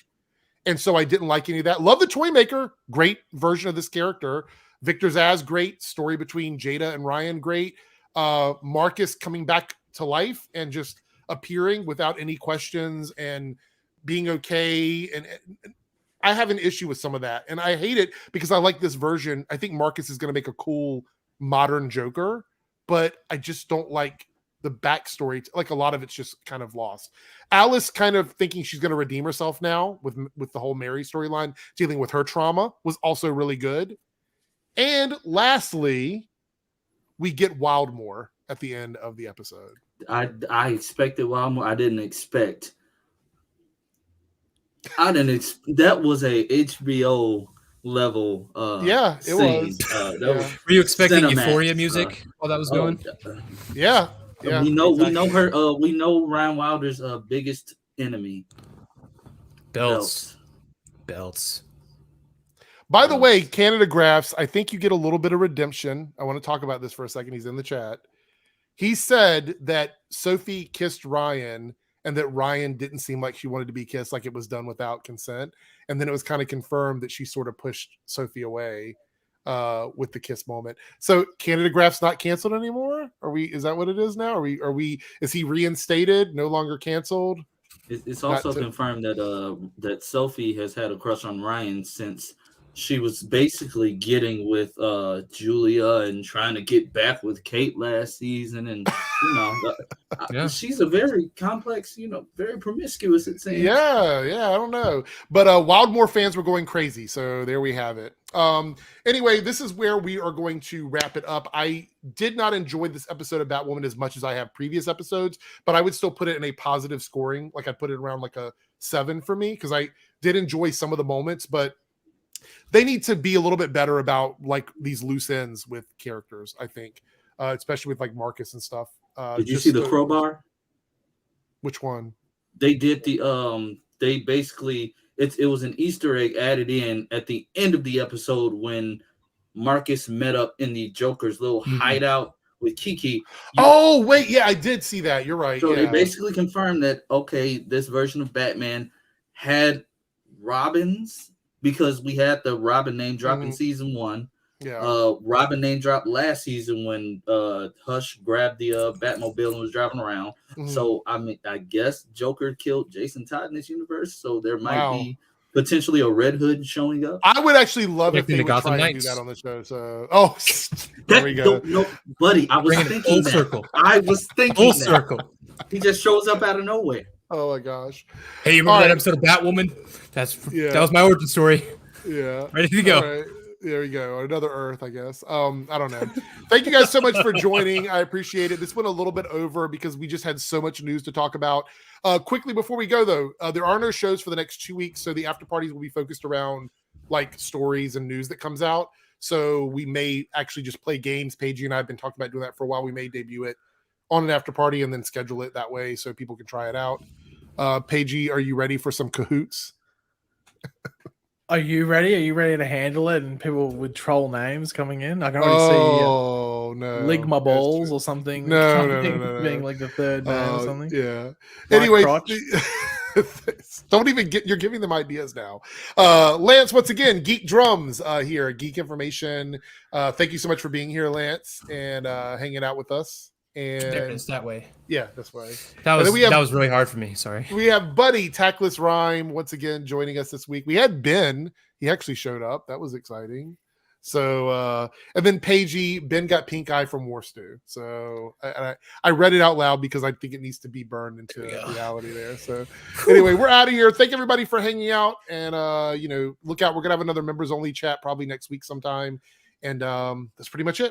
And so I didn't like any of that. Love the toy maker. Great version of this character. Victor Zsasz, great. Story between Jada and Ryan, great. Marcus coming back to life and just appearing without any questions and being okay. And I have an issue with some of that. And I hate it because I like this version. I think Marcus is going to make a cool modern Joker, but I just don't like the backstory. Like a lot of it's just kind of lost. Alice kind of thinking she's going to redeem herself now with the whole Mary storyline, dealing with her trauma, was also really good. And lastly, we get Wildmore at the end of the episode. I expected Wildmore. I didn't expect. That was a HBO level. Yeah, it scene. was. That Yeah. was Were you expecting Cinemax, Euphoria music while that was going? Yeah. Yeah, we know exactly. her. We know Ryan Wilder's biggest enemy. Belts. By the way, Canada Graphs, I think you get a little bit of redemption. I want to talk about this for a second. He's in the chat. He said that Sophie kissed Ryan and that Ryan didn't seem like she wanted to be kissed, like it was done without consent. And then it was kind of confirmed that she sort of pushed Sophie away with the kiss moment. So Canada Graph's not canceled anymore? Is that what it is now? Is he reinstated, no longer canceled? It's also confirmed that Sophie has had a crush on Ryan since she was basically getting with Julia and trying to get back with Kate last season, and she's a very complex, very promiscuous, it seems. Yeah, I don't know, but Wildmore fans were going crazy, so there we have it. Anyway, this is where we are going to wrap it up. I did not enjoy this episode of Batwoman as much as I have previous episodes, but I would still put it in a positive scoring. Like, I'd put it around like a 7 for me, because I did enjoy some of the moments, but they need to be a little bit better about like these loose ends with characters, I think, especially with like Marcus and stuff. Did you see the crowbar? Which one? They did they basically, it was an Easter egg added in at the end of the episode when Marcus met up in the Joker's little hideout with Kiki. Oh, wait. Yeah, I did see that. You're right. So they basically confirmed that, okay, this version of Batman had Robins, because we had the Robin name drop in season 1. Yeah. Robin name dropped last season when Hush grabbed the Batmobile and was driving around. So I guess Joker killed Jason Todd in this universe. So there might be potentially a Red Hood showing up. I would actually love if they would Gotham try Knights. and do that on the show. So, there we go. No, buddy, I was thinking full that. circle. I was thinking Full that. circle. He just shows up out of nowhere. Oh my gosh. Hey, you remember that episode of Batwoman? That was my origin story. Yeah. Ready to go. All right. There we go. Another Earth, I guess. I don't know. Thank you guys so much for joining. I appreciate it. This went a little bit over because we just had so much news to talk about. Quickly before we go, though, there are no shows for the next 2 weeks, so the after parties will be focused around like stories and news that comes out. So we may actually just play games. Paige and I have been talking about doing that for a while. We may debut it on an after party and then schedule it that way so people can try it out. Paige, are you ready for some cahoots? Are you ready? Are you ready to handle it? And people with troll names coming in. I can already see Ligma Balls or something. No. Being like the third man or something. Yeah. Mike Anyway, Crotch. don't even you're giving them ideas now. Lance, once again, Geek Drums here, Geek Information. Thank you so much for being here, Lance, and hanging out with us. And There it is, that way. Yeah, this way. That was really hard for me. Sorry. We have Buddy Tackless Rhyme once again joining us this week. We had Ben. He actually showed up. That was exciting. So, and then Paigey, Ben got pink eye from War Stew. So I read it out loud because I think it needs to be burned into reality there. So anyway, we're out of here. Thank everybody for hanging out. And, look out. We're going to have another members only chat probably next week sometime. And that's pretty much it.